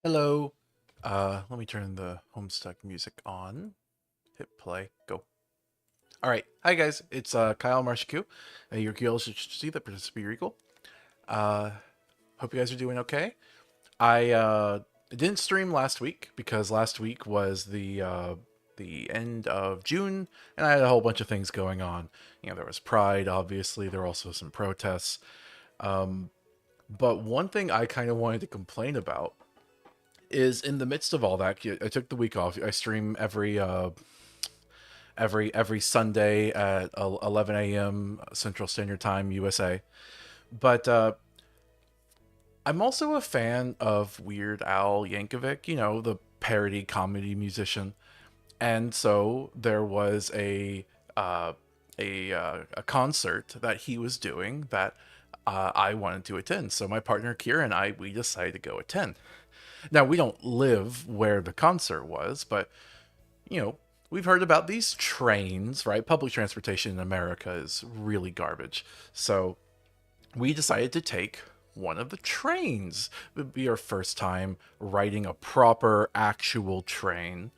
Hello. Let me turn the Homestuck music on. Hit play. Go. All right. Hi guys. It's Kyle Marshiku, your see that participate Regal. Uh, hope you guys are doing okay. I didn't stream last week because last week was the end of June, and I had a whole bunch of things going on. There was Pride, obviously. There were also some protests. But one thing I kind of wanted to complain about is in the midst of all that, I took the week off. I stream every Sunday at 11 a.m. Central Standard Time USA. But I'm also a fan of Weird Al Yankovic, the parody comedy musician. And so there was a concert that he was doing that I wanted to attend. So my partner Kira and we decided to go attend. Now we don't live where the concert was, but we've heard about these trains, right? Public transportation in America is really garbage. So we decided to take one of the trains. It would be our first time riding a proper, actual train.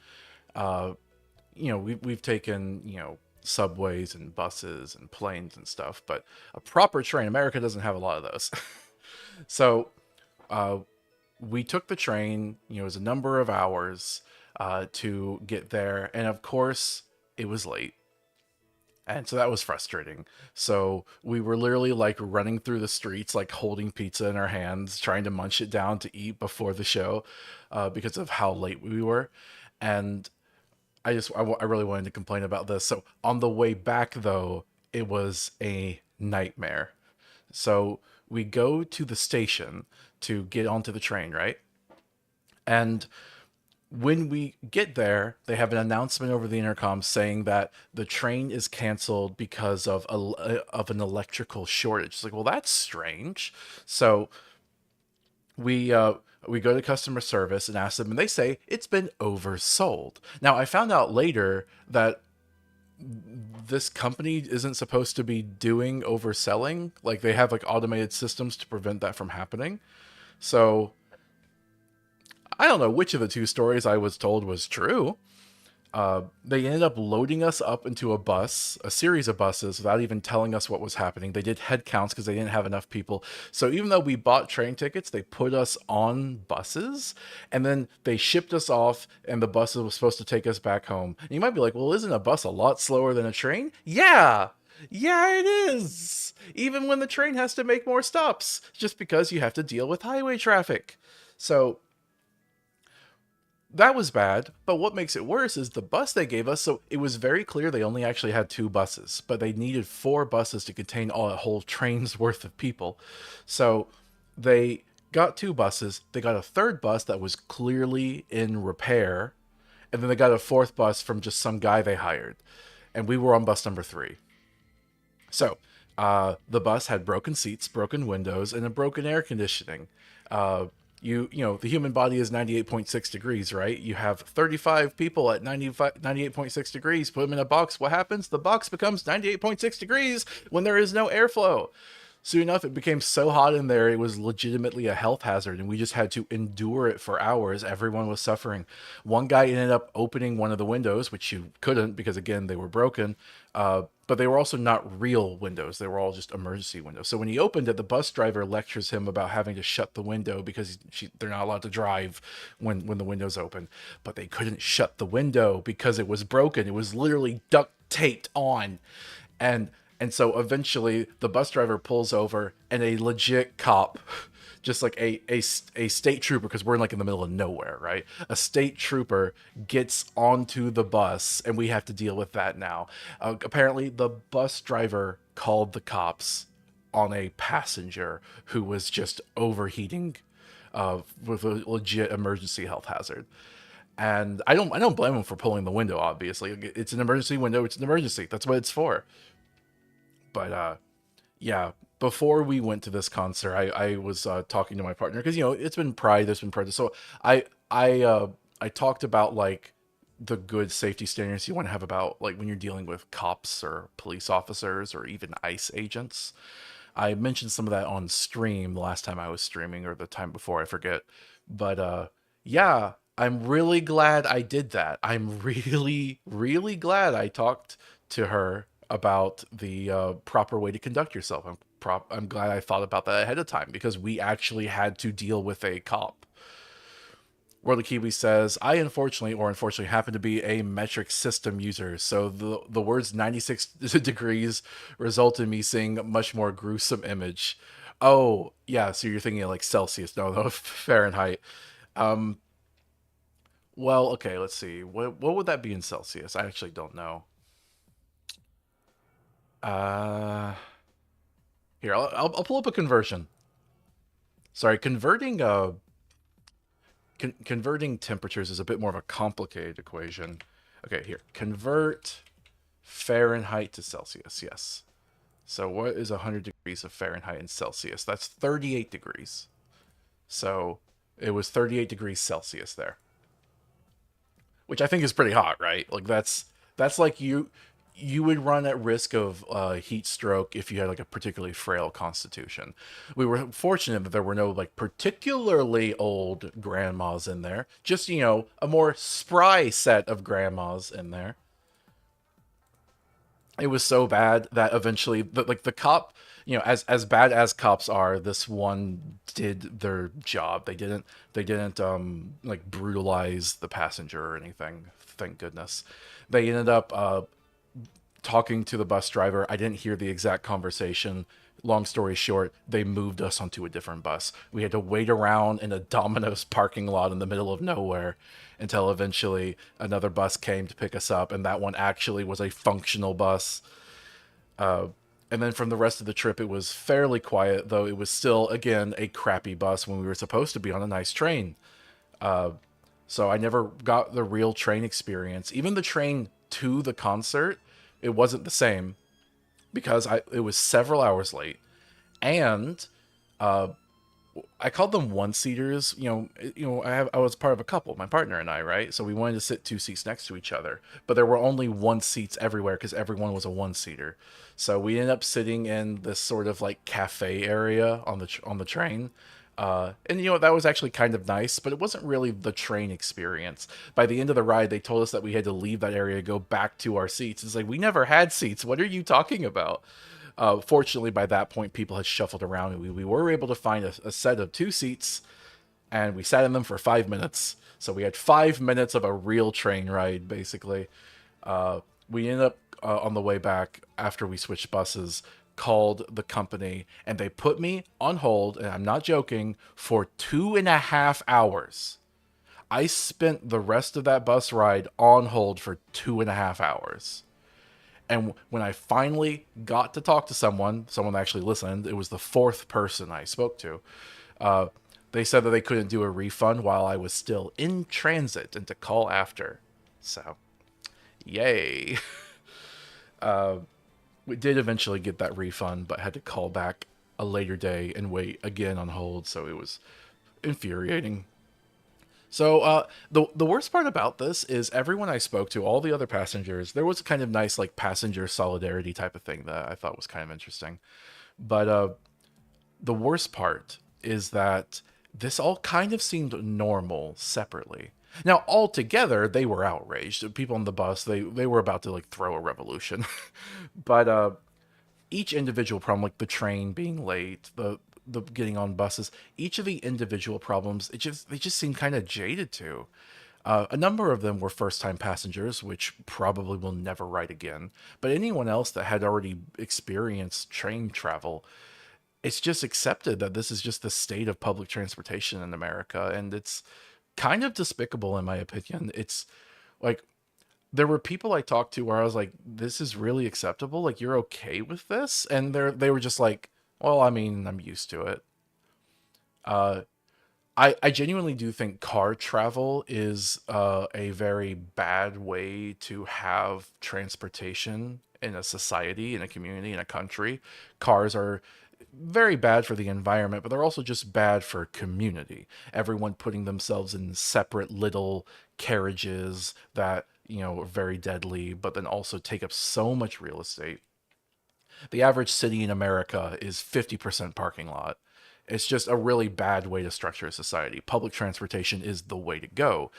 We've taken, subways and buses and planes and stuff, but a proper train, America doesn't have a lot of those. So uh, we took the train, it was a number of hours to get there. And of course, it was late. And so that was frustrating. So we were literally like running through the streets, like holding pizza in our hands, trying to munch it down to eat before the show because of how late we were. And I really wanted to complain about this. So on the way back, though, it was a nightmare. So we go to the station to get onto the train, right? And when we get there, they have an announcement over the intercom saying that the train is canceled because of an electrical shortage. It's like, well, that's strange. So we uh, we go to customer service and ask them, and they say it's been oversold. Now, I found out later that this company isn't supposed to be doing overselling. Like they have like automated systems to prevent that from happening. So I don't know which of the two stories I was told was true. They ended up loading us up into a series of buses, without even telling us what was happening. They did head counts because they didn't have enough people. So even though we bought train tickets, they put us on buses and then they shipped us off, and the bus was supposed to take us back home. And you might be like, well, isn't a bus a lot slower than a train? Yeah. Yeah, it is. Even when the train has to make more stops, just because you have to deal with highway traffic. So that was bad, but what makes it worse is the bus they gave us. So it was very clear they only actually had two buses, but they needed four buses to contain a whole train's worth of people. So they got two buses. They got a third bus that was clearly in repair, and then they got a fourth bus from just some guy they hired. And we were on bus number three. So the bus had broken seats, broken windows, and a broken air conditioning. The human body is 98.6 degrees, right? You have 35 people at 98.6 degrees, put them in a box. What happens? The box becomes 98.6 degrees when there is no airflow. Soon enough, it became so hot in there, it was legitimately a health hazard, and we just had to endure it for hours. Everyone was suffering. One guy ended up opening one of the windows, which you couldn't because, again, they were broken. But they were also not real windows. They were all just emergency windows. So when he opened it, the bus driver lectures him about having to shut the window because they're not allowed to drive when the window's open. But they couldn't shut the window because it was broken. It was literally duct taped on. And and so eventually the bus driver pulls over, and a legit cop, just like a state trooper, because we're like in the middle of nowhere, right? A state trooper gets onto the bus, and we have to deal with that now. Apparently, the bus driver called the cops on a passenger who was just overheating with a legit emergency health hazard. And I don't blame him for pulling the window. Obviously, it's an emergency window. It's an emergency. That's what it's for. But yeah, before we went to this concert, I was talking to my partner because it's been Pride, there's been protest. So I talked about like the good safety standards you want to have about like when you're dealing with cops or police officers or even ICE agents. I mentioned some of that on stream the last time I was streaming, or the time before, I forget. But Yeah, I'm really glad I did that. I'm really, really glad I talked to her about the proper way to conduct yourself. I'm glad I thought about that ahead of time because we actually had to deal with a cop. Where the Kiwi says, I unfortunately or unfortunately happen to be a metric system user, so the words 96 degrees result in me seeing a much more gruesome image. Oh, yeah, so you're thinking of like Celsius, no, Fahrenheit. Um, well, okay, let's see. What would that be in Celsius? I actually don't know. Uh, Here, I'll pull up a conversion. Sorry, converting temperatures is a bit more of a complicated equation. Okay, here. Convert Fahrenheit to Celsius. Yes. So what is 100 degrees of Fahrenheit in Celsius? That's 38 degrees. So it was 38 degrees Celsius there, which I think is pretty hot, right? Like that's like you would run at risk of heat stroke if you had like a particularly frail constitution. We were fortunate that there were no like particularly old grandmas in there. Just, a more spry set of grandmas in there. It was so bad that eventually the cop, as bad as cops are, this one did their job. They didn't like brutalize the passenger or anything, thank goodness. They ended up talking to the bus driver. I didn't hear the exact conversation. Long story short, they moved us onto a different bus. We had to wait around in a Domino's parking lot in the middle of nowhere until eventually another bus came to pick us up, and that one actually was a functional bus. And then from the rest of the trip, it was fairly quiet, though it was still, again, a crappy bus when we were supposed to be on a nice train. So I never got the real train experience. Even the train to the concert, it wasn't the same because it was several hours late, and uh, I called them one seaters. I was part of a couple, my partner and I, right? So we wanted to sit two seats next to each other, but there were only one seats everywhere because everyone was a one seater. So we ended up sitting in this sort of like cafe area on the train. And that was actually kind of nice, but it wasn't really the train experience. By the end of the ride, they told us that we had to leave that area, go back to our seats. It's like, we never had seats. What are you talking about? Fortunately, by that point, people had shuffled around, and we were able to find a set of two seats, and we sat in them for 5 minutes. So we had 5 minutes of a real train ride, basically. We ended up on the way back after we switched buses, called the company, and they put me on hold, and I'm not joking, for 2.5 hours. I spent the rest of that bus ride on hold for 2.5 hours. And when I finally got to talk to someone that actually listened, it was the fourth person I spoke to. Uh, they said that they couldn't do a refund while I was still in transit and to call after. So, yay. We did eventually get that refund, but had to call back a later day and wait again on hold. So it was infuriating. So the worst part about this is everyone I spoke to, all the other passengers, there was a kind of nice like passenger solidarity type of thing that I thought was kind of interesting. But the worst part is that this all kind of seemed normal separately. Now, all together, they were outraged. People on the bus, they were about to like throw a revolution. But each individual problem, like the train being late, the getting on buses, each of the individual problems, they just seem kind of jaded to. A number of them were first time passengers, which probably will never ride again. But anyone else that had already experienced train travel, it's just accepted that this is just the state of public transportation in America. And it's kind of despicable, in my opinion. It's like there were people I talked to where I was like, "This is really acceptable. Like, you're okay with this?" And they were just like, "Well, I mean, I'm used to it." Uh, I genuinely do think car travel is a very bad way to have transportation in a society, in a community, in a country. Cars are very bad for the environment, but they're also just bad for community. Everyone putting themselves in separate little carriages that, are very deadly, but then also take up so much real estate. The average city in America is 50% parking lot. It's just a really bad way to structure a society. Public transportation is the way to go.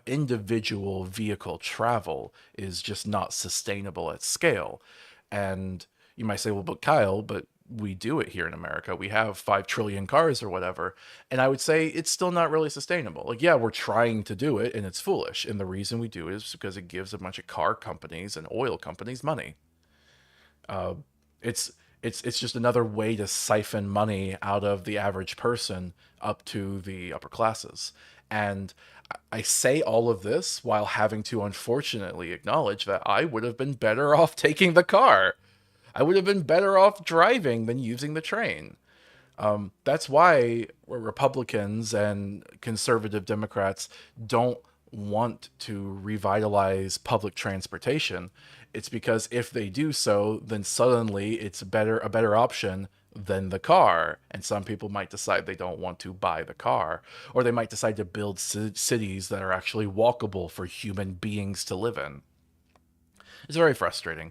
Individual vehicle travel is just not sustainable at scale. And you might say, well, but Kyle, but we do it here in America. We have 5 trillion cars or whatever. And I would say it's still not really sustainable. Like, yeah, we're trying to do it and it's foolish. And the reason we do it is because it gives a bunch of car companies and oil companies money. Uh, it's it's just another way to siphon money out of the average person up to the upper classes. And I say all of this while having to unfortunately acknowledge that I would have been better off taking the car. I would have been better off driving than using the train. That's why Republicans and conservative Democrats don't want to revitalize public transportation. It's because if they do so, then suddenly it's a better option than the car. And some people might decide they don't want to buy the car, or they might decide to build cities that are actually walkable for human beings to live in. It's very frustrating.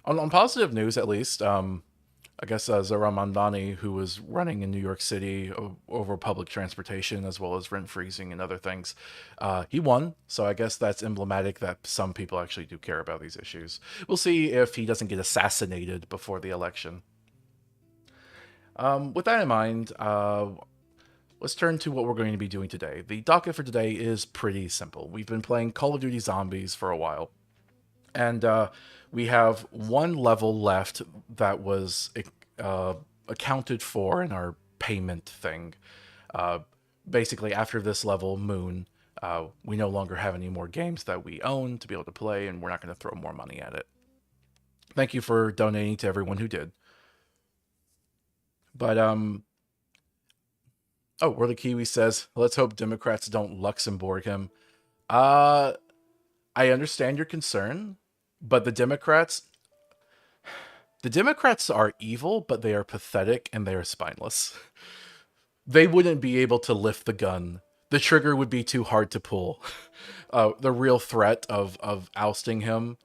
On positive news, at least, I guess Zohran Mamdani, who was running in New York City over public transportation as well as rent freezing and other things, he won. So I guess that's emblematic that some people actually do care about these issues. We'll see if he doesn't get assassinated before the election. With that in mind, let's turn to what we're going to be doing today. The docket for today is pretty simple. We've been playing Call of Duty Zombies for a while. And we have one level left that was accounted for in our payment thing. Basically, after this level, Moon, we no longer have any more games that we own to be able to play, and we're not going to throw more money at it. Thank you for donating to everyone who did. But, oh, Worley Kiwi says, let's hope Democrats don't Luxembourg him. I understand your concern, but the Democrats are evil, but they are pathetic and they are spineless. They wouldn't be able to lift the gun. The trigger would be too hard to pull. The real threat of ousting him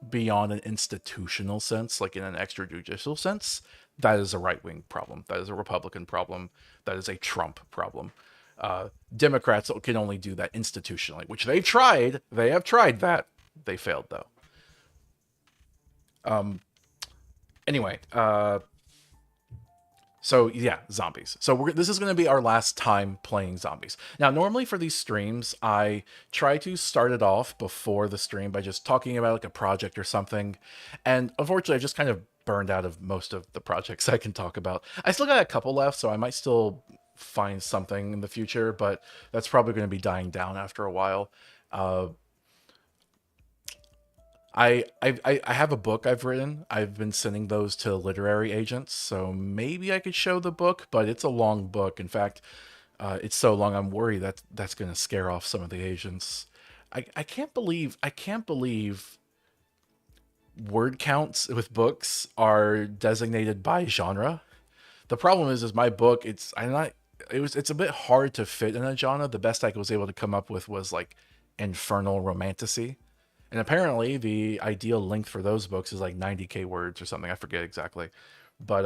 beyond an institutional sense, like in an extrajudicial sense, that is a right-wing problem. That is a Republican problem. That is a Trump problem. Democrats can only do that institutionally, which they've tried. They have tried that. They failed, though. Anyway, so yeah, zombies. So this is going to be our last time playing zombies. Now, normally for these streams, I try to start it off before the stream by just talking about like a project or something. And unfortunately, I've just kind of burned out of most of the projects I can talk about. I still got a couple left, so I might still find something in the future, but that's probably going to be dying down after a while. I have a book I've written. I've been sending those to literary agents, so maybe I could show the book, but it's a long book. In fact, it's so long I'm worried that that's going to scare off some of the agents. I can't believe word counts with books are designated by genre. The problem is my book, it's a bit hard to fit in a genre. The best I was able to come up with was like infernal romantasy. And apparently the ideal length for those books is like 90k words or something. I forget exactly. But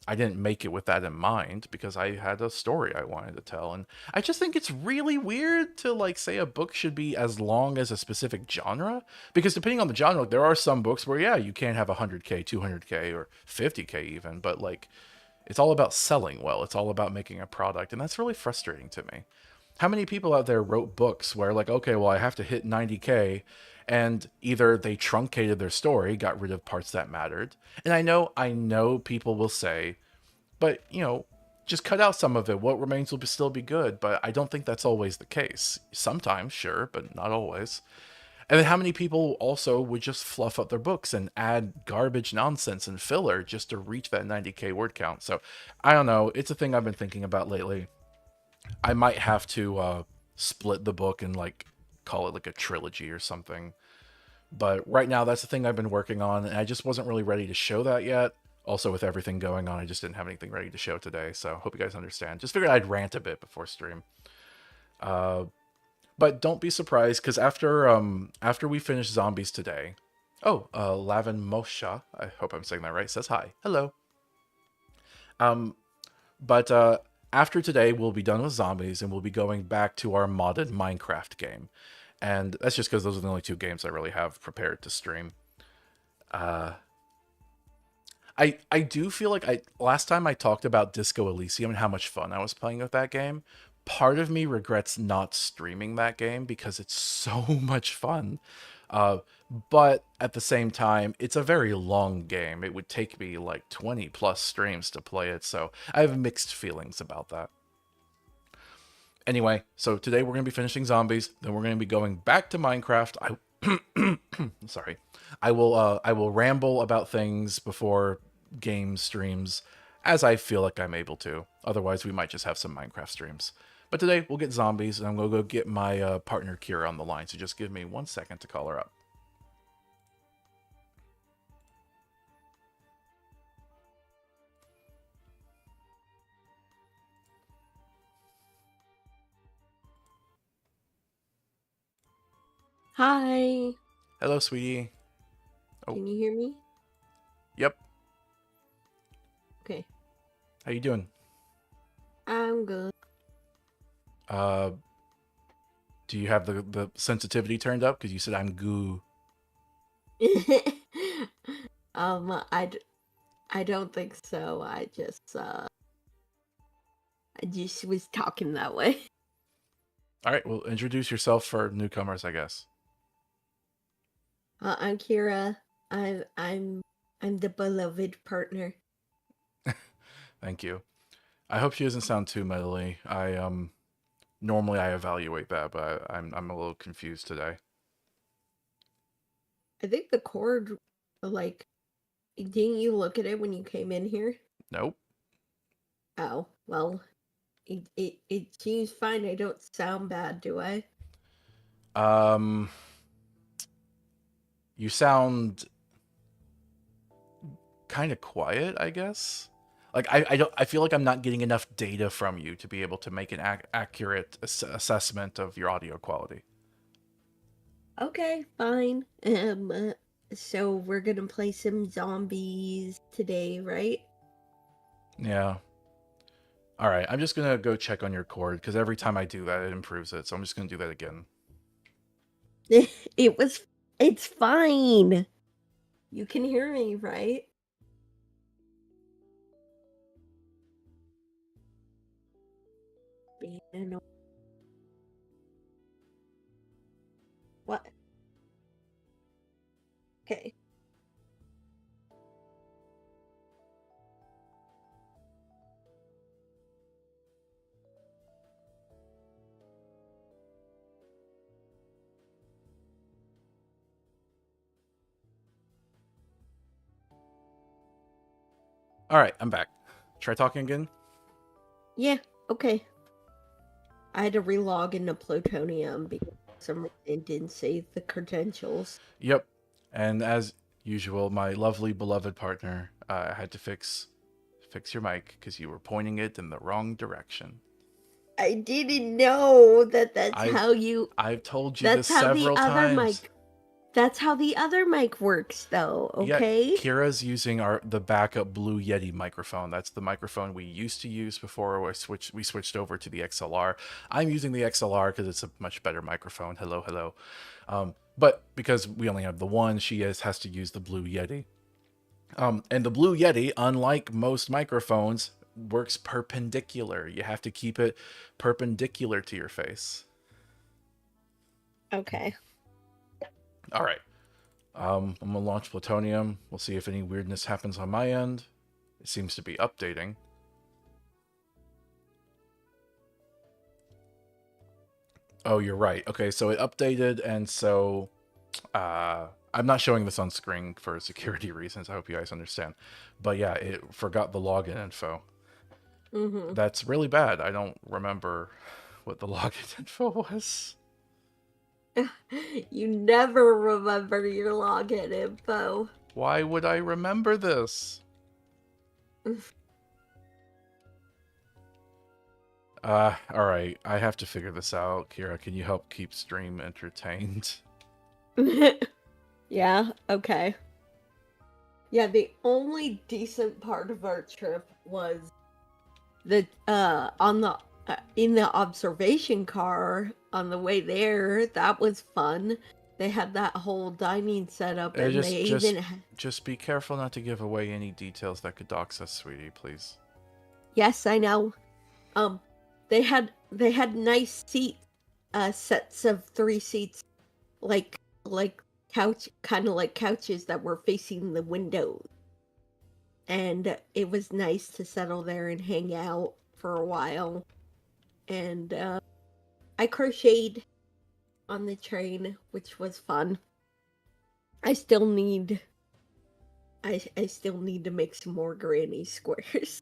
I didn't make it with that in mind because I had a story I wanted to tell. And I just think it's really weird to like say a book should be as long as a specific genre. Because depending on the genre, there are some books where, yeah, you can't have 100k, 200k, or 50k even. But like, it's all about selling well. It's all about making a product. And that's really frustrating to me. How many people out there wrote books where like, okay, well, I have to hit 90k, and either they truncated their story, got rid of parts that mattered. And I know people will say, but just cut out some of it. What remains will still be good. But I don't think that's always the case. Sometimes, sure, but not always. And then how many people also would just fluff up their books and add garbage nonsense and filler just to reach that 90k word count? So I don't know. It's a thing I've been thinking about lately. I might have to split the book and like call it like a trilogy or something. But right now, that's the thing I've been working on, and I just wasn't really ready to show that yet. Also, with everything going on, I just didn't have anything ready to show today, so hope you guys understand. Just figured I'd rant a bit before stream. But don't be surprised, because after we finish zombies today... Oh, Lavin Mosha, I hope I'm saying that right, says hi. Hello. But after today, we'll be done with zombies and we'll be going back to our modded Minecraft game. And that's just because those are the only two games I really have prepared to stream. Uh, I do feel like last time I talked about Disco Elysium and how much fun I was playing with that game. Part of me regrets not streaming that game because it's so much fun. Uh, but at the same time, it's a very long game. It would take me like 20 plus streams to play it, so I have mixed feelings about that. Anyway, so today we're going to be finishing zombies, then we're going to be going back to Minecraft. Sorry. I will ramble about things before game streams as I feel like I'm able to. Otherwise, we might just have some Minecraft streams. But today we'll get zombies, and I'm gonna go get my partner Kira on the line. So just give me 1 second to call her up. Hi. Hello, sweetie. Oh, Can you hear me? yep. Okay. How you doing? I'm good. Uh, do you have the sensitivity turned up? Because you said I'm goo. I don't think so. I just was talking that way. All right. Well, introduce yourself for newcomers, I guess. I'm Kira. I'm the beloved partner. Thank you. I hope she doesn't sound too metally. I normally I evaluate that, but I'm a little confused today. I think the cord, like, didn't you look at it when you came in here? Nope. Oh, well, it seems fine. I don't sound bad, do I? Um, you sound kind of quiet, I guess. Like I don't I feel like I'm not getting enough data from you to be able to make an accurate assessment of your audio quality. Okay, fine. So we're gonna play some zombies today, right? Yeah. All right. I'm just gonna go check on your cord because every time I do that, it improves it. So I'm just gonna do that again. It was, it's fine. You can hear me, right? Man, what? Okay. All right. I'm back. Try talking again. Yeah, okay. I had to relog into Plutonium because for some reason it didn't save the credentials. Yep. And as usual, my lovely beloved partner had to fix your mic because you were pointing it in the wrong direction. I didn't know that I've I've told you this that's how the several other times. mic, that's how the other mic works though, Yeah, okay? Kira's using the backup Blue Yeti microphone. That's the microphone we used to use before we switched over to the XLR. I'm using the XLR because it's a much better microphone. Hello, hello. But because we only have the one, has to use the Blue Yeti. And the Blue Yeti, unlike most microphones, works perpendicular. You have to keep it perpendicular to your face. Okay. All right. I'm gonna launch Plutonium. We'll see if any weirdness happens on my end. It seems to be updating. Oh, you're right. Okay, so it updated, and so I'm not showing this on screen for security reasons. I hope you guys understand. But yeah, it forgot the login info. Mm-hmm. That's really bad. I don't remember what the login info was. You never remember your login info. Why would I remember this? All right. I have to figure this out. Kira, can you help keep stream entertained? Yeah, okay. Yeah, the only decent part of our trip was the on the in the observation car on the way there. That was fun. They had that whole dining setup, Uh, and just, they just, even just be careful not to give away any details that could dox us, sweetie, please. yes, I know. Um, they had nice seat sets of 3 seats, like couch, kind of like couches that were facing the windows, and it was nice to settle there and hang out for a while. And I crocheted on the train, which was fun. I still need I still need to make some more granny squares.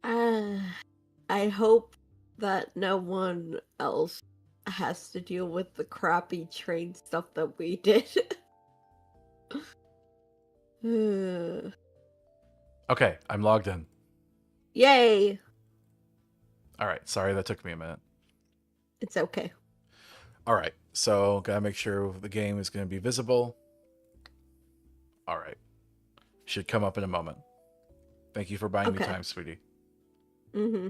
Uh, I hope that no one else has to deal with the crappy train stuff that we did. Okay, I'm logged in. Yay! All right, sorry that took me a minute. It's okay. All right, so gotta make sure the game is gonna be visible. All right, should come up in a moment. Thank you for buying me Okay. time, sweetie. Mm-hmm.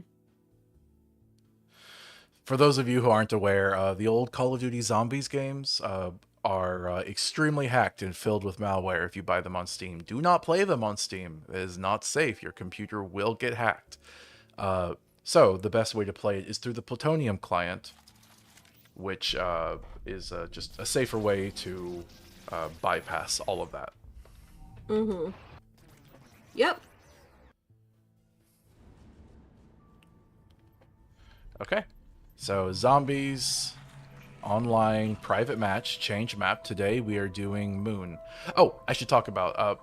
For those of you who aren't aware, the old Call of Duty Zombies games are extremely hacked and filled with malware if you buy them on Steam. Do not play them on Steam. It is not safe. Your computer will get hacked. So the best way to play it is through the Plutonium client, which is just a safer way to bypass all of that. Mm-hmm. Yep. Okay. So zombies, online, private match, change map. Today we are doing Moon. Oh, I should talk about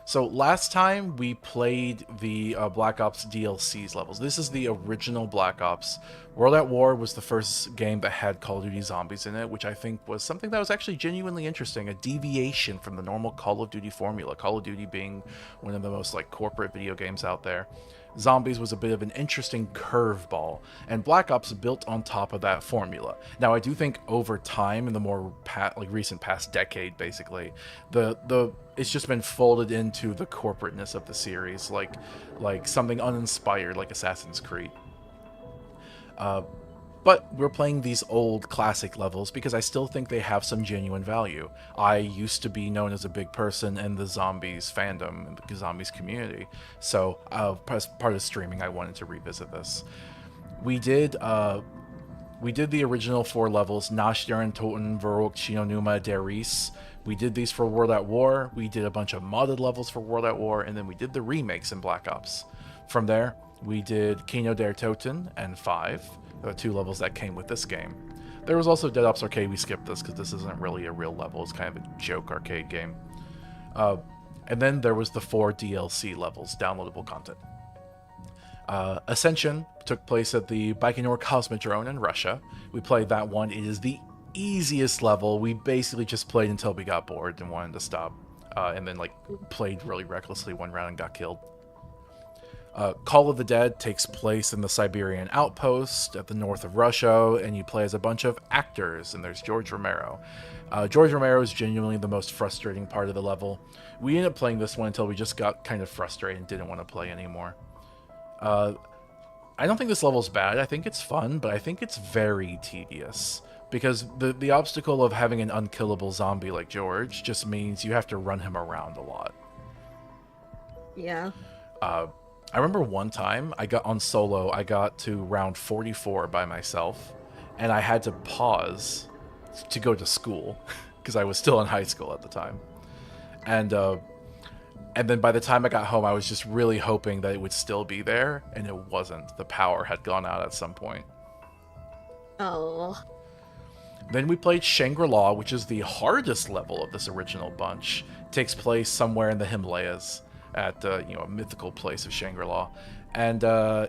so last time we played the Black Ops DLCs levels. This is the original Black Ops. World at War was the first game that had Call of Duty Zombies in it, which I think was something that was actually genuinely interesting, a deviation from the normal Call of Duty formula. Call of Duty being one of the most like corporate video games out there. Zombies was a bit of an interesting curveball, and Black Ops built on top of that formula. Now, I do think over time, in the more recent past decade, basically, the it's just been folded into the corporateness of the series, like something uninspired, like Assassin's Creed. But we're playing these old classic levels because I still think they have some genuine value. I used to be known as a big person in the zombies fandom, in the zombies community. So, as part of streaming, I wanted to revisit this. We did the original 4 levels, Nashdaren, Toten, Verok, Shinonuma, Deris. We did these for World at War. We did a bunch of modded levels for World at War, and then we did the remakes in Black Ops. From there, we did Kino der Toten and 5, the 2 levels that came with this game. There was also Dead Ops Arcade. We skipped this because this isn't really a real level. It's kind of a joke arcade game. And then there was the 4 DLC levels, downloadable content. Ascension took place at the Baikonur Cosmodrome in Russia. We played that one. It is the easiest level. We basically just played until we got bored and wanted to stop, and then played really recklessly one round and got killed. Call of the Dead takes place in the Siberian outpost at the north of Russia, and you play as a bunch of actors, and there's George Romero. George Romero is genuinely the most frustrating part of the level. We ended up playing this one until we just got kind of frustrated and didn't want to play anymore. I don't think this level's bad. I think it's fun, but I think it's very tedious. Because the obstacle of having an unkillable zombie like George just means you have to run him around a lot. Yeah. I remember one time I got on solo, I got to round 44 by myself, and I had to pause to go to school because I was still in high school at the time. And then by the time I got home, I was just really hoping that it would still be there, and it wasn't. The power had gone out at some point. Oh. Then we played Shangri-La, which is the hardest level of this original bunch. It takes place somewhere in the Himalayas at a mythical place of Shangri-La. And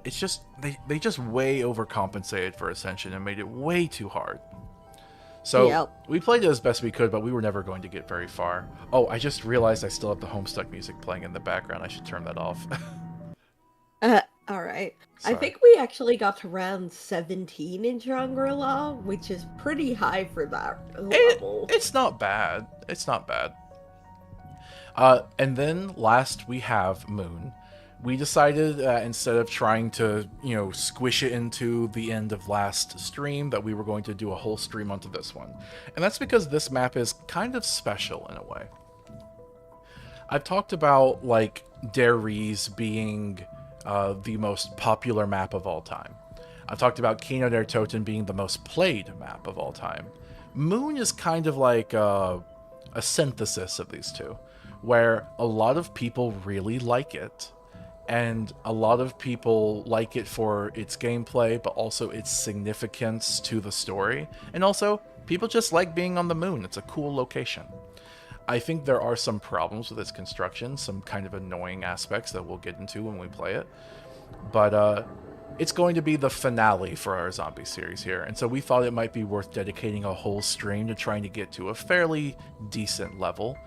it's just, they just way overcompensated for Ascension and made it way too hard. So Yep. we played it as best we could, but we were never going to get very far. Oh, I just realized I still have the Homestuck music playing in the background. I should turn that off. All right. right. I So think we actually got to round 17 in Shangri-La, which is pretty high for that level. it's not bad. It's not bad. And then last we have Moon. We decided instead of trying to, squish it into the end of last stream, that we were going to do a whole stream onto this one. And that's because this map is kind of special in a way. I've talked about, like, Der Riese being the most popular map of all time. I've talked about Kino der Toten being the most played map of all time. Moon is kind of like a synthesis of these two, where a lot of people really like it, and a lot of people like it for its gameplay, but also its significance to the story, and also people just like being on the moon. It's a cool location. I think there are some problems with its construction, some kind of annoying aspects that we'll get into when we play it, but it's going to be the finale for our zombie series here, and so we thought it might be worth dedicating a whole stream to trying to get to a fairly decent level.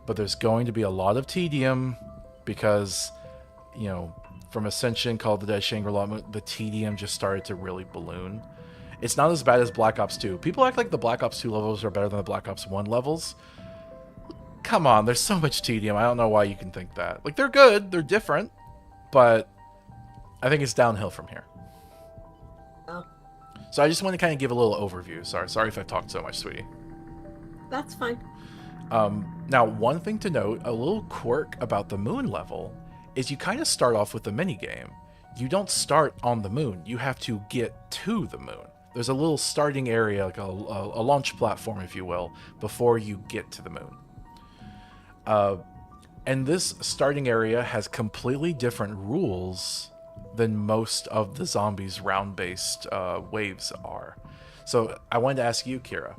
But there's going to be a lot of tedium because, from Ascension, Call of the Dead, Shangri-La, the tedium just started to really balloon. It's not as bad as Black Ops 2. People act like the Black Ops 2 levels are better than the Black Ops 1 levels. Come on, there's so much tedium. I don't know why you can think that. Like, they're good, they're different, but I think it's downhill from here. Oh, So I just want to kind of give a little overview. Sorry if I've talked so much, sweetie. that's fine. Now, one thing to note, a little quirk about the moon level, is you kind of start off with the minigame. You don't start on the moon. You have to get to the moon. There's a little starting area, like a launch platform, if you will, before you get to the moon. And this starting area has completely different rules than most of the zombies round-based waves are. So I wanted to ask you, Kira,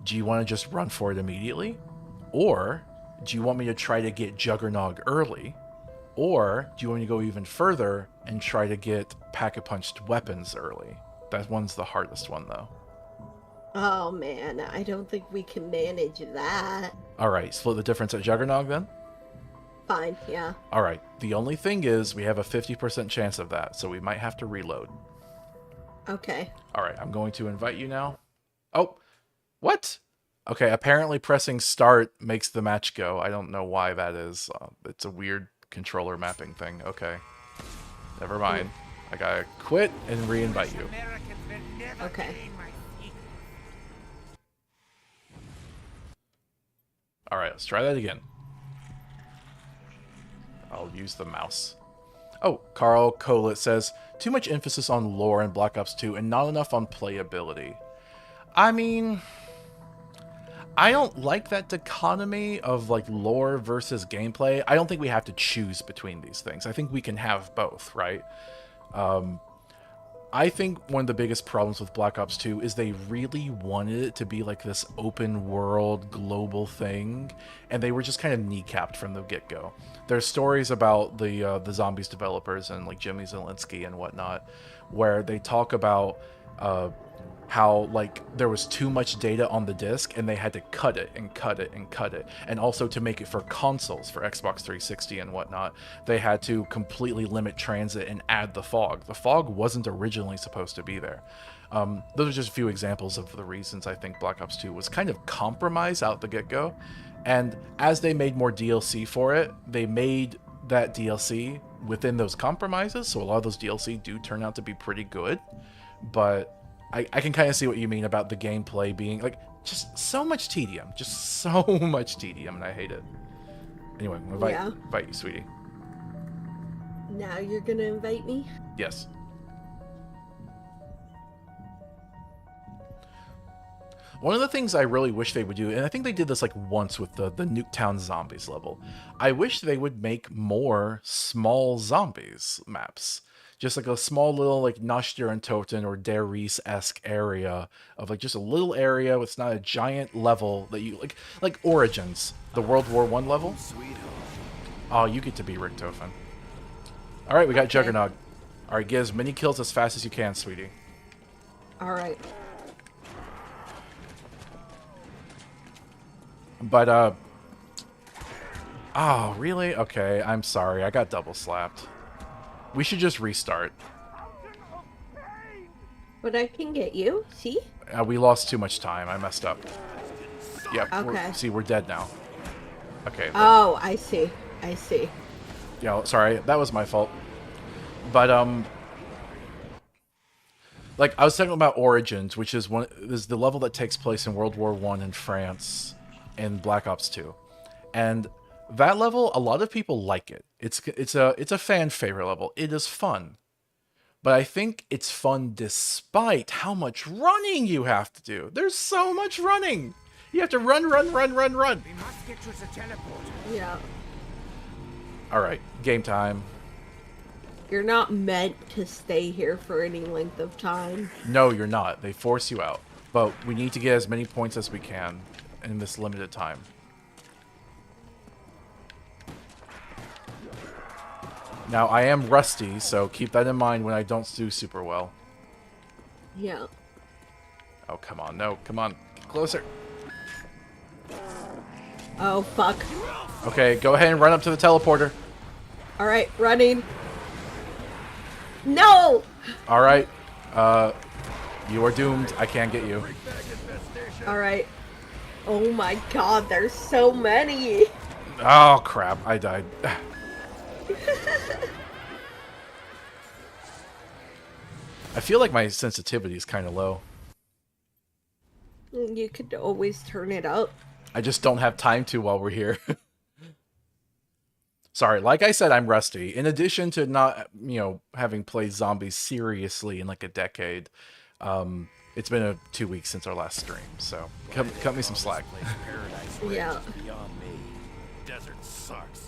do you want to just run for it immediately? Or do you want me to try to get Juggernog early? Or do you want me to go even further and try to get Pack-a-Punched weapons early? That one's the hardest one, though. Oh man, I don't think we can manage that. Alright, split the difference at Juggernog then? Fine, yeah. Alright, the only thing is we have a 50% chance of that, so we might have to reload. Okay. Alright, I'm going to invite you now. Oh, what? Okay, apparently pressing start makes the match go. I don't know why that is. It's a weird controller mapping thing. Okay. Never mind. I gotta quit and re-invite you. Okay. Alright, let's try that again. I'll use the mouse. Oh, Carl Colet says, too much emphasis on lore in Black Ops 2 and not enough on playability. I mean, I don't like that dichotomy of, like, lore versus gameplay. I don't think we have to choose between these things. I think we can have both, right? I think one of the biggest problems with Black Ops 2 is they really wanted it to be like this open world global thing, and they were just kind of kneecapped from the get-go. There's stories about the Zombies developers and like Jimmy Zielinski and whatnot, where they talk about how like there was too much data on the disc and they had to cut it and cut it and cut it. And also to make it for consoles, for Xbox 360 and whatnot, they had to completely limit transit and add the fog. The fog wasn't originally supposed to be there. Those are just a few examples of the reasons I think Black Ops 2 was kind of compromised out the get-go. And as they made more DLC for it, they made that DLC within those compromises, so a lot of those DLC do turn out to be pretty good. But I can kind of see what you mean about the gameplay being, like, just so much tedium. Just so much tedium, and I hate it. Anyway, I'm gonna invite you, sweetie. Now you're gonna invite me? Yes. One of the things I really wish they would do, and I think they did this like once with the Nuketown Zombies level, I wish they would make more small zombies maps. Just like a small little like Nacht der Untoten or Der Riese-esque area of like just a little area with not a giant level that you like Origins, the World War I level. Oh, you get to be Richtofen. All right, we got Juggernog. All right, get as many kills as fast as you can, sweetie. All right. But oh, really? Okay, I'm sorry. I got double slapped. We should just restart. But I can get you. See? We lost too much time. I messed up. Yep. Okay. See, we're dead now. Okay. Oh, I see. I see. Yeah, sorry. That was my fault. But, like, I was talking about Origins, which is the level that takes place in World War I in France in Black Ops 2. And that level, a lot of people like it. It's a fan favorite level. It is fun. But I think it's fun despite how much running you have to do. There's so much running. You have to run. We must get to the teleport. Yeah. All right, game time. You're not meant to stay here for any length of time. No, you're not. They force you out. But we need to get as many points as we can in this limited time. Now, I am rusty, so keep that in mind when I don't do super well. Yeah. Oh, come on. No, come on. Get closer. Oh, fuck. Okay, go ahead and run up to the teleporter. Alright, running. No! Alright. You are doomed. I can't get you. Alright. Oh my god, there's so many! Oh, crap. I died. I feel like my sensitivity is kind of low. You could always turn it up. I just don't have time to while we're here. Sorry, like I said, I'm rusty. In addition to not, having played zombies seriously in like a decade, it's been 2 weeks since our last stream, so cut me some slack. Yeah. Beyond me. Desert sucks.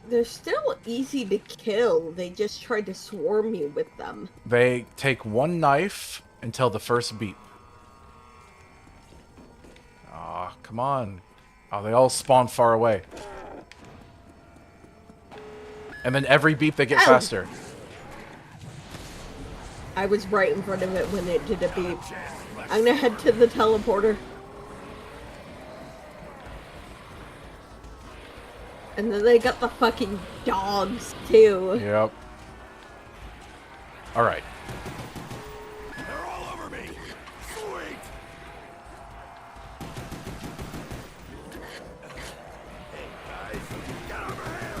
They're still easy to kill. They just tried to swarm you with them. They take one knife until the first beep. Aw, come on. Oh, they all spawn far away. And then every beep they get Ow. faster. I was right in front of it when it did a beep. I'm gonna head to the teleporter. And then they got the fucking dogs, too. Yep. Alright. They're all over me. Sweet. Hey guys, get over here.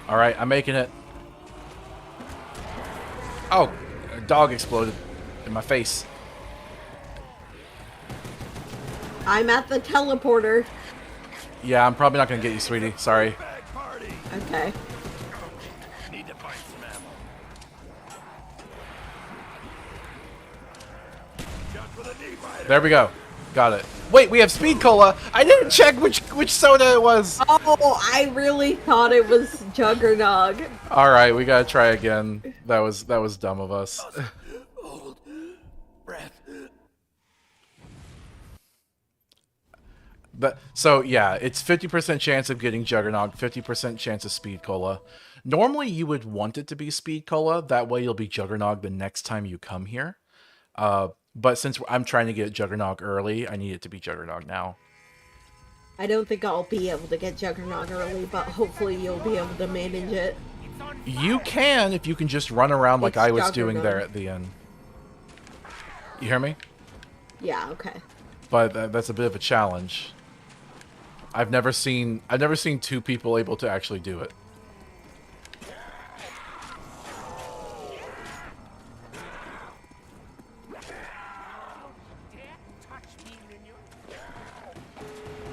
Alright, I'm making it. Oh, a dog exploded in my face. I'm at the teleporter. Yeah, I'm probably not gonna get you, sweetie. Sorry. Bag party. Okay. Need to find some ammo. Shot for the knee biter. There we go. Got it. Wait, we have speed cola. I didn't check which soda it was. Oh, I really thought it was Juggernog. All right, we gotta try again. That was dumb of us. Hold. Breath. But so yeah, it's 50% chance of getting Juggernog, 50% chance of speed cola. Normally, you would want it to be speed cola. That way, you'll be Juggernog the next time you come here. But since I'm trying to get Juggernog early, I need it to be Juggernog now. I don't think I'll be able to get Juggernog early, but hopefully you'll be able to manage it. You can if you can just run around like It's I was doing Juggernog. there at the end. You hear me? Yeah, okay. But that's a bit of a challenge. I've never seen two people able to actually do it.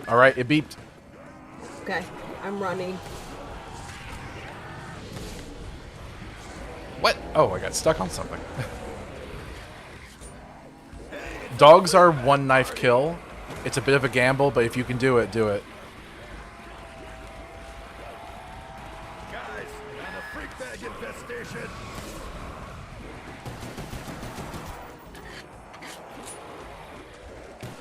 All right, it beeped. Okay, I'm running. What? Oh, I got stuck on something. Dogs are one knife kill. It's a bit of a gamble, but if you can do it, do it. Guys, on a freak bag infestation.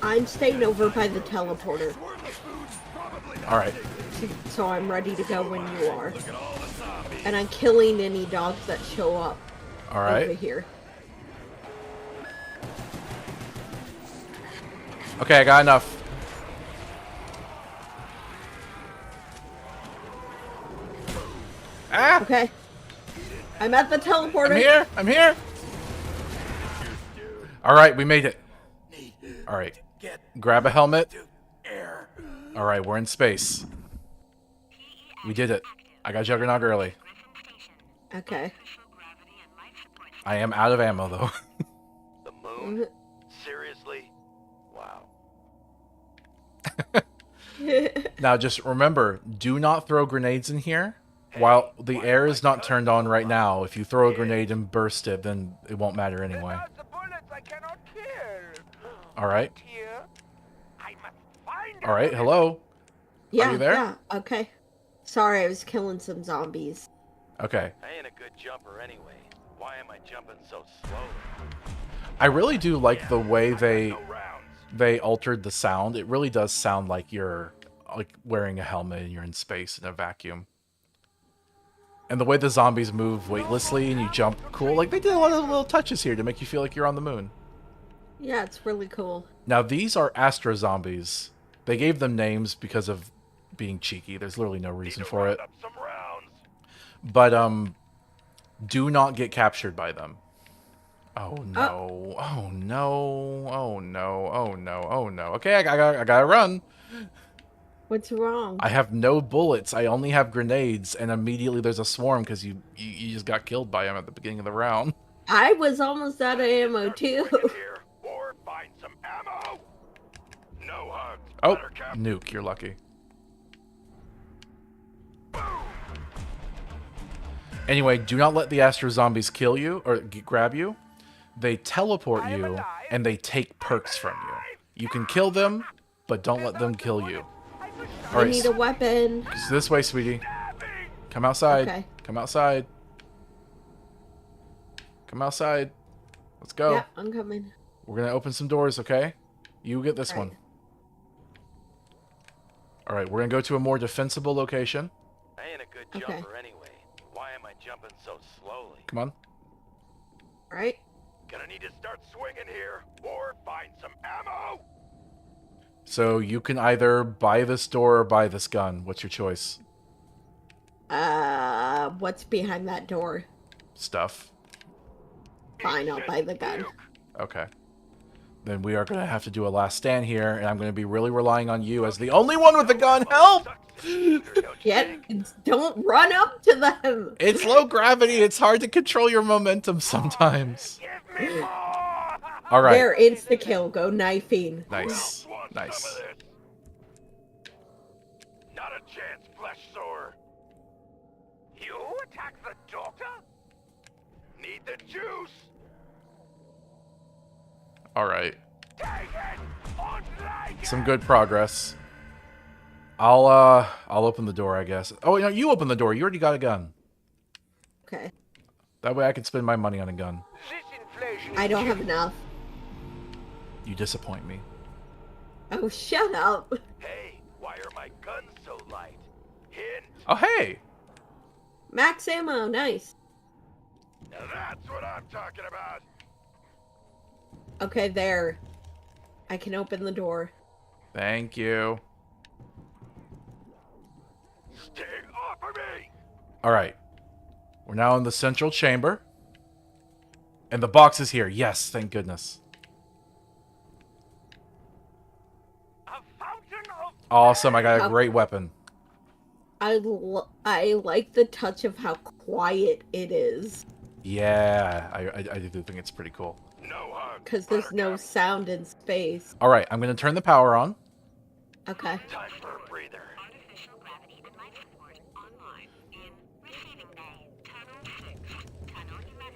I'm staying over by the teleporter, Worthless food's probably not All right. so I'm ready to go when you are. Look at all the zombies. And I'm killing any dogs that show up All over right. here. Okay, I got enough. Ah! Okay. I'm at the teleporter. I'm here! I'm here! Alright, we made it. Alright. Grab a helmet. Alright, we're in space. We did it. I got Juggernaut early. Okay. I am out of ammo, though. The moon? Seriously? Wow. Now, just remember, do not throw grenades in here. While the air is not turned on right now, if you throw a grenade and burst it, then it won't matter anyway. The bullets I cannot kill. Alright. Here, I must find Alright, hello? Yeah, you there? yeah, okay. Sorry, I was killing some zombies. Okay. I ain't a good jumper anyway. Why am I jumping so slowly? I really do like the way No rounds. they altered the sound. It really does sound like you're like wearing a helmet and you're in space in a vacuum. And the way the zombies move weightlessly and you jump cool. Like, they did a lot of little touches here to make you feel like you're on the moon. Yeah, it's really cool. Now, these are Astro Zombies. They gave them names because of being cheeky. There's literally no reason for it. Up some rounds. But, do not get captured by them. Oh, no. Oh, no. Oh, no. Oh, no. Oh, no. Okay, I gotta run. What's wrong? I have no bullets. I only have grenades, and immediately there's a swarm because you just got killed by them at the beginning of the round. I was almost out of ammo too. Here, or find some ammo. No hugs. Oh, Buttercup. nuke. You're lucky. Anyway, do not let the Astro Zombies kill you or grab you. They teleport you, and they take perks from you. You can kill them, but don't let them kill you. I Alright, need a weapon. it's this way, sweetie. Come outside. Okay. Come outside. Come outside. Let's go. Yeah, I'm coming. We're gonna open some doors, okay? You get this Alright. one. Alright, we're gonna go to a more defensible location. I ain't a good Okay. jumper anyway. Why am I jumping so slowly? Come on. Right? Gonna need to start swinging here, or find some ammo. So you can either buy this door or buy this gun. What's your choice? What's behind that door? Stuff. Fine, I'll buy the gun. Okay. Then we are gonna have to do a last stand here, and I'm gonna be really relying on you as the only one with the gun. Help! Don't run up to them! It's low gravity. It's hard to control your momentum sometimes. Give me more. All right. There, insta kill. Go knifing. Nice. Want Nice. some of this? Not a chance, flesh sore. You attack the doctor? Need the juice? All right. Take it! Unlike Some good progress. I'll open the door, I guess. Oh, no, you open the door. You already got a gun. Okay. That way I can spend my money on a gun. this inflation. I don't have enough. You disappoint me. Oh, shut up. Hey, why are my guns so light? Hint. Oh, hey! Max ammo, nice. Now that's what I'm talking about. Okay, there. I can open the door. Thank you. Stay off of me! All right. We're now in the central chamber. And the box is here. Yes, thank goodness. A fountain of Awesome. I got a great weapon. I like the touch of how quiet it is. Yeah, I do think it's pretty cool. no hug. Because there's no sound in space. All right, I'm going to turn the power on. Okay. Time for a breather. Artificial gravity and life support online in receiving bay. Tunnel 6, Tunnel 11,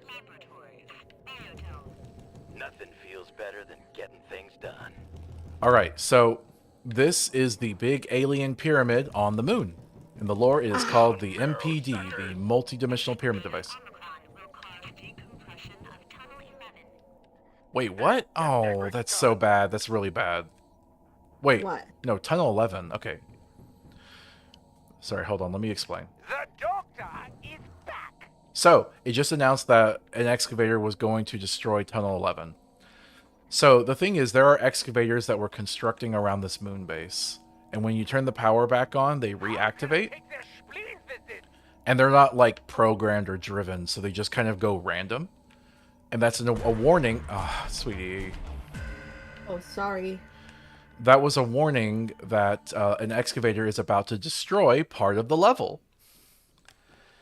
laboratories, baritone. Nothing feels better than getting things done. All right, so this is the big alien pyramid on the moon. In the lore, it is called the MPD, the multi-dimensional pyramid device. Omicron will cause decompression of Tunnel 11. Wait, what? Oh, that's so bad. That's really bad. Wait, What? no, Tunnel 11. Okay. Sorry, hold on. Let me explain. The doctor is back. So, it just announced that an excavator was going to destroy Tunnel 11. So, the thing is, there are excavators that were constructing around this moon base. And when you turn the power back on, they reactivate. Take their spleens, is it? And they're not like programmed or driven, so they just kind of go random. And that's a warning. Ah, sweetie. Oh, sorry. That was a warning that an excavator is about to destroy part of the level.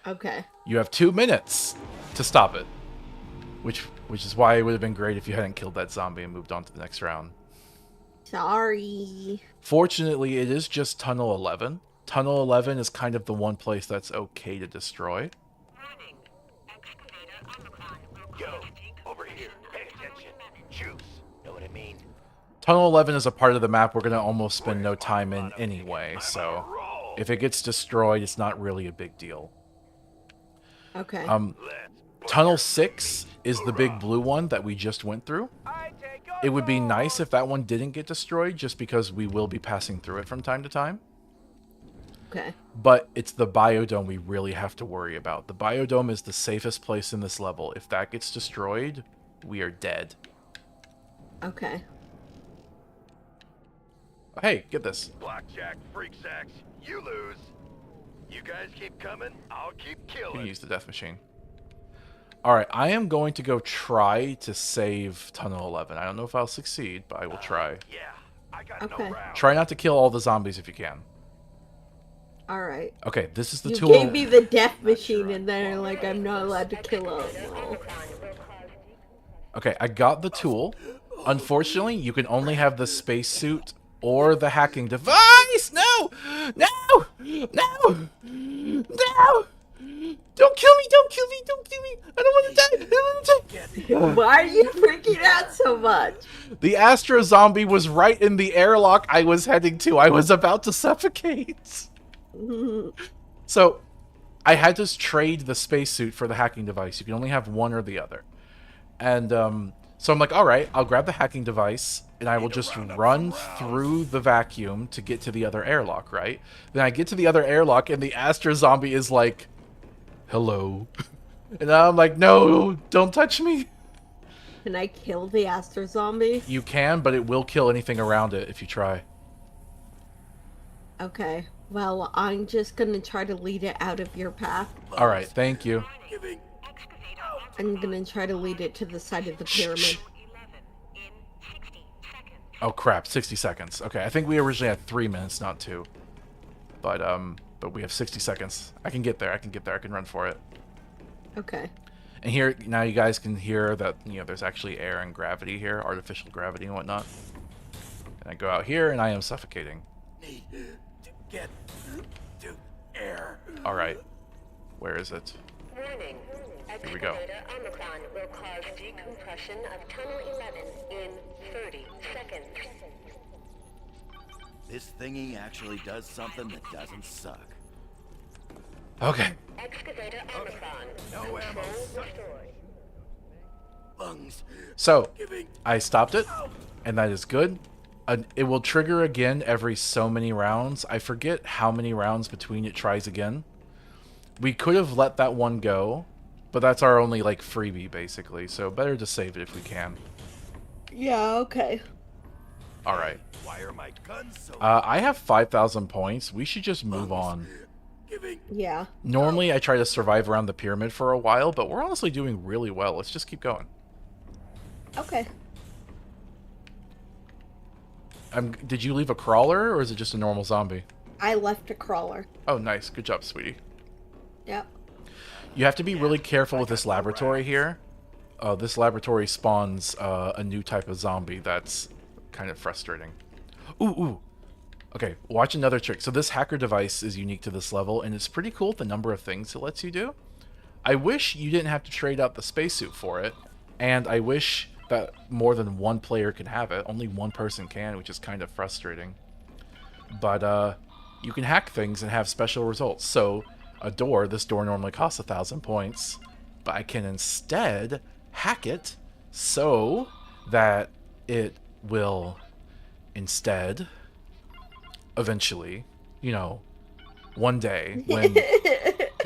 Okay. You have 2 minutes to stop it. Which is why it would have been great if you hadn't killed that zombie and moved on to the next round. Sorry. Fortunately, it is just Tunnel 11. Tunnel 11 is kind of the one place that's okay to destroy. Warning. Excavator Omicron will Yo, cause over here. Pay attention. Juice. Know what I mean? Tunnel 11 is a part of the map we're going to almost spend no time in anyway, so Roll. if it gets destroyed, it's not really a big deal. Okay. Let's Tunnel 6 is the big blue one that we just went through. It would be nice if that one didn't get destroyed, just because we will be passing through it from time to time. Okay. But it's the biodome we really have to worry about. The biodome is the safest place in this level. If that gets destroyed, we are dead. Okay. Hey, get this. Blackjack, freak sacks, you lose. You guys keep coming, I'll keep You can killing. use the death machine. Alright, I am going to go try to save Tunnel 11. I don't know if I'll succeed, but I will try. Yeah, I got Okay. no round. Try not to kill all the zombies if you can. All right. Okay, this is the You tool. gave me the death machine, and then like I'm not allowed to kill them. Well, Okay, I got the tool. Unfortunately, you can only have the spacesuit or the hacking device. No! No! No! No! Don't kill me! Don't kill me! Don't kill me! I don't want to die! I don't want to die! why are you freaking out so much? The Astro Zombie was right in the airlock I was heading to. I was about to suffocate. So, I had to trade the spacesuit for the hacking device. You can only have one or the other. And so I'm like, all right, I'll grab the hacking device, and I will just run through the vacuum to get to the other airlock, right? Then I get to the other airlock, and the Astro Zombie is like, hello. And I'm like, no, don't touch me. Can I kill the Astro Zombie? You can, but it will kill anything around it if you try. Okay. Well, I'm just gonna try to lead it out of your path. All right, thank you. excavator I'm gonna try to lead it to the side of the pyramid. 11 in 60 seconds. Oh crap, 60 seconds. Okay, I think we originally had 3 minutes, not 2. But we have 60 seconds. I can get there. I can run for it. Okay. And here now you guys can hear that, you know, there's actually air and gravity here, artificial gravity and whatnot. And I go out here and I am suffocating. Need to get to air. All right. Where is it? Warning. Here we go. Excavator Omicron will cause decompression of Tunnel 11 in 30 seconds. This thingy actually does something that doesn't suck. Okay. Excavator Omicron. No ammo. Control restored. Lungs. So, Giving. I stopped it, and that is good. It will trigger again every so many rounds. I forget how many rounds between it tries again. We could have let that one go, but that's our only, like, freebie, basically. So, better to save it if we can. Yeah, okay. Alright. Why are my guns so I have 5,000 points. We should just move on. giving? Yeah. Normally, I try to survive around the pyramid for a while, but we're honestly doing really well. Let's just keep going. Okay. Did you leave a crawler, or is it just a normal zombie? I left a crawler. Oh, nice. Good job, sweetie. Yep. You have to be really careful with this laboratory here. This laboratory spawns a new type of zombie that's kind of frustrating. Ooh. Okay, watch another trick. So this hacker device is unique to this level, and it's pretty cool the number of things it lets you do. I wish you didn't have to trade out the spacesuit for it, and I wish that more than one player can have it. Only one person can, which is kind of frustrating. But you can hack things and have special results. So this door normally costs 1,000 points, but I can instead hack it so that it will instead eventually, you know, one day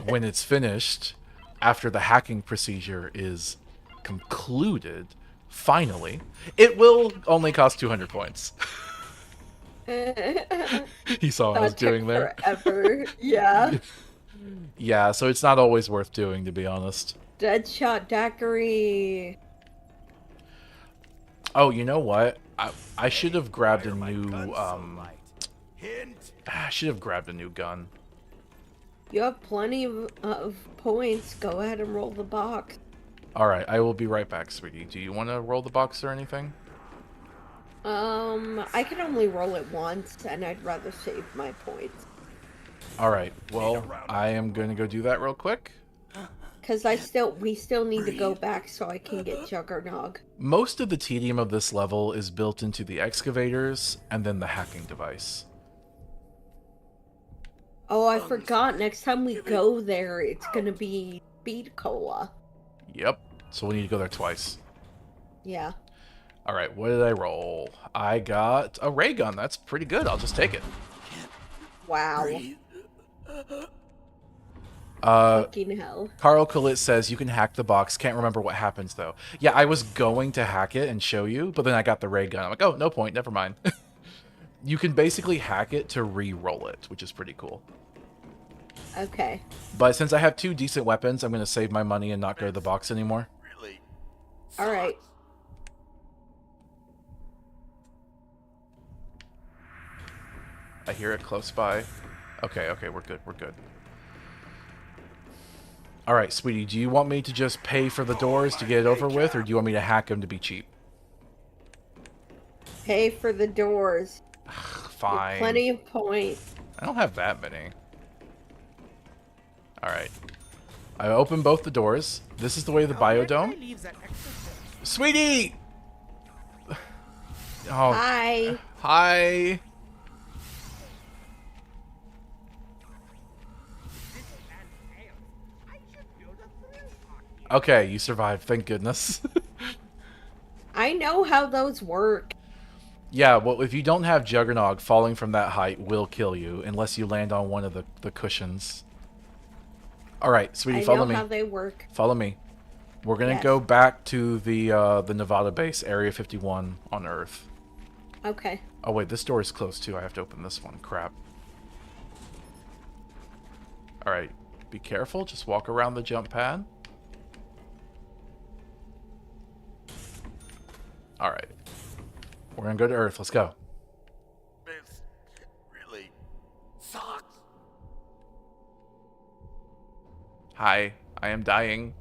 when it's finished, after the hacking procedure is concluded, finally, it will only cost 200 points. You saw what I was That took doing there? forever. Yeah. Yeah, so it's not always worth doing, to be honest. Deadshot daiquiri. Oh, you know what? I should have grabbed a Why are my new guns so light? Hint. I should have grabbed a new gun. You have plenty of points. Go ahead and roll the box. All right, I will be right back, sweetie. Do you want to roll the box or anything? I can only roll it once, and I'd rather save my points. All right. Well, I am going to go do that real quick. Cause we still need to go back so I can get Juggernog. Most of the tedium of this level is built into the excavators and then the hacking device. Oh, I forgot. Next time we go there, it's gonna be Speed Cola. Yep. So we need to go there twice. Yeah. All right. What did I roll? I got a ray gun. That's pretty good. I'll just take it. Wow. Breathe. Fucking hell. Carl Kalit says you can hack the box. Can't remember what happens though. Yeah, I was going to hack it and show you, but then I got the ray gun. I'm like, oh, no point. Never mind. You can basically hack it to re-roll it, which is pretty cool. Okay. But since I have 2 decent weapons, I'm going to save my money and not go to the box anymore. Really. All right. I hear it close by. Okay, we're good. We're good. All right, sweetie, do you want me to just pay for the doors to get it over with, or do you want me to hack them to be cheap? Pay for the doors. Fine. Plenty of points. I don't have that many. All right. I open both the doors. This is the way of the biodome. Sweetie! Oh, Hi. hi. Okay, you survived. Thank goodness. I know how those work. Yeah, well, if you don't have Juggernog, falling from that height will kill you unless you land on one of the cushions. All right, sweetie, I follow know me. how they work. Follow me. We're gonna Yes. go back to the Nevada base, Area 51 on Earth. Okay. Oh wait, this door is closed too. I have to open this one. Crap. All right, be careful. Just walk around the jump pad. All right, we're gonna go to Earth. Let's go. This really sucks. Hi, I am dying.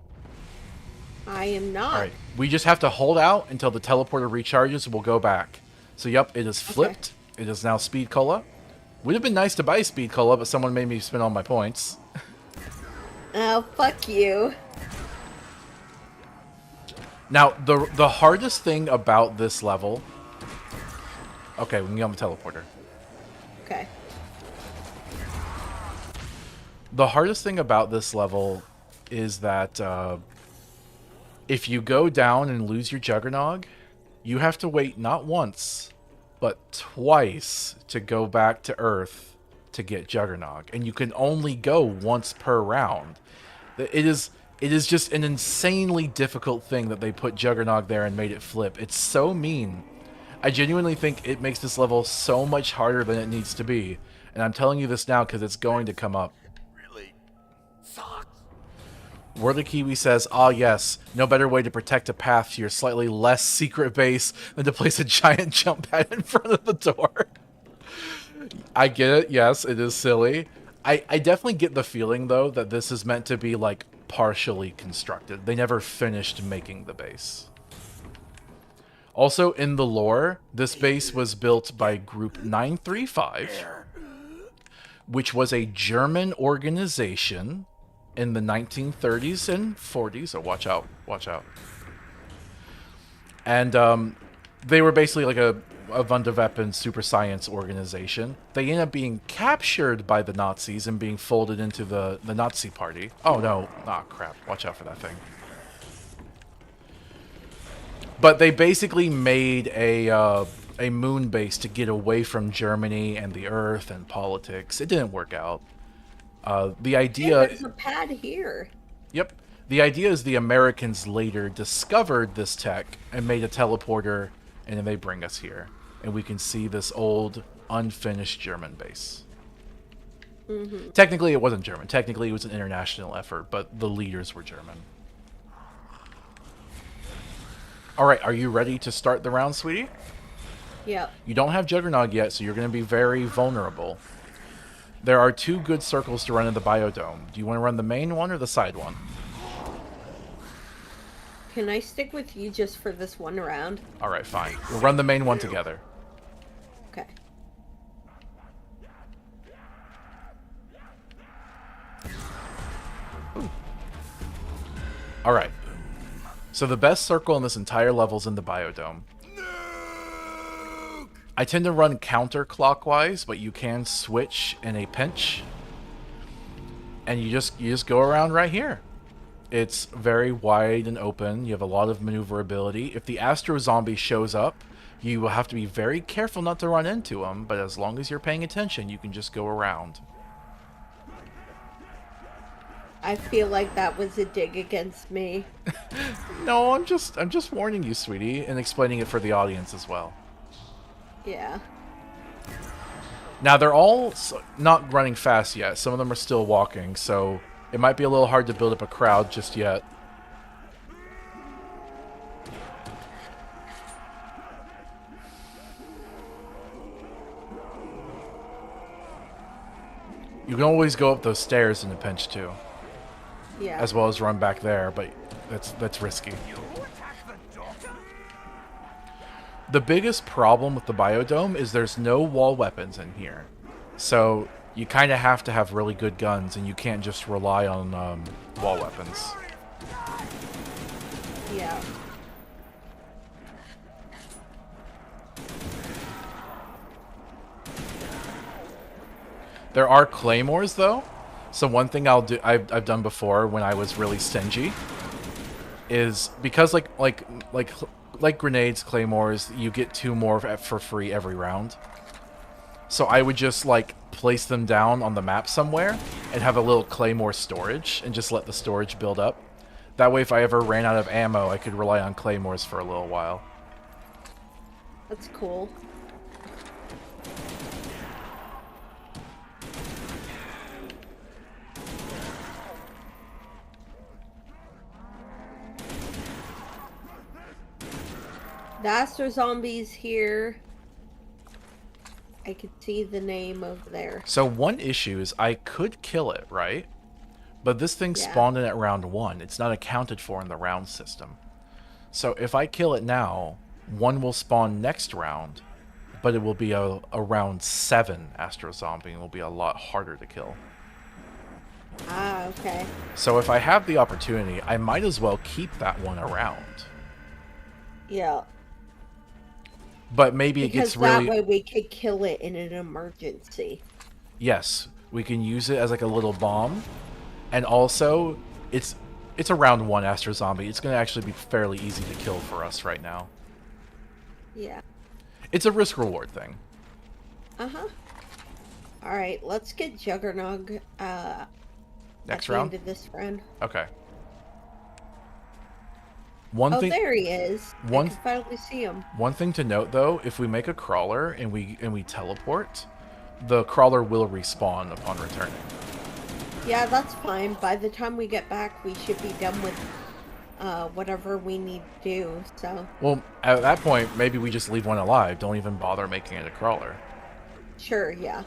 I am not. All right, we just have to hold out until the teleporter recharges. We'll go back. So, yep, it is flipped. It is now Speed Cola. Would have been nice to buy Speed Cola, but someone made me spend all my points. Oh, fuck you. Now, the hardest thing about this level... Okay, we can get on the teleporter. Okay. The hardest thing about this level is that if you go down and lose your Juggernog, you have to wait not once, but twice to go back to Earth to get Juggernog. And you can only go once per round. It is just an insanely difficult thing that they put Juggernog there and made it flip. It's so mean. I genuinely think it makes this level so much harder than it needs to be. And I'm telling you this now because it's going to come up. Really sucks. Whirly Kiwi says, ah yes, no better way to protect a path to your slightly less secret base than to place a giant jump pad in front of the door. I get it, yes, it is silly. I definitely get the feeling, though, that this is meant to be, like, partially constructed. They never finished making the base. Also, in the lore, this base was built by Group 935, which was a German organization in the 1930s and 40s. So watch out, watch out. And they were basically like a Wunderwaffen super science organization. They ended up being captured by the Nazis and being folded into the Nazi party. Oh no, ah crap, watch out for that thing. But they basically made a moon base to get away from Germany and the Earth and politics. It didn't work out. The idea... Hey, there's a pad here. Yep. The idea is the Americans later discovered this tech and made a teleporter, and then they bring us here. And we can see this old, unfinished German base. Technically, it wasn't German. Technically, it was an international effort, but the leaders were German. All right, are you ready to start the round, sweetie? Yep. You don't have Juggernog yet, so you're going to be very vulnerable. There are 2 good circles to run in the biodome. Do you want to run the main one or the side one? Can I stick with you just for this one round? All right, fine. We'll run the main one together. Okay. All right. So the best circle in this entire level is in the biodome. I tend to run counterclockwise, but you can switch in a pinch. And you just go around right here. It's very wide and open. You have a lot of maneuverability. If the Astro Zombie shows up, you will have to be very careful not to run into him, but as long as you're paying attention, you can just go around. I feel like that was a dig against me. No, I'm just warning you, sweetie, and explaining it for the audience as well. Yeah. Now, they're all not running fast yet. Some of them are still walking, so it might be a little hard to build up a crowd just yet. You can always go up those stairs in a pinch, too. Yeah. As well as run back there, but that's risky. You attack the doctor? The biggest problem with the biodome is there's no wall weapons in here. So you kind of have to have really good guns, and you can't just rely on wall weapons. Yeah. There are claymores, though. So one thing I've done before when I was really stingy is because like grenades, claymores, you get 2 more for free every round. So I would just like place them down on the map somewhere and have a little claymore storage and just let the storage build up. That way, if I ever ran out of ammo, I could rely on claymores for a little while. That's cool. The Astro Zombies here. I could see the name over there. So one issue is I could kill it, right? But this thing Yeah. spawned in at round 1. It's not accounted for in the round system. So if I kill it now, 1 will spawn next round, but it will be a round 7 Astro Zombie and will be a lot harder to kill. Ah, okay. So if I have the opportunity, I might as well keep that one around. Yeah. But maybe it Because gets really... that way we could kill it in an emergency. Yes, we can use it as like a little bomb. And also, it's a round 1 Astro Zombie. It's going to actually be fairly easy to kill for us right now. Yeah. It's a risk-reward thing. Uh-huh. Alright, let's get Juggernog Next at the round? end of this round. Okay. One Oh, thing there he is. one- I can finally see him. One thing to note, though, if we make a crawler and we teleport, the crawler will respawn upon returning. Yeah, that's fine. By the time we get back, we should be done with whatever we need to do, so... Well, at that point, maybe we just leave one alive. Don't even bother making it a crawler. Sure, yeah.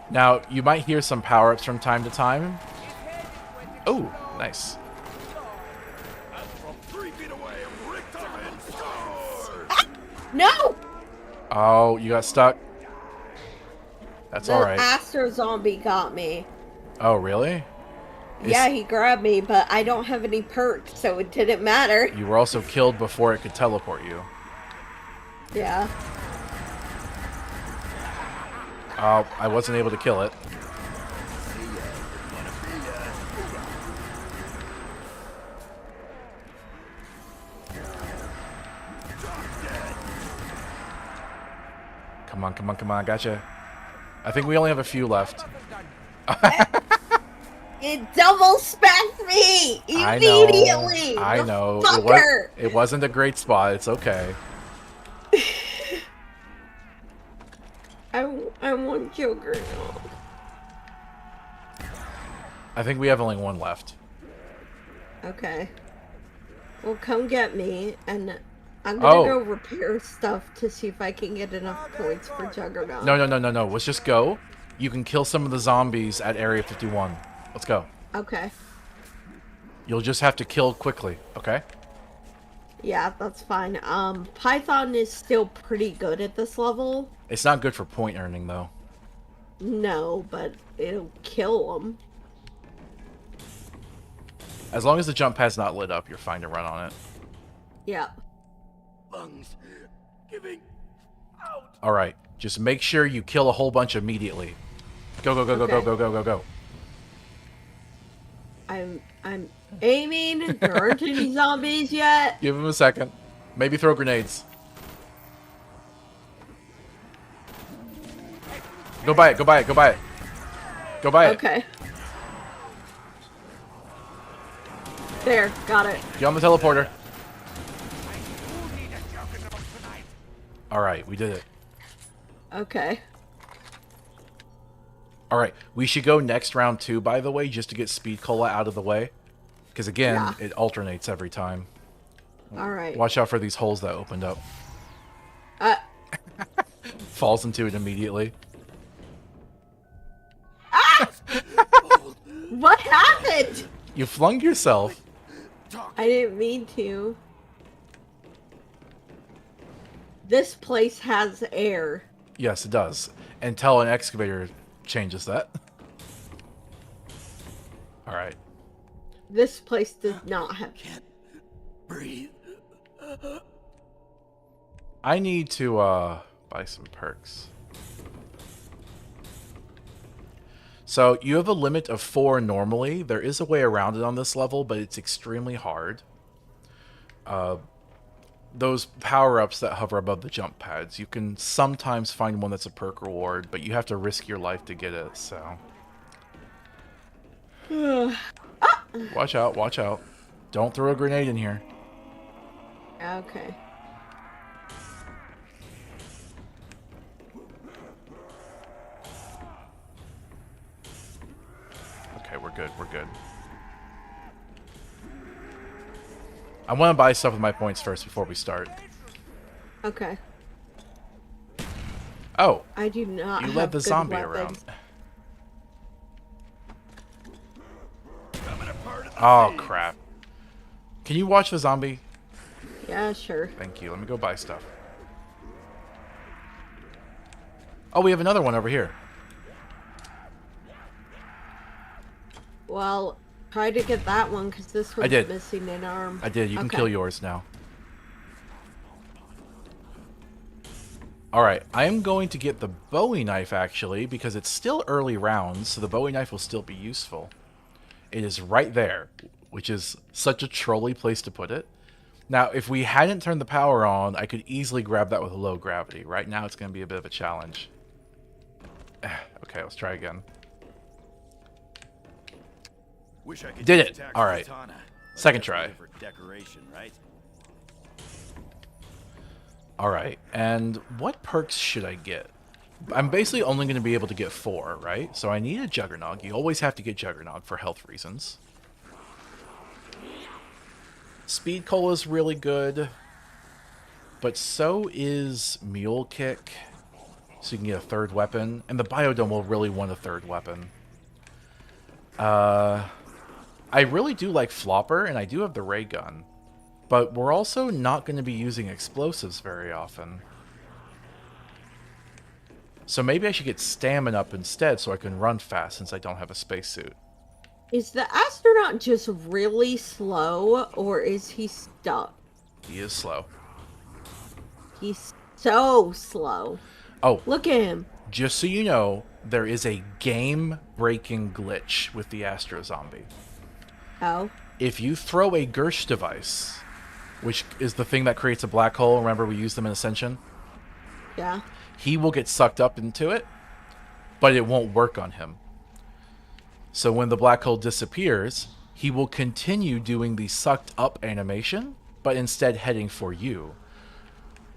Now, you might hear some power-ups from time to time. Oh, nice. I'm from 3 feet away, ripped up and scored! No! Oh, you got stuck? That's The alright. Astro Zombie got me. Oh, really? Yeah, he grabbed me, but I don't have any perks, so it didn't matter. You were also killed before it could teleport you. Yeah. Oh, I wasn't able to kill it. Come on, come on, come on, gotcha. I think we only have a few left. It double smacked me I know. immediately. I The know. Fucker. It wasn't a great spot. It's okay. I want Juggernaut. I think we have only one left. Okay. Well, come get me, and I'm gonna Oh. go repair stuff to see if I can get enough points for Juggernaut. No. Let's just go. You can kill some of the zombies at Area 51. Let's go. Okay. You'll just have to kill quickly, okay? Yeah, that's fine. Python is still pretty good at this level. It's not good for point earning, though. No, but it'll kill them. As long as the jump pad's not lit up, you're fine to run on it. Yeah. Lungs giving out. Alright, just make sure you kill a whole bunch immediately. Go. I'm aiming. There aren't any zombies yet. Give him a second. Maybe throw grenades. Go by it. Go by it. Okay. There, got it. Get on the teleporter. Alright, we did it. Okay. Alright, we should go next round 2, by the way, just to get Speed Cola out of the way. Because again, Yeah. it alternates every time. Alright. Watch out for these holes that opened up. Falls into it immediately. What happened? You flung yourself. I didn't mean to. This place has air. Yes, it does. Until an excavator changes that. Alright. This place does not have. Can't breathe. I need to, buy some perks. So, you have a limit of 4 normally. There is a way around it on this level, but it's extremely hard. Those power-ups that hover above the jump pads, you can sometimes find one that's a perk reward, but you have to risk your life to get it, so... Watch out. Don't throw a grenade in here. Okay. Okay, we're good. I want to buy stuff with my points first before we start. Okay. Oh, I do not. you have led the good zombie weapons. around. Coming apart at the Oh, seams. crap. Can you watch the zombie? Yeah, sure. Thank you. Let me go buy stuff. Oh, we have another one over here. Well, try to get that one because this one's did. missing an arm. I did. You can Okay. kill yours now. Alright, I am going to get the Bowie knife, actually, because it's still early rounds, so the Bowie knife will still be useful. It is right there, which is such a trolly place to put it. Now, if we hadn't turned the power on, I could easily grab that with low gravity. Right now, it's going to be a bit of a challenge. Okay, let's try again. Wish I could Did use it. Tax All right. Katana, but Second that's try. only for decoration, right? Alright, and what perks should I get? I'm basically only going to be able to get 4, right? So I need a Juggernog. You always have to get Juggernog for health reasons. Speed Cola is really good, but so is Mule Kick, so you can get a 3rd weapon, and the Biodome will really want a 3rd weapon. I really do like Flopper, and I do have the Ray Gun. But we're also not going to be using explosives very often. So maybe I should get Stamina up instead so I can run fast since I don't have a spacesuit. Is the astronaut just really slow, or is he stuck? He is slow. He's so slow. Oh, Look at him. just so you know, there is a game-breaking glitch with the Astro Zombie. Oh. If you throw a Gersh device, which is the thing that creates a black hole, remember we used them in Ascension? Yeah. He will get sucked up into it, but it won't work on him. So when the black hole disappears, he will continue doing the sucked up animation, but instead heading for you.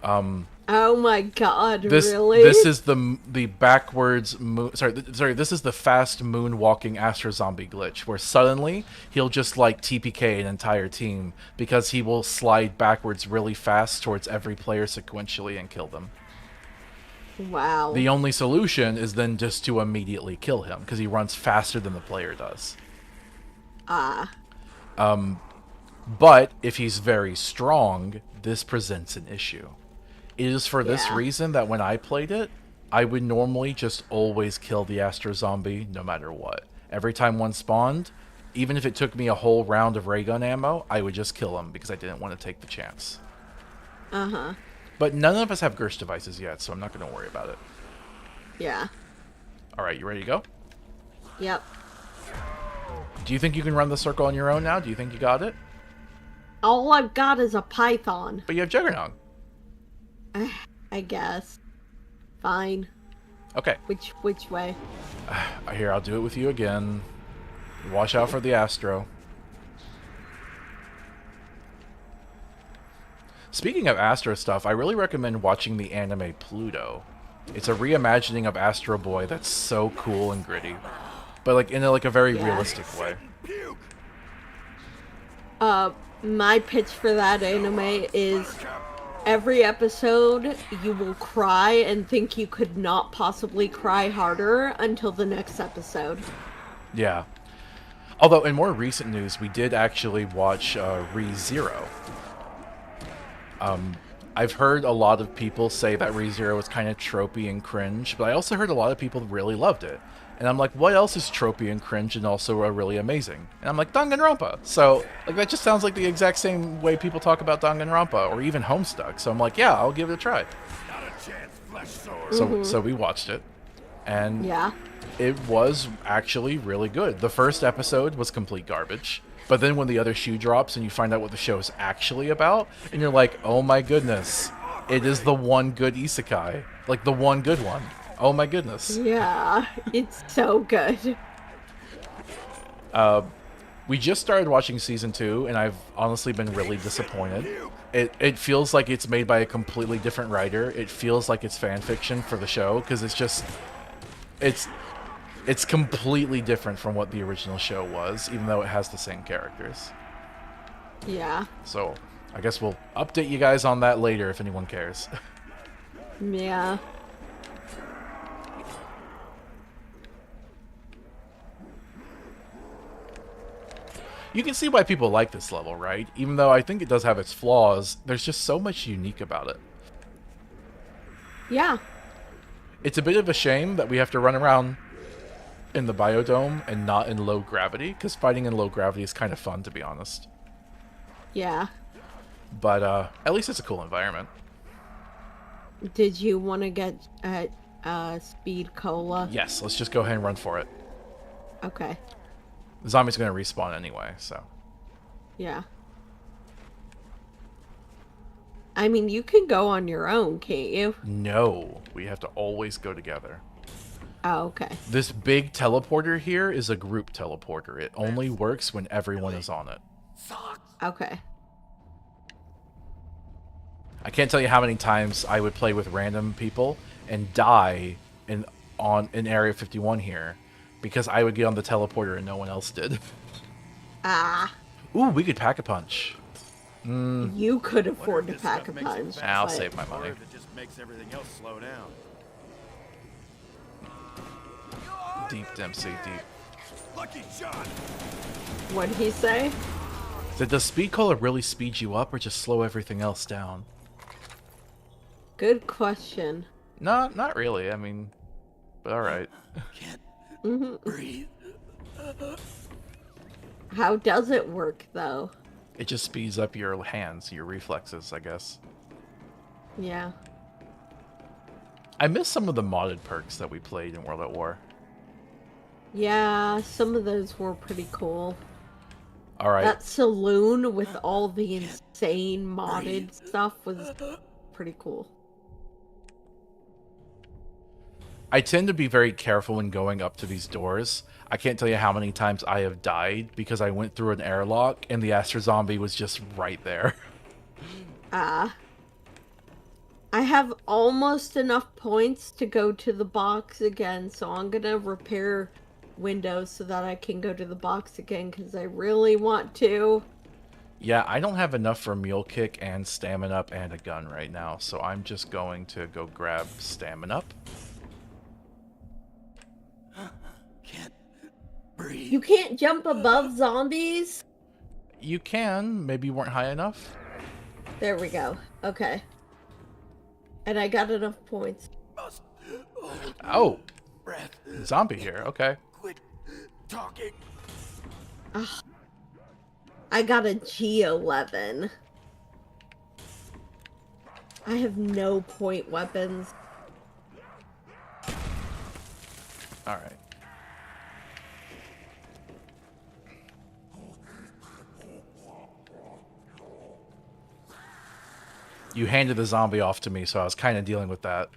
Oh my god, This really? this is the backwards moon. Sorry. This is the fast moonwalking Astro Zombie glitch, where suddenly he'll just like TPK an entire team because he will slide backwards really fast towards every player sequentially and kill them. Wow. The only solution is then just to immediately kill him because he runs faster than the player does. Ah. But if he's very strong, this presents an issue. It is for this Yeah. reason that when I played it, I would normally just always kill the Astro Zombie no matter what. Every time one spawned, even if it took me a whole round of ray gun ammo, I would just kill him because I didn't want to take the chance. Uh-huh. But none of us have Gersh devices yet, so I'm not going to worry about it. Yeah. Alright, you ready to go? Yep. Do you think you can run the circle on your own now? Do you think you got it? All I've got is a python. But you have Juggernaut. I guess. Fine. Okay. Which way? Here, I'll do it with you again. Watch out for the Astro. Speaking of Astro stuff, I really recommend watching the anime Pluto. It's a reimagining of Astro Boy that's so cool and gritty, but like in a very Yeah. realistic way. Puke. My pitch for that anime is every episode you will cry and think you could not possibly cry harder until the next episode. Yeah. Although in more recent news, we did actually watch ReZero. I've heard a lot of people say that ReZero was kind of tropey and cringe, but I also heard a lot of people really loved it. And I'm like, what else is tropey and cringe and also really amazing? And I'm like, Danganronpa. So, like, that just sounds like the exact same way people talk about Danganronpa or even Homestuck. So I'm like, yeah, I'll give it a try. Not a chance, Flesh Sword. So we watched it. And Yeah. it was actually really good. The first episode was complete garbage. But then when the other shoe drops and you find out what the show is actually about, and you're like, oh my goodness, it is the one good isekai. Like, the one good one. Oh my goodness. Yeah. It's so good. We just started watching season 2, and I've honestly been really disappointed. It feels like it's made by a completely different writer. It feels like it's fan fiction for the show, because it's just... It's completely different from what the original show was, even though it has the same characters. Yeah. So, I guess we'll update you guys on that later if anyone cares. Yeah. You can see why people like this level, right? Even though I think it does have its flaws, there's just so much unique about it. Yeah. It's a bit of a shame that we have to run around in the biodome and not in low gravity, because fighting in low gravity is kind of fun, to be honest. Yeah. But at least it's a cool environment. Did you want to get speed cola? Yes, let's just go ahead and run for it. Okay. The zombie's going to respawn anyway, so... Yeah. I mean, you can go on your own, can't you? No, we have to always go together. Oh, okay. This big teleporter here is a group teleporter. It only works when everyone is on it. Okay. I can't tell you how many times I would play with random people and die in Area 51 here because I would get on the teleporter and no one else did. Ah. Ooh, we could pack a punch. You could afford to This pack a stuff makes it punch. fast, I'll but- save my or money. if it just makes everything else slow down. Deep, Dempsey, deep. Lucky shot. What'd he say? Did the speed cola really speed you up or just slow everything else down? Good question. No, not really. I mean, but alright. Can't breathe. How does it work, though? It just speeds up your hands, your reflexes, I guess. Yeah. I miss some of the modded perks that we played in World at War. Yeah, some of those were pretty cool. Alright. That saloon with all the insane modded stuff was pretty cool. I tend to be very careful when going up to these doors. I can't tell you how many times I have died because I went through an airlock and the Astro Zombie was just right there. I have almost enough points to go to the box again, so I'm gonna repair windows so that I can go to the box again because I really want to. Yeah, I don't have enough for Mule Kick and Stamina Up and a gun right now, so I'm just going to go grab Stamina Up. Can't breathe. You can't jump above zombies? You can, maybe you weren't high enough. There we go. Okay. And I got enough points. Must hold Oh, breath. zombie here, okay. Quit talking. I got a G11. I have no point weapons. Alright. You handed the zombie off to me, so I was kind of dealing with that.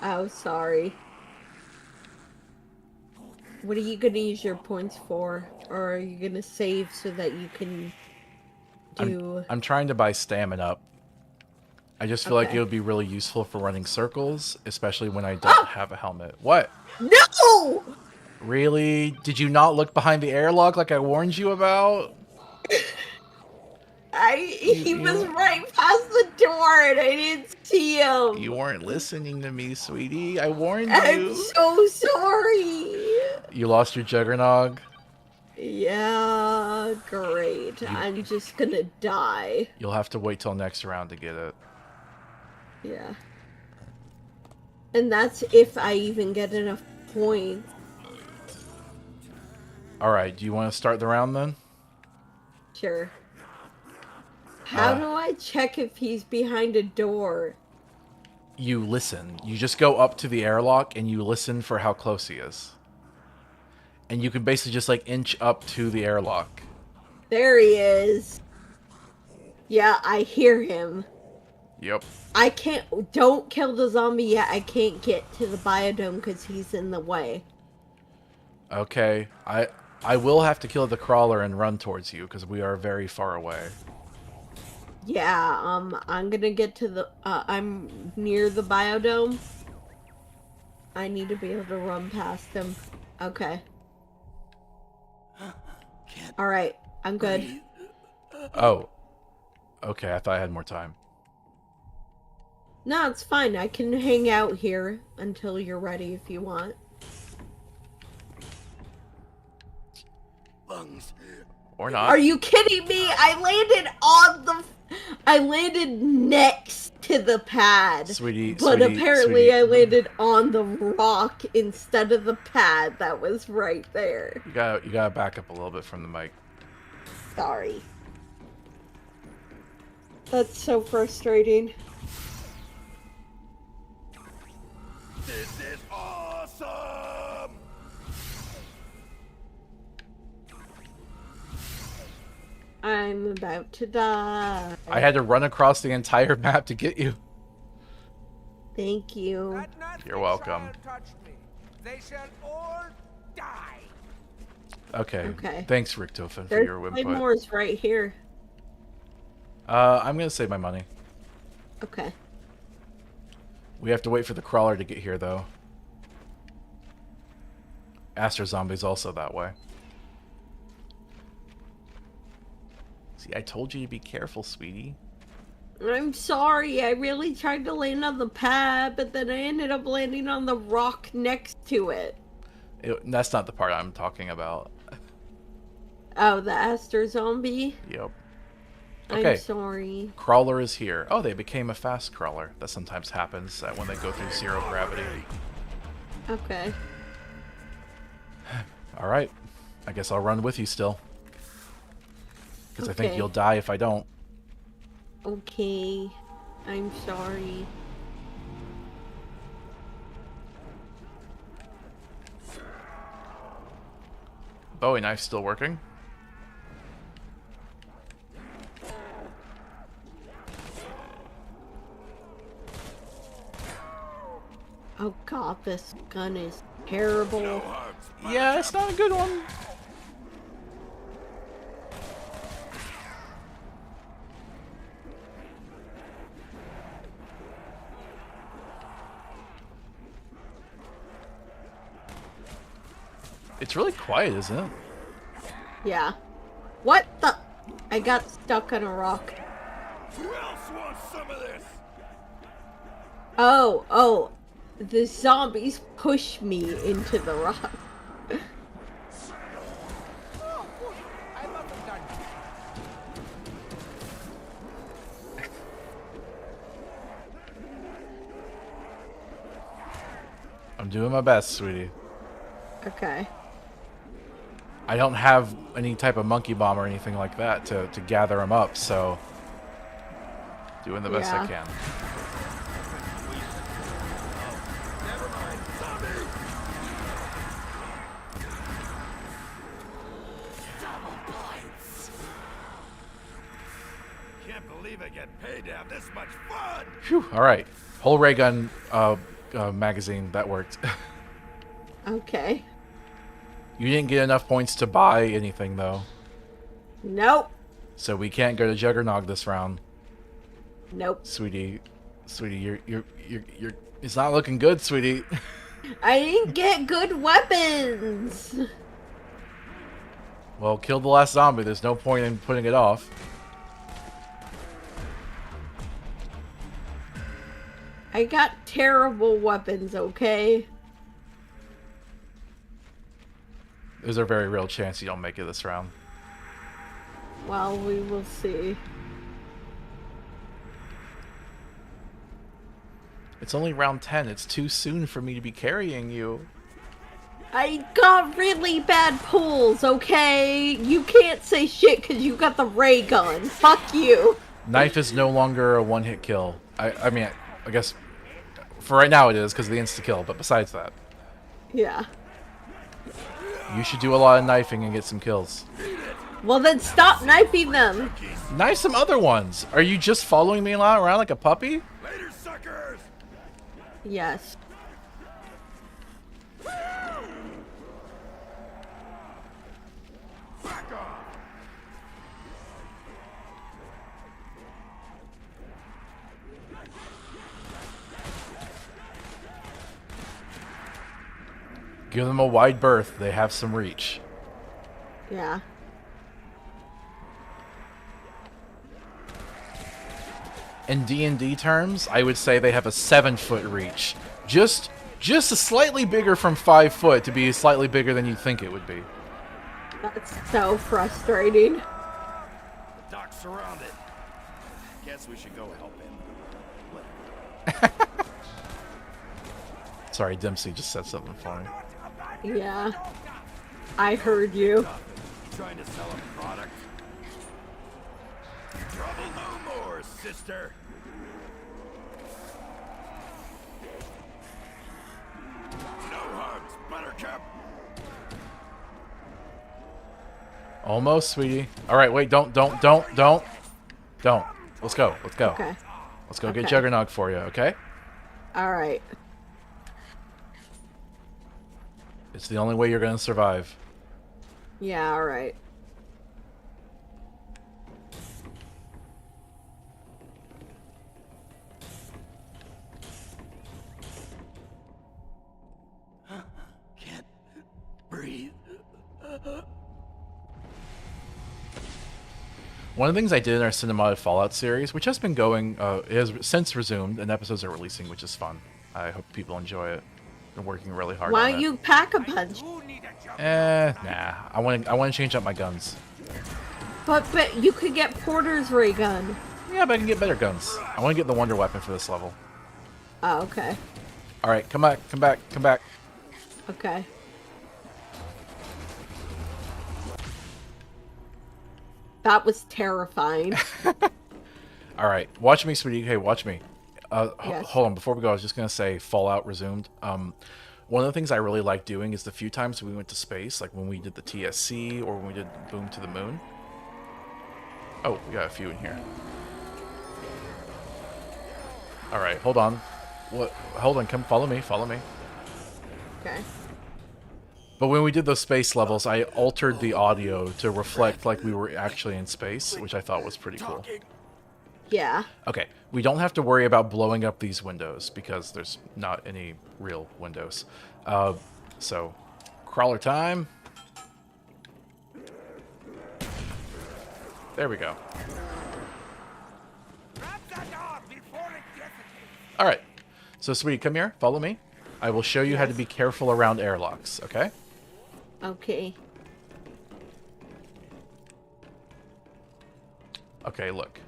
Oh, sorry. What are you gonna use your points for? Or are you gonna save so that you can do... I'm trying to buy Stamina Up. I just feel like Okay. it would be really useful for running circles, especially when I don't have a helmet. What? No! Really? Did you not look behind the airlock like I warned you about? He was right past the door and I didn't see him. You weren't listening to me, sweetie. I warned I'm you. so sorry. You lost your Juggernog? Yeah, great. I'm just gonna die. You'll have to wait till next round to get it. Yeah. And that's if I even get enough points. Alright, do you want to start the round then? Sure. How do I check if he's behind a door? You listen. You just go up to the airlock and you listen for how close he is. And you can basically just like inch up to the airlock. There he is. Yeah, I hear him. Yep. I can't... Don't kill the zombie yet. I can't get to the biodome because he's in the way. Okay. I will have to kill the crawler and run towards you because we are very far away. Yeah, I'm gonna get to the... I'm near the biodome. I need to be able to run past him. Okay. Can't Alright, I'm good. breathe. Oh. Okay, I thought I had more time. No, it's fine. I can hang out here until you're ready if you want. Lungs. Or not. Are you kidding me? I landed next to the pad. Sweetie, But sweetie, apparently sweetie. I landed on the rock instead of the pad that was right there. You gotta back up a little bit from the mic. Sorry. That's so frustrating. This is awesome. I'm about to die. I had to run across the entire map to get you. Thank you. Let not You're the welcome. child touch me. They shall all die. Okay. Okay. Thanks, Richtofen, for There's your 5 input. more right here. I'm gonna save my money. Okay. We have to wait for the crawler to get here, though. Astro Zombie's also that way. See, I told you to be careful, sweetie. I'm sorry. I really tried to land on the pad, but then I ended up landing on the rock next to it. That's not the part I'm talking about. Oh, the Aster zombie? Yep. Okay. I'm sorry. Crawler is here. Oh, they became a fast crawler. That sometimes happens when they go through zero gravity. Okay. Alright. I guess I'll run with you still. Because I think Okay. you'll die if I don't. Okay. I'm sorry. Bowie knife still working. Oh god, this gun is terrible. No hugs. Yeah, it's not a good one. It's really quiet, isn't it? Yeah. What the? I got stuck on a rock. Who else wants some of this? Oh. The zombies push me into the rock. Oh, good. I love it done. I'm doing my best, sweetie. Okay. I don't have any type of monkey bomb or anything like that to gather them up, so doing the best I Yeah. can. Never mind. Zombie! Can't believe I get paid to have this much fun! Phew, all right. Whole ray gun magazine, that worked. Okay. You didn't get enough points to buy anything, though. Nope. So we can't go to Juggernog this round. Nope. Sweetie, you're it's not looking good, sweetie. I didn't get good weapons. Well, kill the last zombie. There's no point in putting it off. I got terrible weapons, okay? There's a very real chance you don't make it this round. Well, we will see. It's only round 10. It's too soon for me to be carrying you. I got really bad pulls, okay? You can't say shit because you got the ray gun. Fuck you. Knife is no longer a one-hit kill. I mean, I guess for right now it is because of the insta-kill, but besides that, Yeah. you should do a lot of knifing and get some kills. Well, then stop knifing them. Knife some other ones. Are you just following me around like a puppy? Later, suckers! Yes. Back off! Give them a wide berth. They have some reach. Yeah. In D&D terms, I would say they have a 7-foot reach. Just a slightly bigger from 5 foot to be slightly bigger than you think it would be. That's so frustrating. Doc's surrounded. Guess we should go help him. Sorry, Dempsey just said something for me. Yeah. I heard you. Trying to sell a product? Trouble no more, sister. No hugs, Buttercup. Almost, sweetie. All right, wait, don't. Let's go. Okay. Let's go get Okay. Juggernog for you, okay? Alright. It's the only way you're gonna survive. Yeah, alright. Can't breathe. One of the things I did in our Cinematic Fallout series, which has been going, it has since resumed, and episodes are releasing, which is fun. I hope people enjoy it. Been working really hard Why on don't it. you pack a punch? Who need a job? Nah. I want to change up my guns. But you could get Porter's ray gun. Yeah, but I can get better guns. I want to get the Wonder Weapon for this level. Oh, okay. All right, come back. Okay. That was terrifying. All right, watch me, sweetie. Hey, watch me. Yes. Hold on, before we go, I was just gonna say Fallout resumed. One of the things I really like doing is the few times we went to space, like when we did the TSC or when we did Boom to the Moon. Oh, we got a few in here. All right, hold on. What? Hold on, come follow me, follow me. Okay. But when we did those space levels, I altered the audio to reflect like we were actually in space, which I thought was pretty cool. Talking. Yeah. Okay, we don't have to worry about blowing up these windows because there's not any real windows. So, crawler time. There we go. Grab that arm before it defecates. All right. So, sweetie, come here. Follow me. I will show you how to Yes. be careful around airlocks, okay? Okay. Okay, look.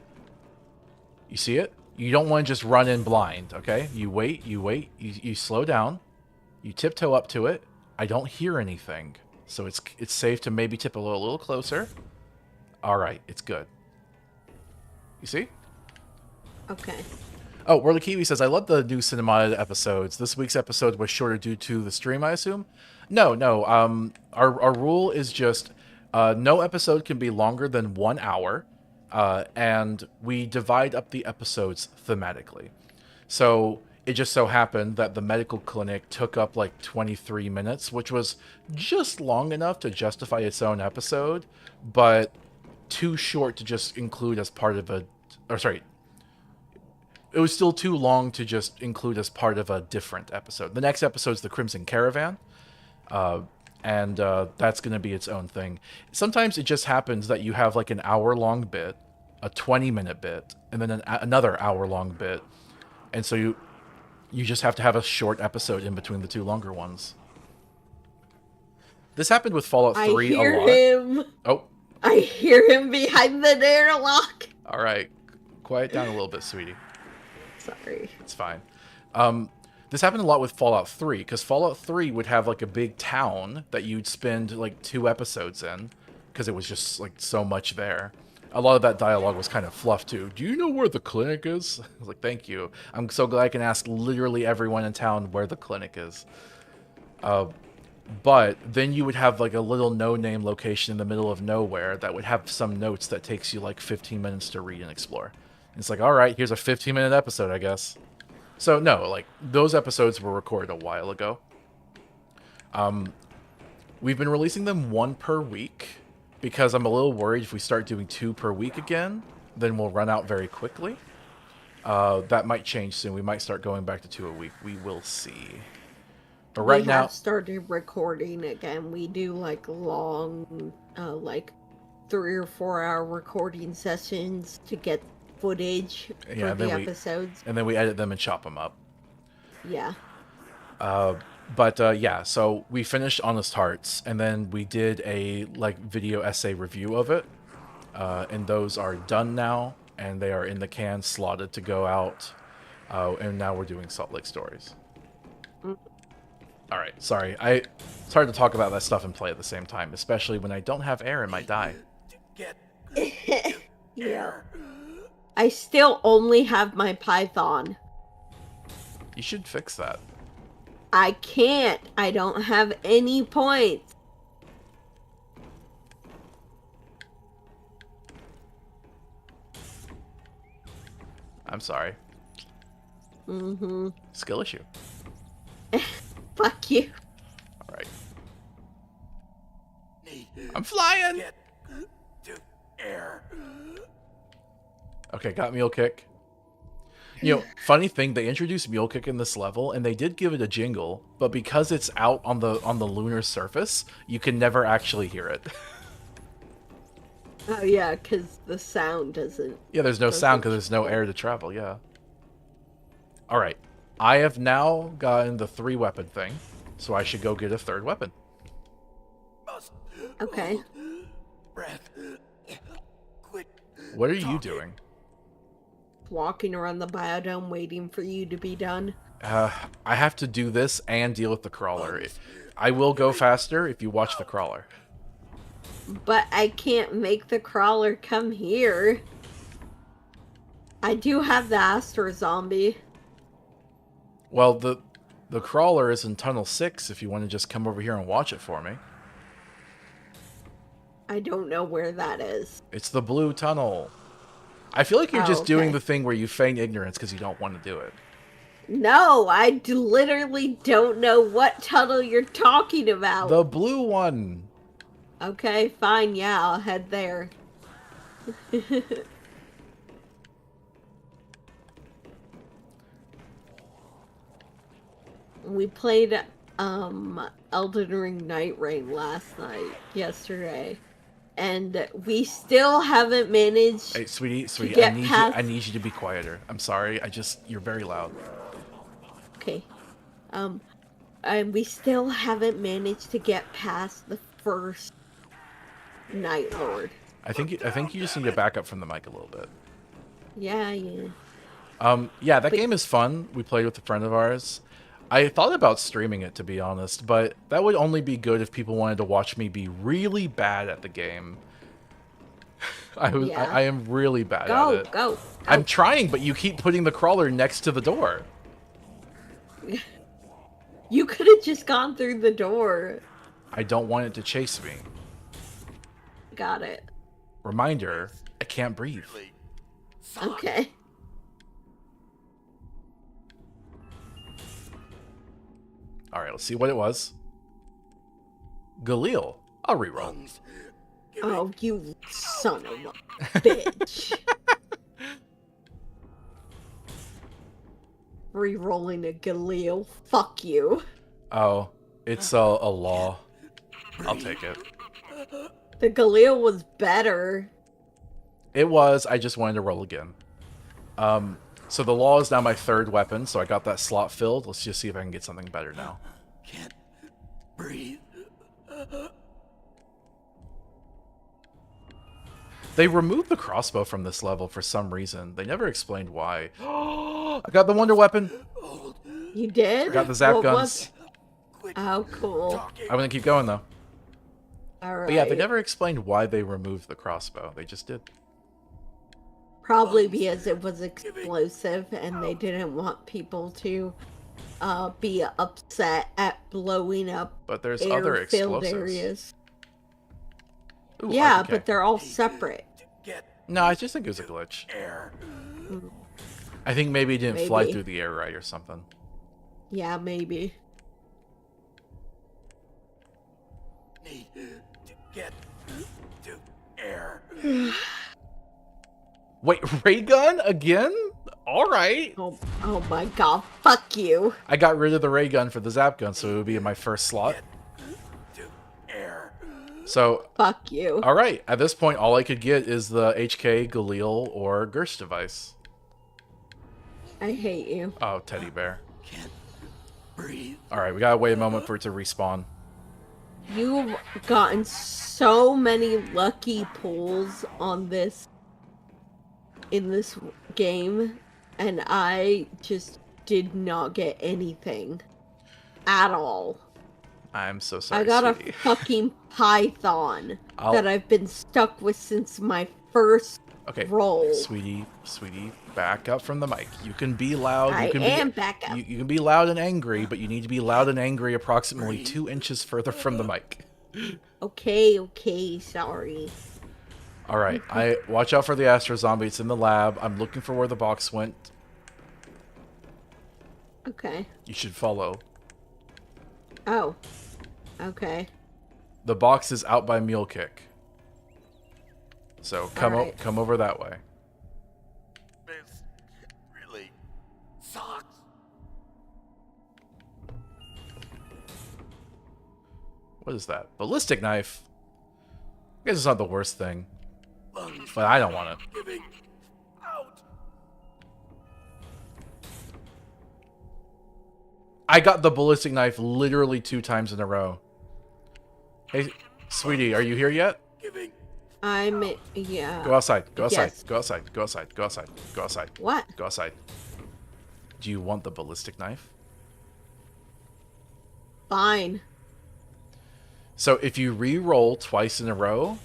You see it? You don't want to just run in blind, okay? You wait, you slow down. You tiptoe up to it. I don't hear anything. So it's safe to maybe tip a little closer. All right, it's good. You see? Okay. Oh, World of Kiwi says, I love the new cinematic episodes. This week's episode was shorter due to the stream, I assume? No. Our rule is just no episode can be longer than 1 hour, and we divide up the episodes thematically. So it just so happened that the medical clinic took up like 23 minutes, which was just long enough to justify its own episode, but too short to just include as part of it was still too long to just include as part of a different episode. The next episode's the Crimson Caravan, and that's going to be its own thing. Sometimes it just happens that you have like an hour-long bit, a 20-minute bit, and then another hour-long bit, and so you just have to have a short episode in between the two longer ones. This happened with Fallout 3 a lot. I hear him. Oh, I hear him behind the airlock. all right. Quiet down a little bit, sweetie. Sorry. It's fine. This happened a lot with Fallout 3, because Fallout 3 would have like a big town that you'd spend like 2 episodes in, because it was just like so much there. A lot of that dialogue was kind of fluff too. Do you know where the clinic is? I was like, thank you. I'm so glad I can ask literally everyone in town where the clinic is. But then you would have like a little no-name location in the middle of nowhere that would have some notes that takes you like 15 minutes to read and explore. It's like, all right, here's a 15-minute episode, I guess. So, no, like, those episodes were recorded a while ago. We've been releasing them 1 per week, because I'm a little worried if we start doing 2 per week again, then we'll run out very quickly. That might change soon. We might start going back to 2 a week. We will see. But right we now... have started recording again. We do, like, long, like, 3 or 4 hour recording sessions to get footage for the episodes. And then we edit them and chop them up. Yeah. Yeah, so we finished Honest Hearts, and then we did a like video essay review of it, and those are done now, and they are in the can, slotted to go out, and now we're doing Salt Lake Stories. All right, sorry, it's hard to talk about that stuff and play at the same time, especially when I don't have air and might die. Get Yeah. I still only have my Python. You should fix that. I can't. I don't have any points. I'm sorry. Mm-hmm. Skill issue. Fuck you. All right. need I'm flying! get to air. Okay, got Mule Kick. You know, funny thing, they introduced Mule Kick in this level, and they did give it a jingle, but because it's out on the lunar surface, you can never actually hear it. Oh yeah, because the sound doesn't. Yeah, there's no sound because there's no air to travel, yeah. Alright, I have now gotten the 3-weapon thing, so I should go get a 3rd weapon. Must Okay. breath. Quit. What are you doing? Walking around the biodome waiting for you to be done. I have to do this and deal with the crawler. I will go faster if you watch the crawler. But I can't make the crawler come here. I do have the Astro Zombie. Well, the crawler is in Tunnel 6 if you want to just come over here and watch it for me. I don't know where that is. It's the blue tunnel. I feel like you're just doing okay. the thing where you feign ignorance because you don't want to do it. No, literally don't know what tunnel you're talking about. The blue one. Okay, fine, yeah, I'll head there. We played Elden Ring Night Rain yesterday. And we still haven't managed Hey, sweetie, get I past... need you to be quieter. I'm sorry. You're very loud. Okay. And we still haven't managed to get past the first Night Lord. I think you just need to back up from the mic a little bit. Yeah. Yeah, that game is fun. We played with a friend of ours. I thought about streaming it, to be honest, but that would only be good if people wanted to watch me be really bad at the game. I am really bad at it. Go. I'm trying, but you keep putting the crawler next to the door. You could have just gone through the door. I don't want it to chase me. Got it. Reminder, I can't breathe. Okay. Alright, let's see what it was. Galil. I'll reroll. Oh, you son of a bitch. Re-rolling a Galil. Fuck you. Oh, it's a law. I'll take it. The Galil was better. It was, I just wanted to roll again. So the law is now my third weapon, so I got that slot filled. Let's just see if I can get something better now. Can't breathe. They removed the crossbow from this level for some reason. They never explained why. I got the wonder weapon. You did? I got the zap What guns. Oh, cool. I'm gonna keep going though. Alright. But yeah, they never explained why they removed the crossbow. They just did. Probably because it was explosive and they didn't want people to be upset at blowing up But there's other air-filled explosives. areas. Ooh, Yeah, RPK. but they're all separate. No, I just think it was a glitch. Air. I think maybe it didn't fly Maybe. through the air right or something. Yeah, maybe. Need to get to air. Wait, ray gun again? All right. Oh my god, fuck you. I got rid of the ray gun for the zap gun, so it would be in my first slot. To air. So, Fuck you. all right. At this point, all I could get is the HK, Galil, or Gersh device. I hate you. Oh, teddy bear. Can't breathe. All right, we gotta wait a moment for it to respawn. You've gotten so many lucky pulls on this in this game, and I just did not get anything at all. I'm so sorry, I got sweetie. a fucking python I'll- that I've been stuck with since my first Okay, roll. sweetie, back up from the mic. You can be loud. I You can am be, back up. You can be loud and angry, but you need to be loud and angry approximately 2 inches further from the mic. Okay, sorry. All right, I watch out for the Astro Zombie. It's in the lab. I'm looking for where the box went. Okay. You should follow. Oh. Okay. The box is out by Mule Kick. So Alright. come over that way. This really sucks. What is that? Ballistic knife. I guess it's not the worst thing, Lungs but I don't want it. giving out. I got the ballistic knife literally 2 times in a row. Hey, sweetie, are you here yet? Giving. Yeah. Go outside. Go outside. Yes. Go outside. Go outside. Go outside. Go outside. What? Go outside. Do you want the ballistic knife? Fine. So if you re-roll twice in a row,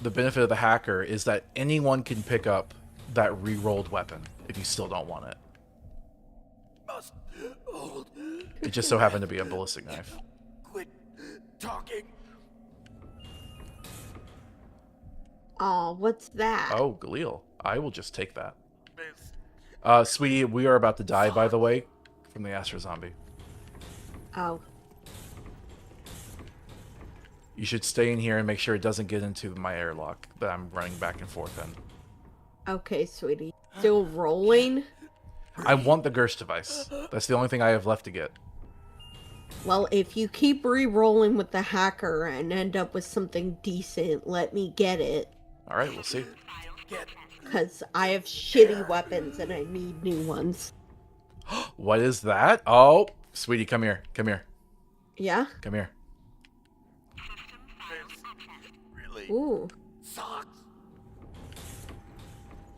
the benefit of the hacker is that anyone can pick up that re-rolled weapon if you still don't want it. Must hold. It just so happened to be a ballistic knife. Quit talking. Oh, what's that? Oh, Galil. I will just take that. Miss. Sweetie, we are about to die, by the way. from the Astro Zombie. Oh. You should stay in here and make sure it doesn't get into my airlock that I'm running back and forth in. Okay, sweetie. Still rolling? I want the Gersh device. That's the only thing I have left to get. Well, if you keep re-rolling with the hacker and end up with something decent, let me get it. Alright, we'll see. Because I have shitty weapons and I need new ones. What is that? Oh, sweetie, come here. Come here. Yeah? Come here. Really Ooh. sucks.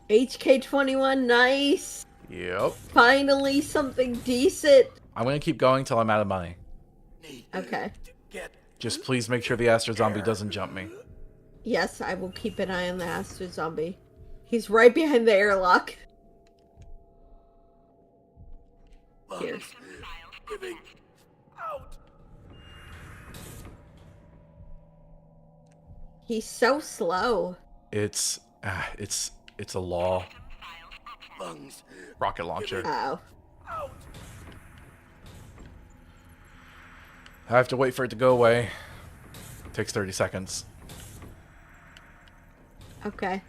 HK21, nice! Yep. Finally something decent! I'm going to keep going till I'm out of money. Okay. Get Just please make sure the Astro Zombie doesn't jump me. Yes, I will keep an eye on the Astro Zombie. He's right behind the airlock. Here. giving out. He's so slow. It's a law. Lungs Rocket launcher. Oh. out. I have to wait for it to go away. Takes 30 seconds. Okay.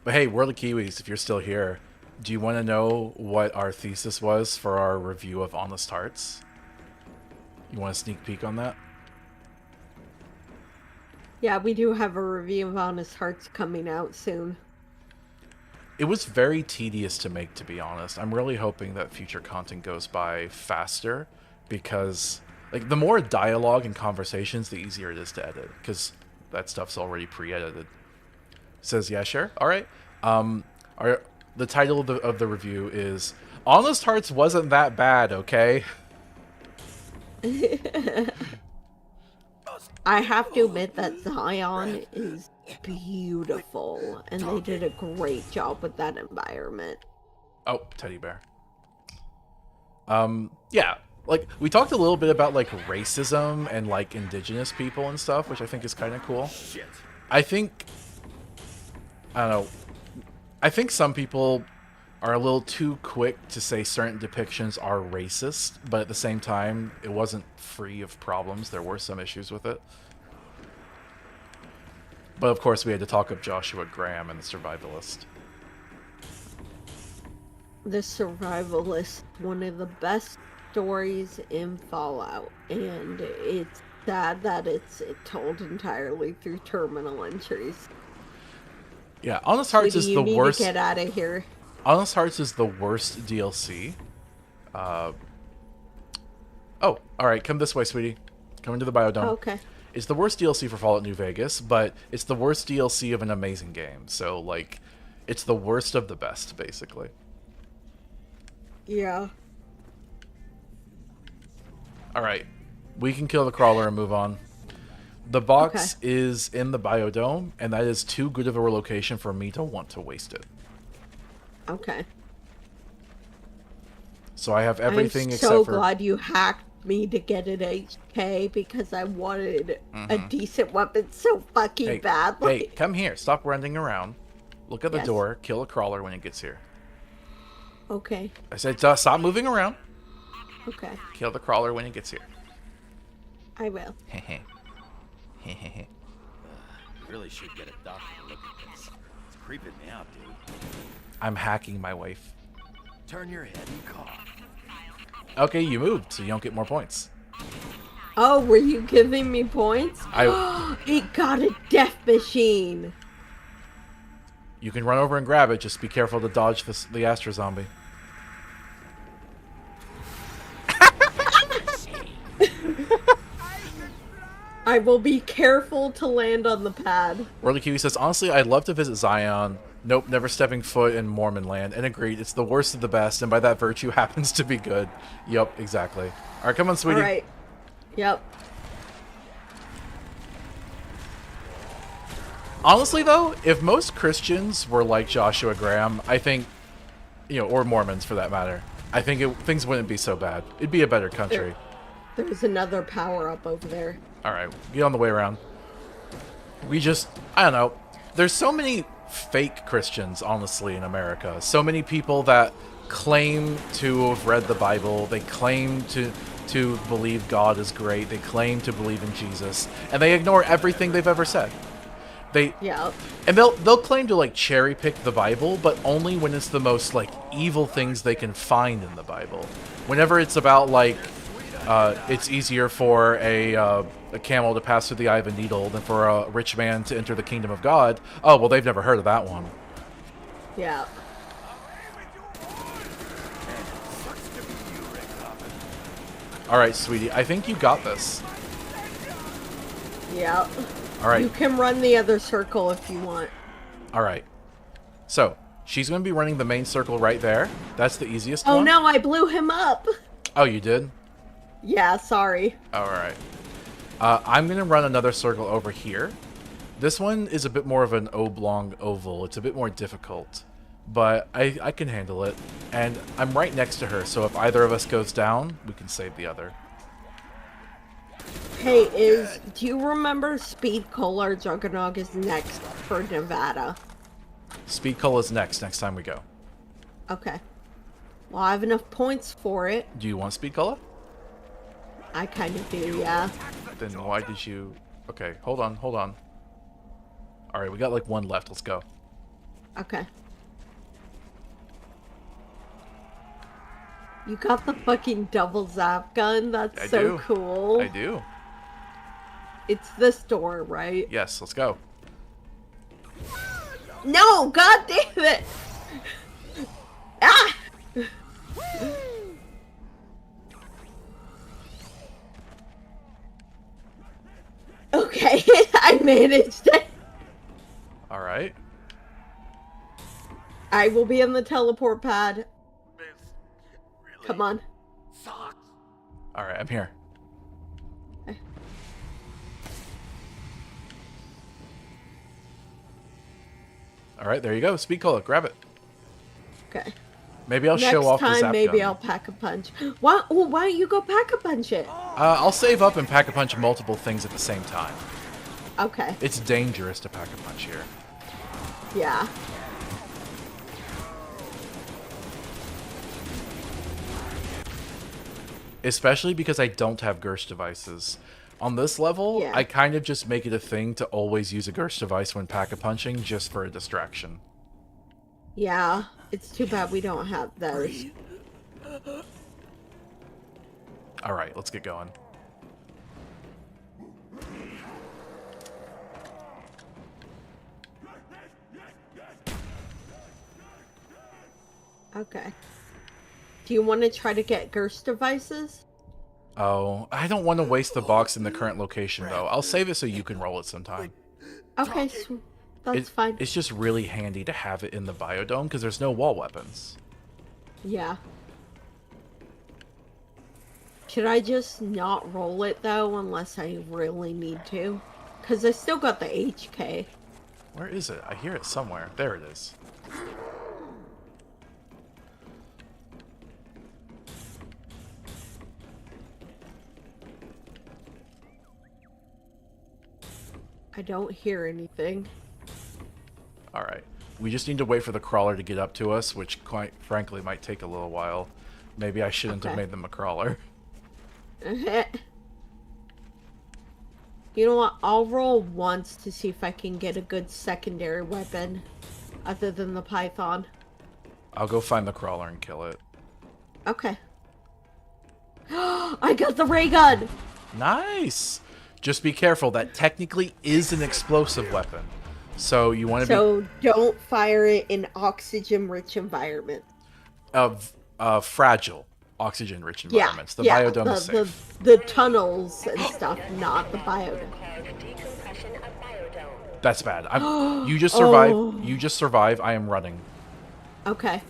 But hey, World of Kiwis, if you're still here, do you want to know what our thesis was for our review of Honest Hearts? You want a sneak peek on that? Yeah, we do have a review of Honest Hearts coming out soon. It was very tedious to make, to be honest. I'm really hoping that future content goes by faster because, like, the more dialogue and conversations, the easier it is to edit because that stuff's already pre-edited. Says, yeah, sure. All right. The title of the review is Honest Hearts wasn't that bad, okay? I have to admit that Zion is beautiful, and they did a great job with that environment. Oh, teddy bear. Yeah, like, we talked a little bit about, like, racism and, like, indigenous people and stuff, which I think is kind of cool. Shit. I don't know, I think some people are a little too quick to say certain depictions are racist, but at the same time, it wasn't free of problems. There were some issues with it. But of course, we had to talk up Joshua Graham and the Survivalist. The Survivalist, one of the best stories in Fallout, and it's sad that it's told entirely through terminal entries. Yeah, Honest Hearts Sweetie, is the you worst. need to get out of here. Honest Hearts is the worst DLC. Oh, alright, come this way, sweetie. Come into the biodome. Oh, okay. It's the worst DLC for Fallout New Vegas, but it's the worst DLC of an amazing game. So, like, it's the worst of the best, basically. Yeah. Alright, we can kill the crawler and move on. The box is in the biodome, and that is too good of a location for me to want to waste it. Okay. So I have everything I'm except so for... glad you hacked me to get an HK because I wanted a decent weapon so fucking Hey, badly. hey, come here. Stop running around. Look at the Yes. door. Kill a crawler when it gets here. Okay. I said stop moving around. Okay. Kill the crawler when it gets here. I will. You really should get a doctor to look at this. It's creeping me out, dude. I'm hacking my wife. Turn your head and cough. Okay, you moved, so you don't get more points. Oh, were you giving me points? It got a death machine. You can run over and grab it. Just be careful to dodge the Astro Zombie. I will be careful to land on the pad. World of Kiwi says, honestly, I'd love to visit Zion. Nope, never stepping foot in Mormon land. And agreed, it's the worst of the best, and by that virtue happens to be good. Yup, exactly. Alright, come on, sweetie. All right. Yep. Honestly, though, if most Christians were like Joshua Graham, I think, or Mormons for that matter, I think things wouldn't be so bad. It'd be a better country. There's another power up over there. Alright, get on the way around. I don't know. There's so many fake Christians, honestly, in America. So many people that claim to have read the Bible. They claim to believe God is great. They claim to believe in Jesus, and they ignore everything they've ever said. Yeah. And they'll claim to like cherry pick the Bible, but only when it's the most like evil things they can find in the Bible. Whenever it's about like it's easier for a camel to pass through the eye of a needle than for a rich man to enter the kingdom of God. Oh well, they've never heard of that one. Yeah. All right, sweetie, I think you got this. Yeah. All right. You can run the other circle if you want. All right. So she's going to be running the main circle right there. That's the easiest Oh one. no, I blew him up. Oh, you did? Yeah, sorry. All right. I'm going to run another circle over here. This one is a bit more of an oblong oval. It's a bit more difficult, but I can handle it. And I'm right next to her, so if either of us goes down, we can save the other. Hey, do you remember Speed Cola Juggernog is next for Nevada? Speed Cola's next time we go. Okay. Well, I have enough points for it. Do you want Speed Cola? I kind of do, yeah. Then why did you... Okay, hold on. Alright, we got like one left. Let's go. Okay. You got the fucking double zap gun? That's I so do. cool. I do. It's this door, right? Yes, let's go. No! God damn it! Ah! Okay, I managed it. Alright. I will be in the teleport pad. This really Come on. sucks. Alright, I'm here. Alright, there you go. Speed Cola, grab it. Okay. Maybe I'll show off the Next zap time, maybe gun. I'll pack a punch. Why don't you go pack a punch it? I'll save up and pack a punch multiple things at the same time. Okay. It's dangerous to pack a punch here. Yeah. Especially because I don't have Gersh devices. On this level, Yeah. I kind of just make it a thing to always use a Gersh device when pack-a-punching just for a distraction. Yeah. It's too bad we don't have those. Alright, let's get going. Okay. Do you want to try to get Gerst devices? Oh, I don't want to waste the box in the current location, though. I'll save it so you can roll it sometime. Okay, that's fine. It's just really handy to have it in the biodome, because there's no wall weapons. Yeah. Should I just not roll it, though, unless I really need to? Because I still got the HK. Where is it? I hear it somewhere. There it is. I don't hear anything. Alright. We just need to wait for the crawler to get up to us, which quite frankly might take a little while. Maybe I shouldn't have Okay. made them a crawler. You know what? I'll roll once to see if I can get a good secondary weapon other than the python. I'll go find the crawler and kill it. Okay. I got the ray gun! Nice! Just be careful, that technically is an explosive weapon. So you want to So don't fire it in oxygen-rich environments. be fragile, oxygen-rich environments. The yeah, biodome is safe. the tunnels and stuff, not the biodome. Decompression of biodome. That's bad. You just survive. Oh. You just survive. I am running. Okay.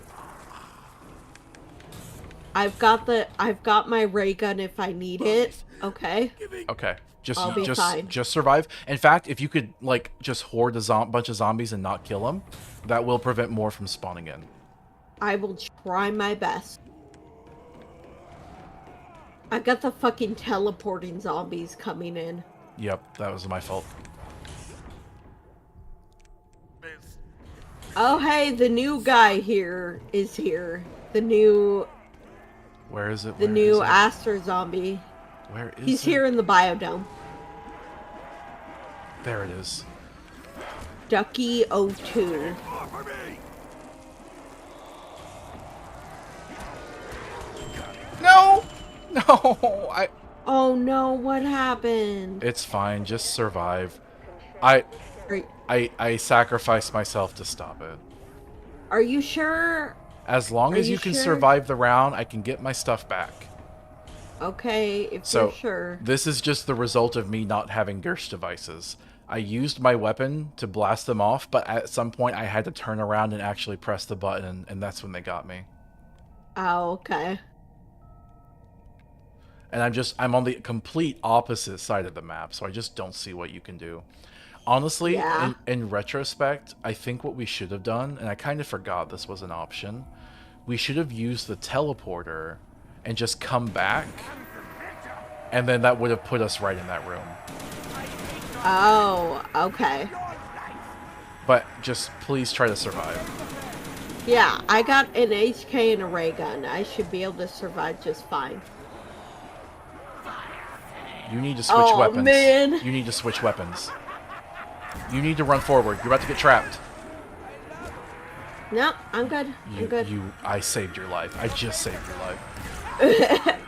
I've got my ray gun if I need it. Okay. Okay. I'll be fine. Just survive. In fact, if you could like just hoard a bunch of zombies and not kill them, that will prevent more from spawning in. I will try my best. I got the fucking teleporting zombies coming in. Yep, that was my fault. This Oh hey, the new guy here is here. the new Where is it? the Where new is it? Aster zombie. Where is He's it? here in the biodome. There it is. Ducky 02. Off of me! No! No! Oh no, what happened? It's fine. Just survive. I sacrificed myself to stop it. Are you sure? As long Are as you you can sure? survive the round, I can get my stuff back. Okay, if So, you're sure. this is just the result of me not having Gersh devices. I used my weapon to blast them off, but at some point I had to turn around and actually press the button, and that's when they got me. Oh, okay. And I'm on the complete opposite side of the map, so I just don't see what you can do. Honestly, Yeah. in retrospect, I think what we should have done, and I kind of forgot this was an option, we should have used the teleporter and just come back, and then that would have put us right in that room. Oh, okay. But just please try to survive. Yeah, I got an HK and a ray gun. I should be able to survive just fine. You need to switch Oh, weapons. man. You need to switch weapons. You need to run forward. You're about to get trapped. No, I'm good. I'm good. I saved your life. I just saved your life.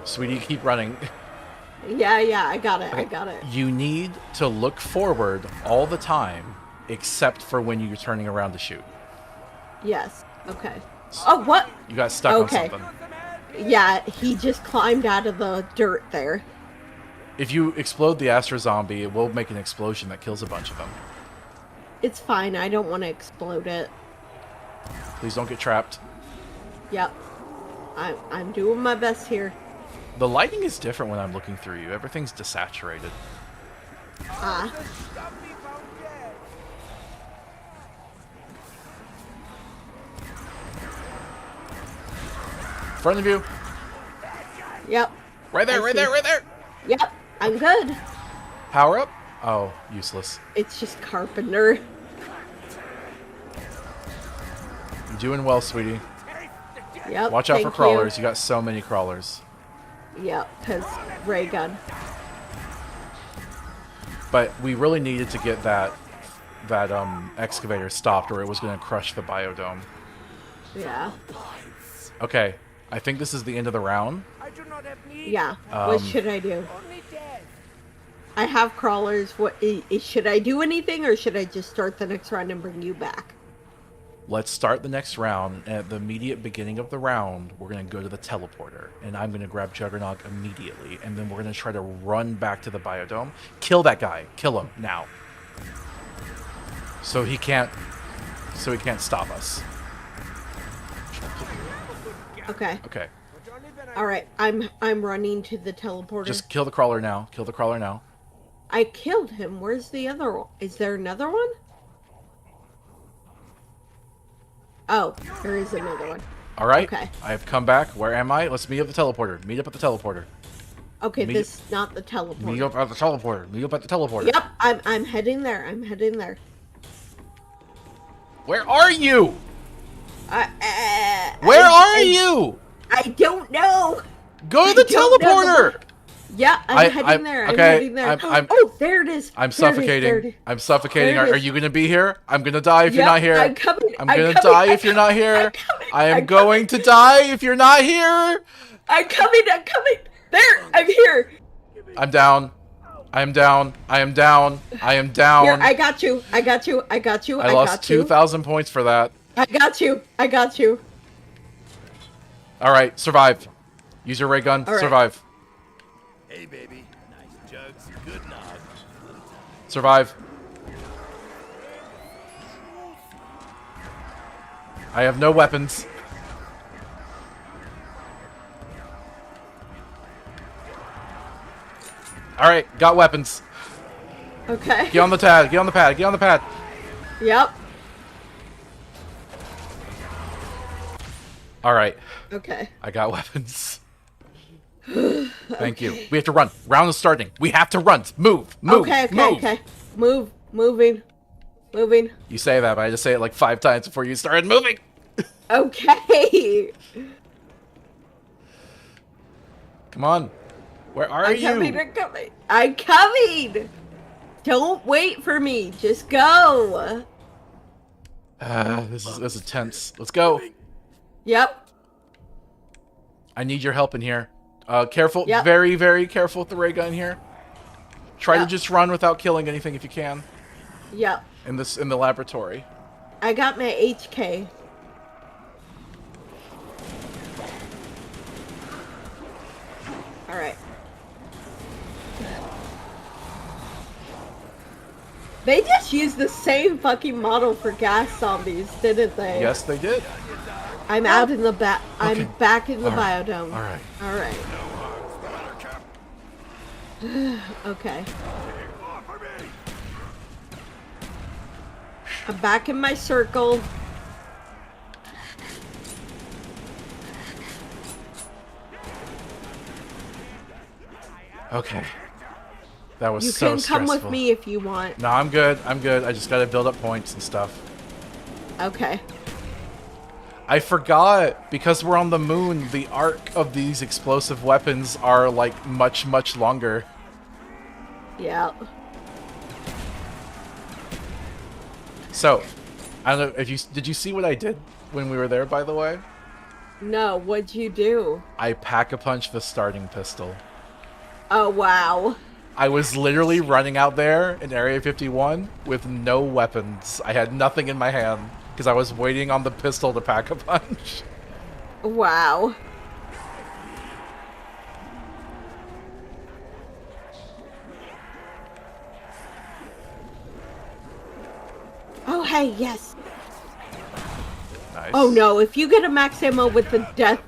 Sweetie, keep running. Yeah, I got it. I got it. You need to look forward all the time, except for when you're turning around to shoot. Yes. Okay. Oh, what? You got stuck Okay. on something. Yeah, he just climbed out of the dirt there. If you explode the Astra Zombie, it will make an explosion that kills a bunch of them. It's fine. I don't want to explode it. Please don't get trapped. Yep. I'm doing my best here. The lighting is different when I'm looking through you. Everything's desaturated. Ah. Stop me found dead. In front of you. Yep. Right there, I right see. there, right there. Yep. I'm good. Power up. Oh, useless. It's just Carpenter. You're doing well, sweetie. Yep. Watch out for thank crawlers. You got so many crawlers. Yep, because ray gun. But we really needed to get that excavator stopped, or it was going to crush the biodome. Yeah. Okay, I think this is the end of the round. I do not have need. Yeah. What should I do? Only death. I have crawlers. What should I do anything, or should I just start the next round and bring you back? Let's start the next round, and at the immediate beginning of the round, we're going to go to the teleporter, and I'm going to grab Juggernog immediately, and then we're going to try to run back to the biodome. Kill that guy. Kill him now. So he can't stop us. Okay. Okay. But only when I All right. I'm running to the teleporter. Just kill the crawler now. Kill the crawler now. I killed him. Where's the other one? Is there another one? Oh, there is another one. All right. Okay. I have come back. Where am I? Let's meet up at the teleporter. Meet up at the teleporter. Okay, Me- this is not the Meet teleporter. up at the teleporter. Meet up at the teleporter. Yep, I'm heading there. I'm heading there. Where are you? Where Where are you? I don't know. Go to the I don't know. teleporter. Yeah, I'm heading there. I'm heading there. Oh, there it is. I'm There it is, there it suffocating. is. I'm suffocating. There it Are is. you gonna be here? I'm gonna die if you're Yep, not here. I'm coming. I'm I'm gonna coming, die I'm if you're not coming, here. I'm coming, I am I'm going to die if you're not here. I'm coming. I'm coming. There. I'm here. I'm down. I am down. I am down. I am down. Here. I got you. I got you. I got you. I lost got you. 2,000 points for that. I got you. I got you. All right, survive. Use your ray gun. All right. Survive. Hey, baby. Nice jugs. Good knob. Survive. I have no weapons. All right, got weapons. Okay. Get on the pad. Get on the pad. Get on the pad. Yep. All right, Okay. I got weapons. Thank you. We have to run. Round is starting. We have to run. Move. Move. Okay. Okay. move. Okay. Move. Moving. Moving. You say that, but I just say it like 5 times before you started moving. Okay. Come on. Where are I'm you? coming. I'm coming. I'm coming. Don't wait for me. Just go. This is tense. Let's go. Yep. I need your help in here. Careful. Yep. Very, very careful with the ray gun here. Try to Yep. just run without killing anything if you can. Yep. In the laboratory. I got my HK. All right. They just used the same fucking model for gas zombies, didn't they? Yes, they did. I'm out in the back. I'm Okay. back in the All right. biodome. All right. All right. Okay. Offer me! I'm back in my circle. Okay. That was You so can come stressful. with me if you want. No, I'm good. I'm good. I just gotta build up points and stuff. Okay. I forgot, because we're on the moon, the arc of these explosive weapons are, like, much, much longer. Yeah. So, I don't know if you... Did you see what I did when we were there, by the way? No, what'd you do? I pack-a-punch the starting pistol. Oh, wow. I was literally running out there in Area 51 with no weapons. I had nothing in my hand, because I was waiting on the pistol to pack-a-punch. Wow. Oh, hey, yes. Nice. Oh, no, if you get a max ammo with the death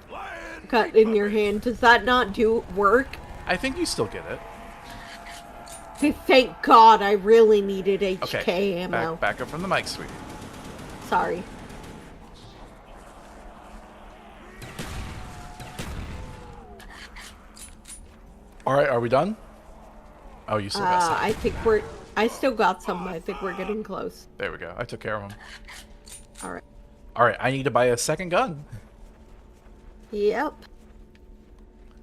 cut in your hand, does that not do work? I think you still get it. Thank God, I really needed HK Okay, ammo. back up from the mic, sweetie. Sorry. Alright, are we done? Oh, you still got some. I still got some. I think we're getting close. There we go. I took care of them. All right. Alright, I need to buy a second gun. Yep.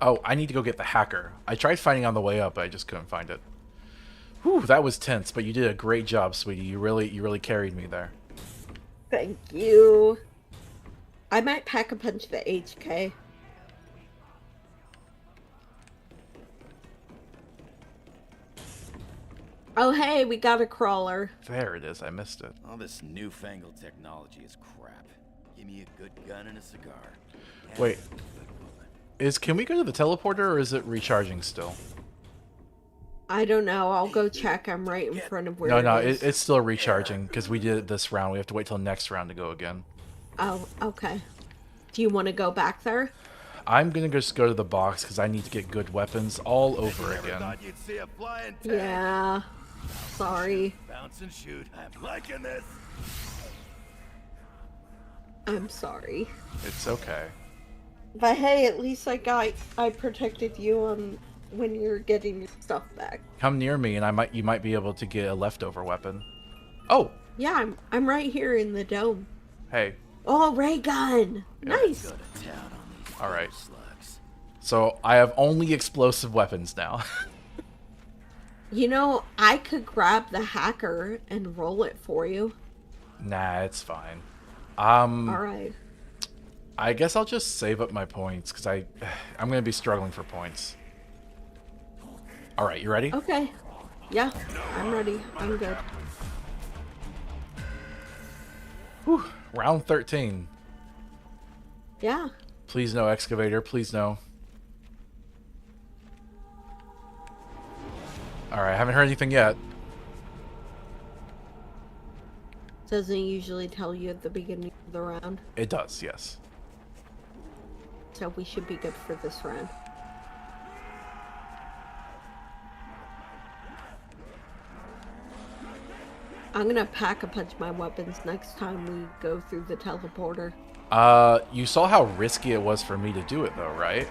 Oh, I need to go get the hacker. I tried finding on the way up, but I just couldn't find it. Whew, that was tense, but you did a great job, sweetie. You really carried me there. Thank you. I might pack a punch the HK. Oh, hey, we got a crawler. There it is. I missed it. All this newfangled technology is crap. Give me a good gun and a cigar. And Wait. a good woman. Can we go to the teleporter, or is it recharging still? I don't know. I'll go check. I'm right in front of where No, it is. it's still recharging, because we did it this round. We have to wait till next round to go again. Oh, okay. Do you want to go back there? I'm gonna just go to the box, because I need to get good weapons all over Never again. thought you'd see a flying tank. Yeah. Sorry. Bounce and shoot. I'm liking this. I'm sorry. It's okay. But hey, at least I protected you on when you're getting your stuff back. Come near me, and you might be able to get a leftover weapon. Oh, Yeah, I'm right here in the dome. hey. Oh, ray gun. Nice. Go to town on these All right. slugs. So I have only explosive weapons now. You know, I could grab the hacker and roll it for you. Nah, it's fine. All right. I guess I'll just save up my points, because I'm gonna be struggling for points. All right, you ready? Okay. Yeah, I'm ready. I'm good. Whew, round 13. Yeah. Please no excavator. Please no. All right, I haven't heard anything yet. Doesn't usually tell you at the beginning of the round, It does, yes. so we should be good for this round. I'm gonna pack a punch my weapons next time we go through the teleporter. You saw how risky it was for me to do it, though, right?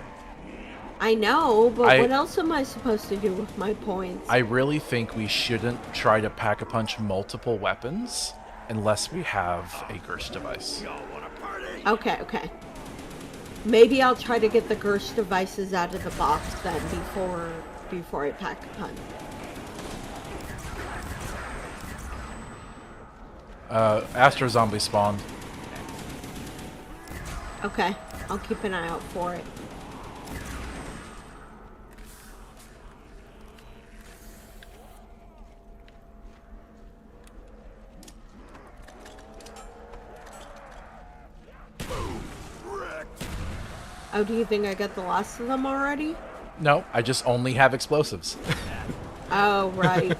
I know, but I- what else am I supposed to do with my points? I really think we shouldn't try to pack-a-punch multiple weapons unless we have a Gersh device. Y'all wanna party? Okay, okay. Maybe I'll try to get the Gersh devices out of the box then before I pack a punch. Astro Zombie spawned. Okay, I'll keep an eye out for it. Oh, do you think I got the last of them already? No, I just only have explosives. Oh, right.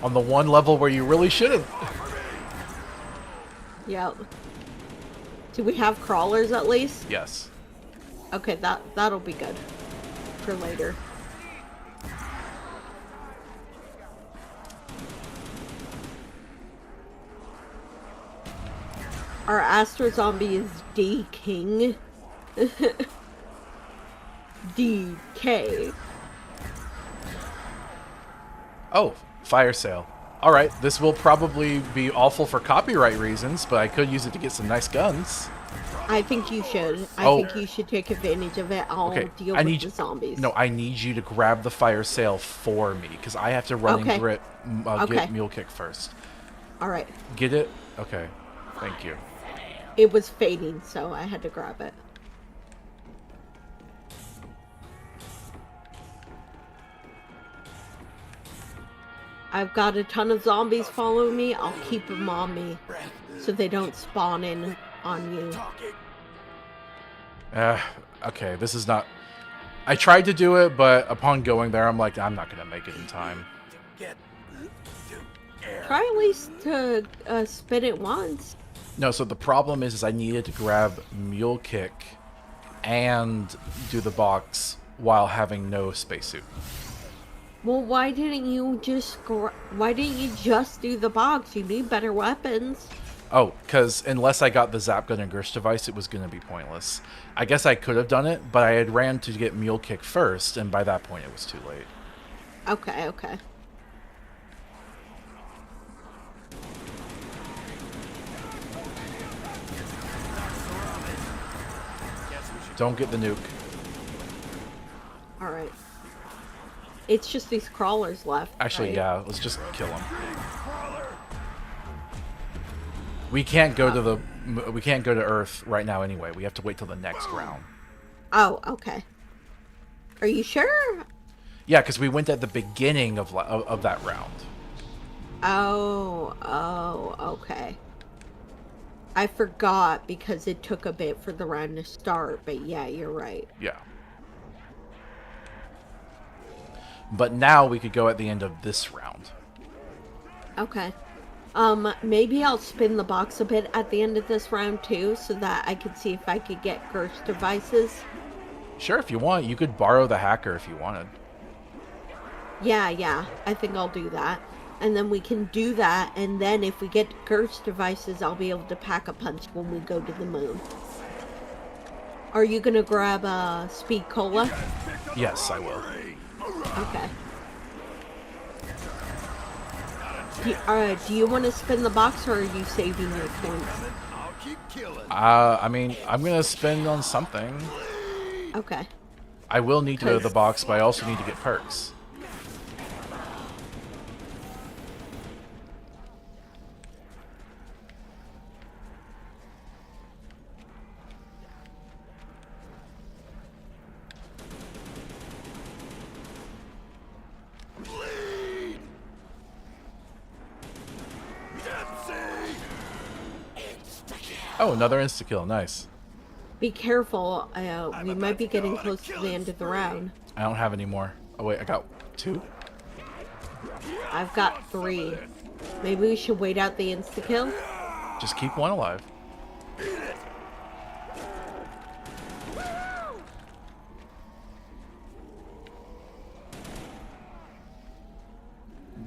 On the one level where you really shouldn't. Yep. Do we have crawlers at least? Yes. Okay, that'll be good for later. Our Astro Zombie is D King. DK. Oh, fire sale. All right, this will probably be awful for copyright reasons, but I could use it to get some nice guns. I think you should. I Oh. think you should take advantage of it. I'll Okay, deal I with need the zombies. No, I need you to grab the fire sale for me because I have to run Okay. and Okay. get Mule Kick first. All right. Get it? Okay. Thank you. It was fading, so I had to grab it. I've got a ton of zombies following me. I'll keep them on me so they don't spawn in on you. Okay, this is not... I tried to do it, but upon going there, I'm like, I'm not going to make it in time. Try at least to spin it once. No, so the problem is I needed to grab Mule Kick and do the box while having no spacesuit. Well, why didn't you just do the box? You need better weapons. Oh, because unless I got the Zap Gun and Gersh device, it was going to be pointless. I guess I could have done it, but I had ran to get Mule Kick first, and by that point it was too late. Okay, okay. Don't get the nuke. Alright. It's just these crawlers left. Actually, right? yeah, let's just kill him. We can't go to Earth right now anyway. We have to wait till the next round. Oh, okay. Are you sure? Yeah, because we went at the beginning of that round. Oh, okay. I forgot because it took a bit for the round to start, but yeah, you're right. Yeah. But now we could go at the end of this round. Okay. Maybe I'll spin the box a bit at the end of this round too, so that I could see if I could get Gersh devices. Sure, if you want, you could borrow the hacker if you wanted. Yeah, I think I'll do that. And then we can do that, and then if we get Gersh devices, I'll be able to pack a punch when we go to the moon. Are you gonna grab Speed Cola? Yes, I will. Okay. Do you want to spin the box, or are you saving your points? I'll keep killing. I mean, I'm gonna spend on something. Okay. I will need to go to the box, but I also need to get perks. Oh, another insta-kill. Nice. Be careful. We might be getting close to the end of the round. I don't have any more. Oh, wait, I got 2? I've got 3. Maybe we should wait out the insta-kill? Just keep one alive.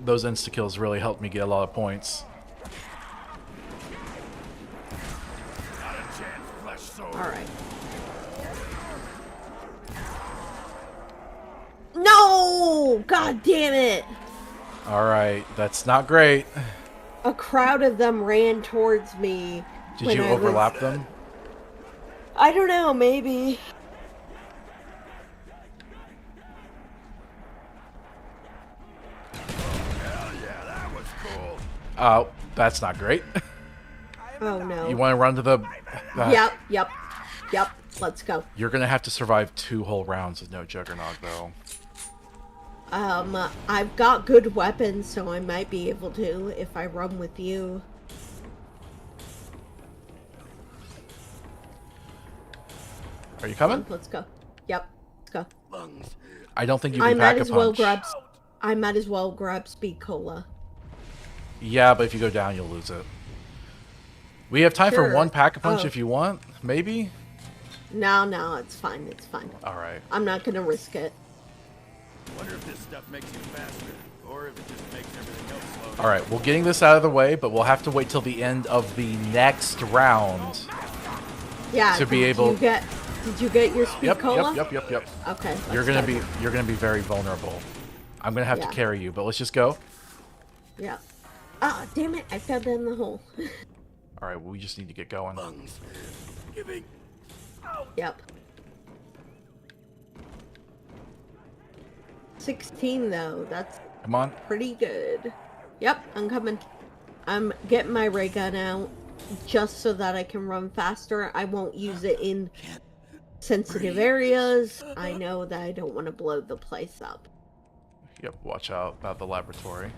Those insta-kills really helped me get a lot of points. Alright. No! God damn it! Alright, that's not great. A crowd of them ran towards me, Did When you I was- overlap them? I don't know, maybe. Hell yeah, that was cool. Oh, that's not great. Oh no. You want to run to the... Yep. Let's go. You're going to have to survive 2 whole rounds with no Juggernog, though. I've got good weapons, so I might be able to if I run with you. Are you coming? Let's go. Yep, let's go. Lungs. I don't think you I can might pack a as well punch. grab. I might as well grab Speed Cola. Yeah, but if you go down, you'll lose it. We have time for Sure. one pack-a-punch Oh. if you want. Maybe? No, it's fine. It's fine. Alright. I'm not gonna risk it. Wonder if this stuff makes you faster, or if it just makes everything else slow down. Alright, we're getting this out of the way, but we'll have to wait till the end of the next round. Yeah. To be did able- Did you get your Speed Yep, Cola? yep. Okay. You're let's gonna go. be very vulnerable. I'm gonna have Yeah. to carry you, but let's just go. Yeah. Ah, damn it! I fell down the hole. Alright, well, we just need to get going. Lungs. Giving. Yep. 16 though. That's Come on. pretty good. Yep, I'm coming. I'm getting my ray gun out just so that I can run faster. I won't use it in sensitive areas. I know that I don't want to blow the place up. Yep, watch out about the laboratory.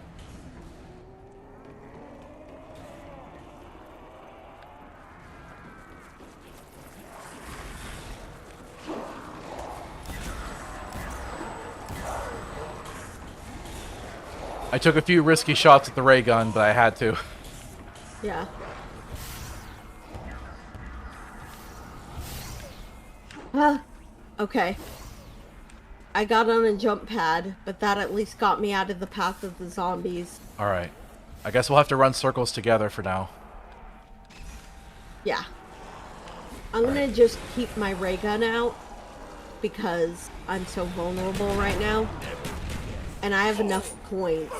I took a few risky shots at the ray gun, but I had to. Yeah. Okay. I got on a jump pad, but that at least got me out of the path of the zombies. Alright. I guess we'll have to run circles together for now. Yeah. I'm gonna just keep my ray gun out because I'm so vulnerable right now. And I have enough points.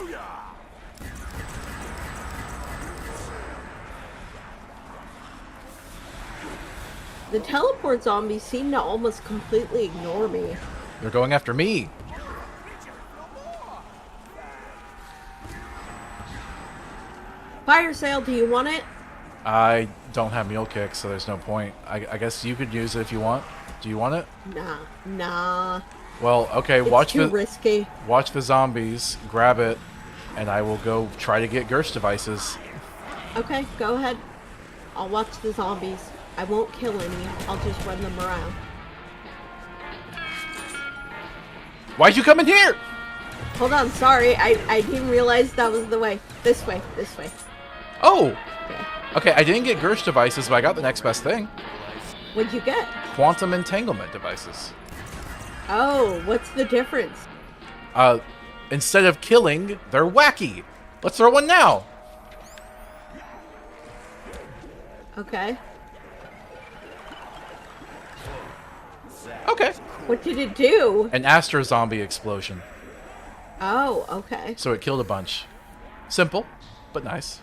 The teleport zombies seem to almost completely ignore me. They're going after me. Fire sale, do you want it? I don't have mule kick, so there's no point. I guess you could use it if you want. Do you want it? Nah. Well, okay, It's watch too the risky. watch the zombies, grab it, and I will go try to get Gersh devices. Okay, go ahead. I'll watch the zombies. I won't kill any. I'll just run them around. Why'd you come in here? Hold on, sorry. I didn't realize that was the way. This way. Oh! Okay. Okay, I didn't get Gersh devices, but I got the next best thing. What'd you get? Quantum entanglement devices. Oh, what's the difference? Instead of killing, they're wacky. Let's throw one now. Okay. Okay. What did it do? An Astro zombie explosion. Oh, okay. So it killed a bunch. Simple, but nice.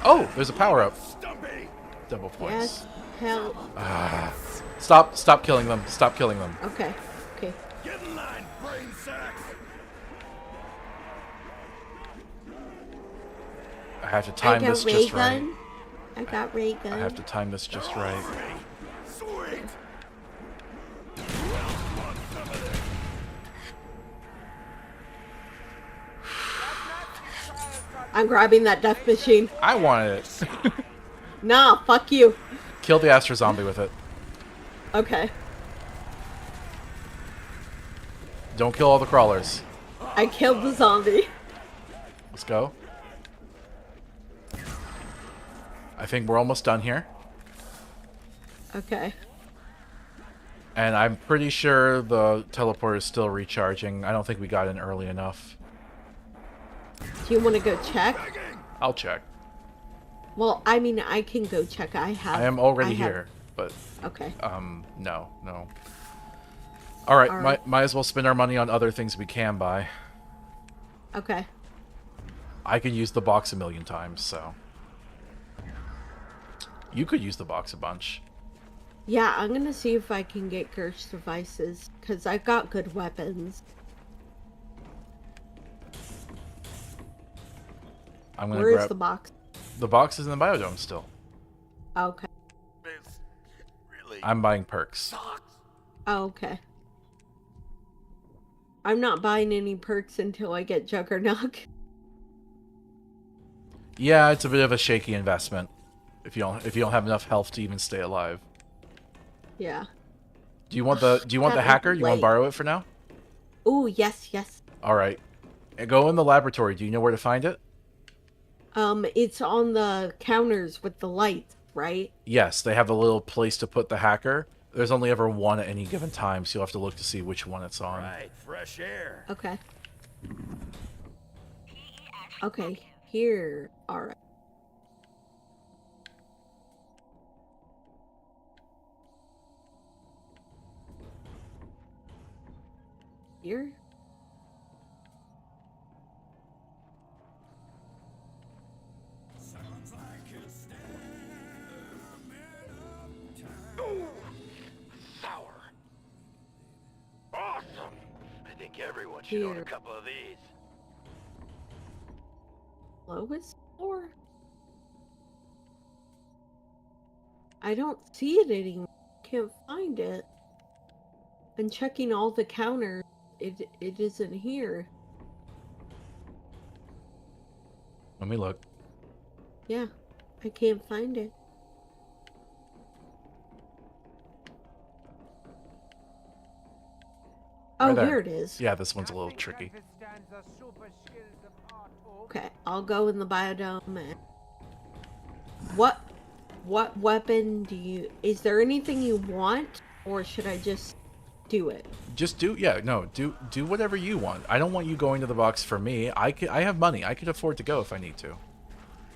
Oh, there's a power up. Stumpy. Double points. Yes. Help. Stop killing them. Stop killing them. Okay. Get in line, brain sacks. I have to time this ray just right. gun. I got ray gun. I have to time this just right. Sweet. I'm grabbing that death machine. I wanted it. Nah, fuck you. Kill the Astro zombie with it. Okay. Don't kill all the crawlers. I killed the zombie. Let's go. I think we're almost done here. Okay. And I'm pretty sure the teleport is still recharging. I don't think we got in early enough. Do you want to go check? I'll check. Well, I mean, I can go check. I am already have- here, but Okay. no. All right, All right. might as well spend our money on other things we can buy. Okay. I could use the box a million times, so. You could use the box a bunch. Yeah, I'm gonna see if I can get Gersh devices, because I've got good weapons. I'm gonna Where grab is the box? the box is in the biodome still. Okay. This really I'm buying perks. sucks. Okay. I'm not buying any perks until I get Juggernog. Yeah, it's a bit of a shaky investment if you don't have enough health to even stay alive. Yeah. Do you want the That is hacker? You want late. to borrow it for now? Ooh, yes, yes. All right. Go in the laboratory. Do you know where to find it? It's on the counters with the lights, right? Yes, they have a little place to put the hacker. There's only ever one at any given time, so you'll have to look to see which one it's on. Right, fresh air. Okay. Okay, here. Alright. Here? Sour. Awesome. I think everyone should own Here. a couple of these. Lowest floor? I don't see it anymore. Can't find it. I'm checking all the counters. It isn't here. Let me look. Yeah, I can't find it. Oh, Right there. here it is. Yeah, this one's a little tricky. Okay, I'll go in the biodome. And... What weapon do you... Is there anything you want? Or should I just do it? Just do whatever you want. I don't want you going to the box for me. I have money. I could afford to go if I need to.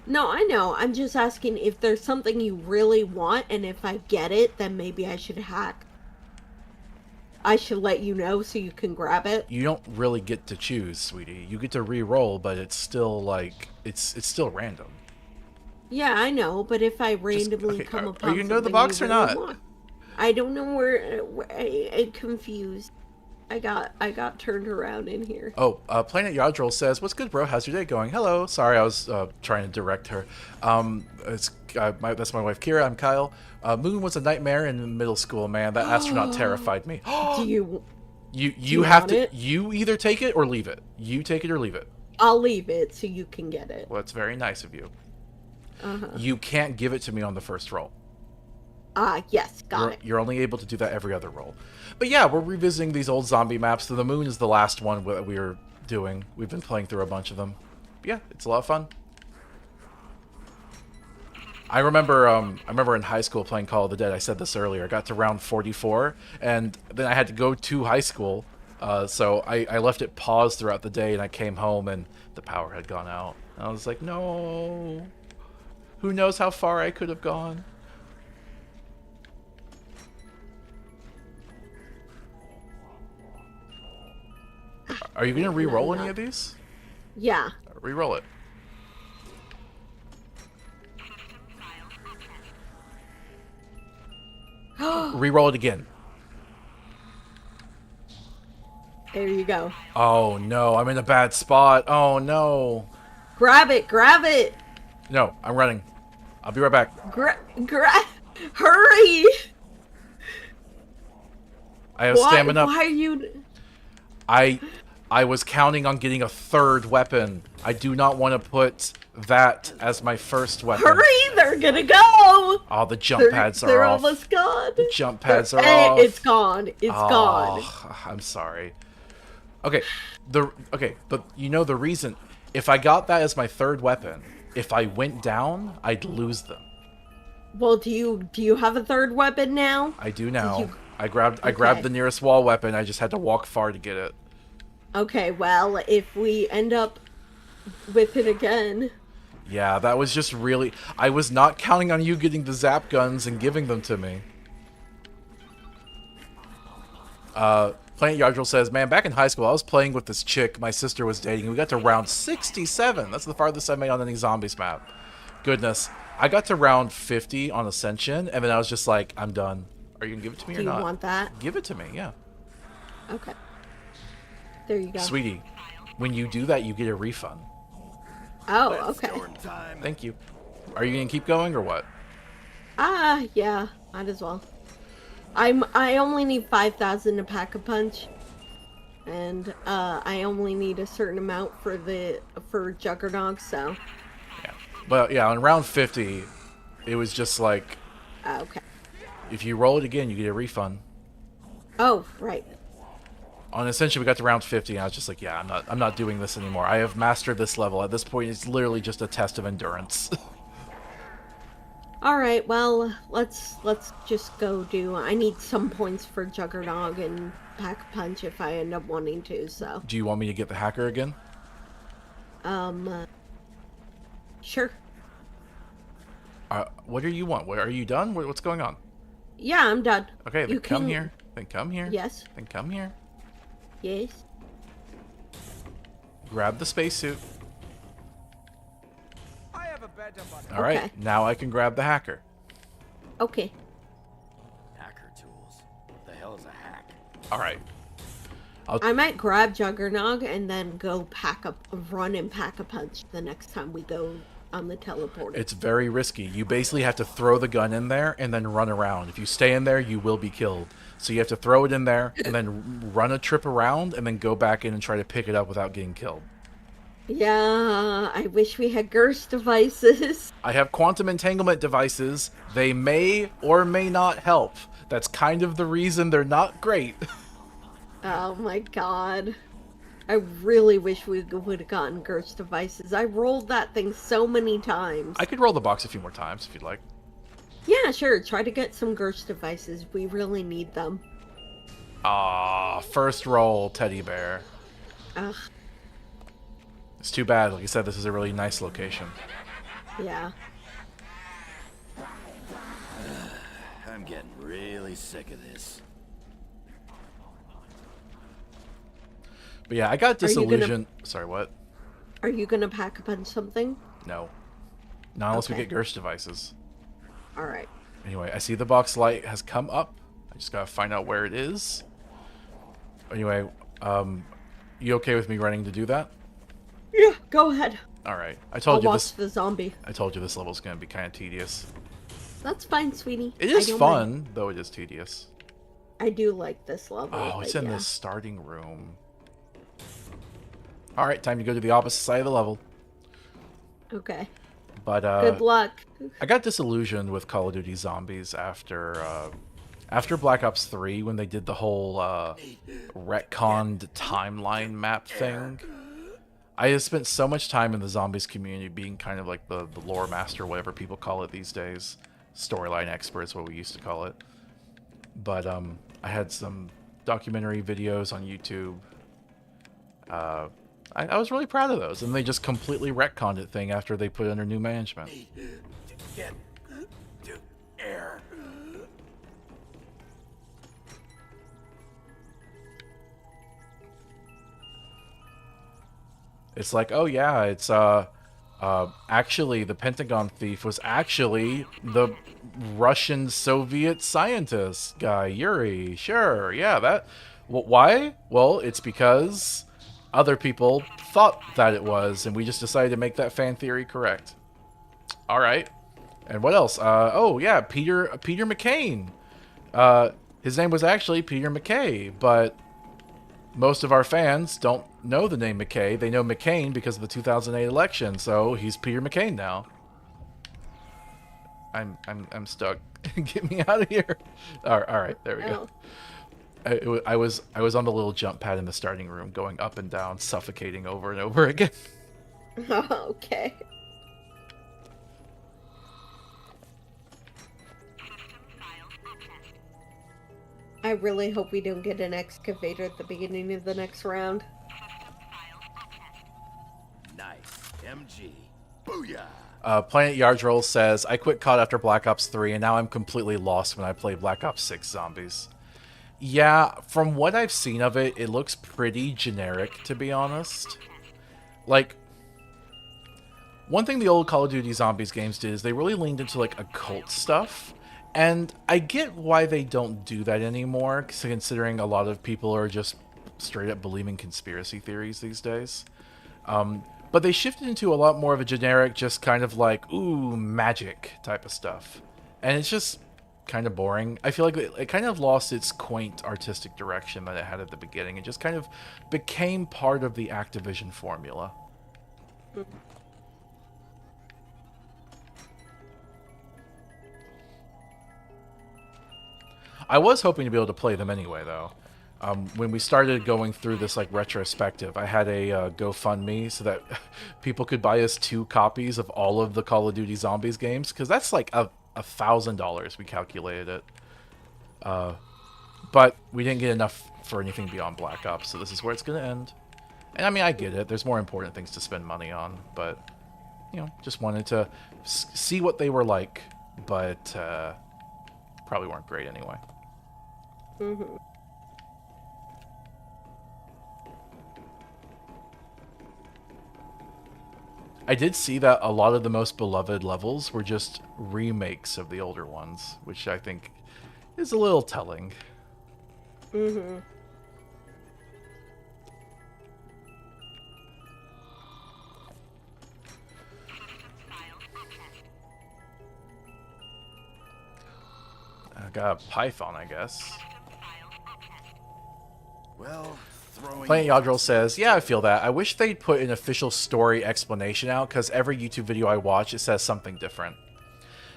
No, I know. I'm just asking if there's something you really want, and if I get it, then maybe I should hack. I should let you know so you can grab it. You don't really get to choose, sweetie. You get to re-roll, but it's still like it's still random. Yeah, I know, but if I randomly okay, come are upon you gonna go to the something box you or really not? want- I don't know where I'm confused. I got turned around in here. Oh, Planet Yadril says, "What's good, bro? How's your day going?" Hello. Sorry, I was trying to direct her. That's my wife, Kira. I'm Kyle. Moon was a nightmare in middle school, man. That astronaut terrified me. Do you... You have want to. it? You either take it or leave it. You take it or leave it. I'll leave it so you can get it. Well, that's very nice of you. Uh-huh. You can't give it to me on the first roll. Yes, got it. You're only able to do that every other roll. But yeah, we're revisiting these old zombie maps. The Moon is the last one that we were doing. We've been playing through a bunch of them. Yeah, it's a lot of fun. I remember in high school playing Call of the Dead. I said this earlier. I got to round 44, and then I had to go to high school. So I left it paused throughout the day, and I came home, and the power had gone out. And I was like, no. Who knows how far I could have gone? Are you going to re-roll any of these? Yeah. Re-roll it. Re-roll it again. There you go. Oh no, I'm in a bad spot. Oh no. Grab it, grab it. No, I'm running. I'll be right back. Grab. Hurry. I have stamina. Why are you... I was counting on getting a third weapon. I do not want to put that as my first weapon. Hurry, they're gonna go. Oh, the jump pads They're are off. almost gone. The jump pads are Hey, off. it's gone. It's gone. Oh, I'm sorry. Okay, but you know the reason. If I got that as my third weapon, if I went down, I'd lose them. Well, do you have a third weapon now? I do now. you- I grabbed Okay. the nearest wall weapon. I just had to walk far to get it. Okay, well, if we end up with it again... Yeah, that was just really... I was not counting on you getting the zap guns and giving them to me. Planet Yardril says, man, back in high school, I was playing with this chick my sister was dating. We got to round 67. That's the farthest I made on any zombies map. Goodness. I got to round 50 on Ascension, and then I was just like, I'm done. Are you going to give it to me Do or you not? want that? Give it to me, yeah. Okay. There you go. Sweetie, when you do that, you get a refund. Oh, Let's okay. go in time. Thank you. Are you going to keep going or what? Yeah, might as well. I only need 5,000 to pack a punch, and I only need a certain amount for Juggernog. So Yeah. But yeah, on round 50, it was just like, okay. if you roll it again, you get a refund. Oh, right. On Ascension, we got to round 50, and I was just like, yeah, I'm not doing this anymore. I have mastered this level. At this point, it's literally just a test of endurance. All right. Well, let's just go do. I need some points for Juggernog and pack a punch if I end up wanting to. So Do you want me to get the hacker again? sure. What do you want? Are you done? What's going on? Yeah, I'm done. Okay, then You come can- here. Then come here. Yes. Then come here. Yes. Grab the spacesuit. I have a better one. All right, Okay. now I can grab the hacker. Okay. Hacker tools. What the hell is a hack? All right. I might grab Juggernog and then go run and pack a punch the next time we go on the teleporter. It's very risky. You basically have to throw the gun in there and then run around. If you stay in there, you will be killed. So you have to throw it in there and then run a trip around and then go back in and try to pick it up without getting killed. Yeah, I wish we had Gerst devices. I have quantum entanglement devices. They may or may not help. That's kind of the reason they're not great. Oh my god. I really wish we would have gotten Gerst devices. I rolled that thing so many times. I could roll the box a few more times if you'd like. Yeah, sure. Try to get some Gerst devices. We really need them. First roll, teddy bear. Ugh, It's too bad. Like I said, this is a really nice location. yeah. I'm getting really sick of this. But yeah, I got Are you gonna- disillusioned. Sorry, what? Are you gonna pack a punch something? No. Not unless we Okay. get Gerst devices. Alright. Anyway, I see the box light has come up. I just gotta find out where it is. Anyway, you okay with me running to do that? Yeah, go ahead. All right. I I'll told you watch this. the zombie. I told you this level's gonna be kind of tedious. That's fine, sweetie. It I is don't fun, mind. though it is tedious. I do like this level. Oh, it's but in yeah. the starting room. All right, time to go to the opposite side of the level. Okay. But Good luck. I got disillusioned with Call of Duty Zombies after Black Ops 3 when they did the whole retconned timeline map thing. I have spent so much time in the Zombies community being kind of like the lore master, whatever people call it these days. Storyline experts, what we used to call it. But I had some documentary videos on YouTube. I was really proud of those, and they just completely retconned it thing after they put it under new management. Get to air. It's like, oh yeah, it's actually the Pentagon thief was actually the Russian Soviet scientist guy, Yuri. Sure, yeah, that. Why? Well, it's because other people thought that it was, and we just decided to make that fan theory correct. All right. And what else? Oh yeah, Peter McCain. His name was actually Peter McKay, but most of our fans don't know the name McKay. They know McCain because of the 2008 election, so he's Peter McCain now. I'm stuck. Get me out of here. All right, there we go. I was on the little jump pad in the starting room, going up and down, suffocating over and over again. Okay. I really hope we don't get an excavator at the beginning of the next round. Nice. MG. Booyah. Planet Yardroll says, I quit COD after Black Ops 3, and now I'm completely lost when I play Black Ops 6 Zombies. Yeah, from what I've seen of it, it looks pretty generic, to be honest. Like, one thing the old Call of Duty Zombies games did is they really leaned into like occult stuff. And I get why they don't do that anymore, considering a lot of people are just straight up believing conspiracy theories these days. But they shifted into a lot more of a generic, just kind of like, ooh, magic type of stuff. And it's just kind of boring. I feel like it kind of lost its quaint artistic direction that it had at the beginning. It just kind of became part of the Activision formula. I was hoping to be able to play them anyway, though. When we started going through this like retrospective, I had a GoFundMe so that people could buy us 2 copies of all of the Call of Duty Zombies games, because that's like $1,000 we calculated it. But we didn't get enough for anything beyond Black Ops, so this is where it's going to end. And I mean, I get it. There's more important things to spend money on, but, you know, just wanted to see what they were like, but probably weren't great anyway. Mm-hmm. I did see that a lot of the most beloved levels were just remakes of the older ones, which I think is a little telling. Mm-hmm. I got a Python, I guess. Well, throwing... Planet Yadril says, yeah, I feel that. I wish they'd put an official story explanation out, because every YouTube video I watch, it says something different.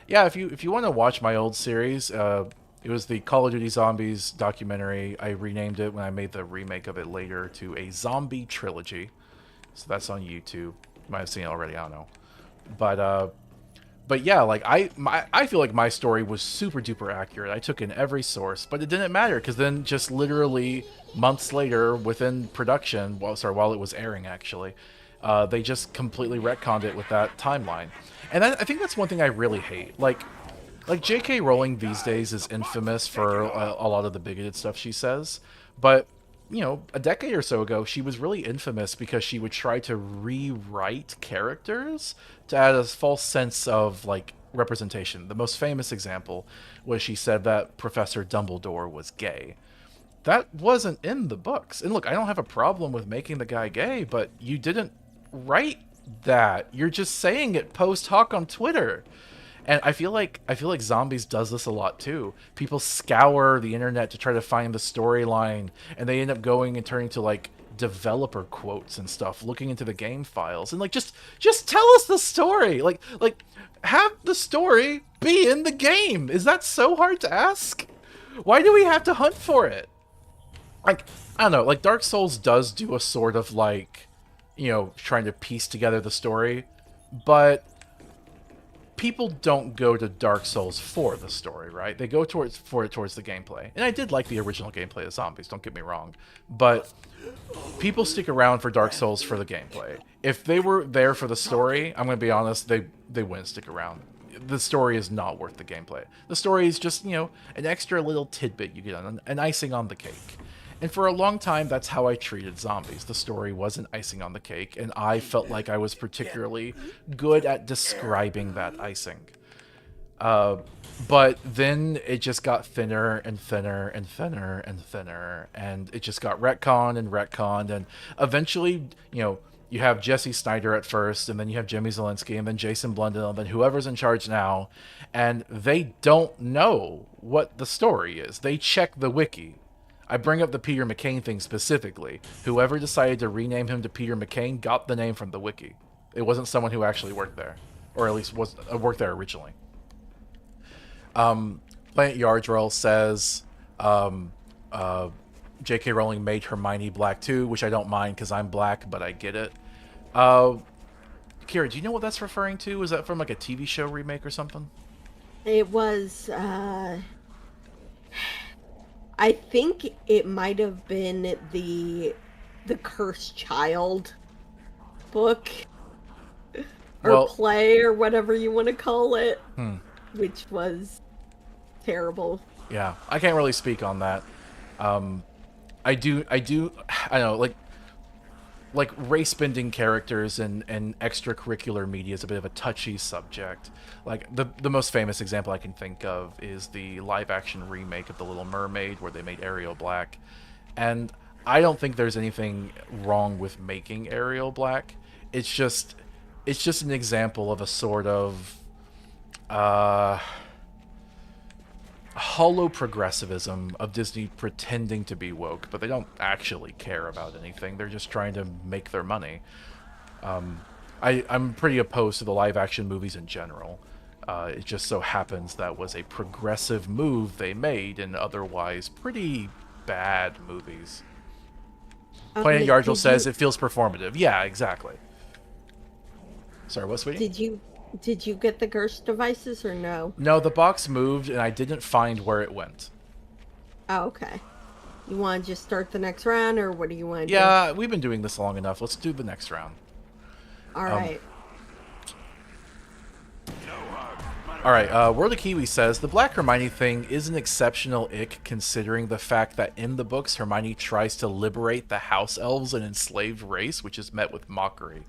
Yeah, if you want to watch my old series, it was the Call of Duty Zombies documentary. I renamed it when I made the remake of it later to a Zombie Trilogy. So that's on YouTube. You might have seen it already, I don't know. But yeah, like I feel like my story was super duper accurate. I took in every source, but it didn't matter, because then just literally months later, within production, while it was airing actually, they just completely retconned it with that timeline. And I think that's one thing I really hate. Like J.K. Rowling these days is infamous for a lot of the bigoted stuff she says, but you know, a decade or so ago, she was really infamous because she would try to rewrite characters to add a false sense of, like, representation. The most famous example was she said that Professor Dumbledore was gay. That wasn't in the books. And look, I don't have a problem with making the guy gay, but you didn't write that. You're just saying it post hoc on Twitter. And I feel like Zombies does this a lot too. People scour the internet to try to find the storyline, and they end up going and turning to like developer quotes and stuff, looking into the game files, and like just tell us the story. Like have the story be in the game. Is that so hard to ask? Why do we have to hunt for it? Like, I don't know, like Dark Souls does do a sort of like, you know, trying to piece together the story, but people don't go to Dark Souls for the story, right? They go towards the gameplay. And I did like the original gameplay of Zombies, don't get me wrong. But people stick around for Dark Souls for the gameplay. If they were there for the story, I'm going to be honest, they wouldn't stick around. The story is not worth the gameplay. The story is just, you know, an extra little tidbit you get on, an icing on the cake. And for a long time, that's how I treated Zombies. The story wasn't icing on the cake, and I felt like I was particularly good at describing that icing. But then it just got thinner and thinner and thinner and thinner, and it just got retconned, and eventually, you know, you have Jesse Snyder at first, and then you have Jimmy Zielinski, and then Jason Blundell, and then whoever's in charge now, and they don't know what the story is. They check the wiki. I bring up the Peter McCain thing specifically. Whoever decided to rename him to Peter McCain got the name from the wiki. It wasn't someone who actually worked there, or at least was worked there originally. Planet Yardrell says J.K. Rowling made Hermione black too, which I don't mind because I'm black, but I get it. Kira, do you know what that's referring to? Is that from like a TV show remake or something? It was, I think it might have been the Cursed Child book or play or whatever you want to call it, which was terrible. Yeah, I can't really speak on that. I know, like, like race bending characters and extracurricular media is a bit of a touchy subject. Like the most famous example I can think of is the live action remake of The Little Mermaid, where they made Ariel black. And I don't think there's anything wrong with making Ariel black. It's just an example of a sort of hollow progressivism of Disney pretending to be woke, but they don't actually care about anything. They're just trying to make their money. I'm pretty opposed to the live action movies in general. It just so happens that was a progressive move they made in otherwise pretty bad movies. Planet Yardle says it feels performative. Yeah, exactly. Sorry, what, sweetie? Did you get the Gerst devices or no? No, the box moved and I didn't find where it went. Oh, okay. You want to just start the next round, or what do you want to do? Yeah, we've been doing this long enough. Let's do the next round. All right. Alright, World of Kiwi says, the Black Hermione thing is an exceptional ick considering the fact that in the books Hermione tries to liberate the House Elves, an enslaved race, which is met with mockery.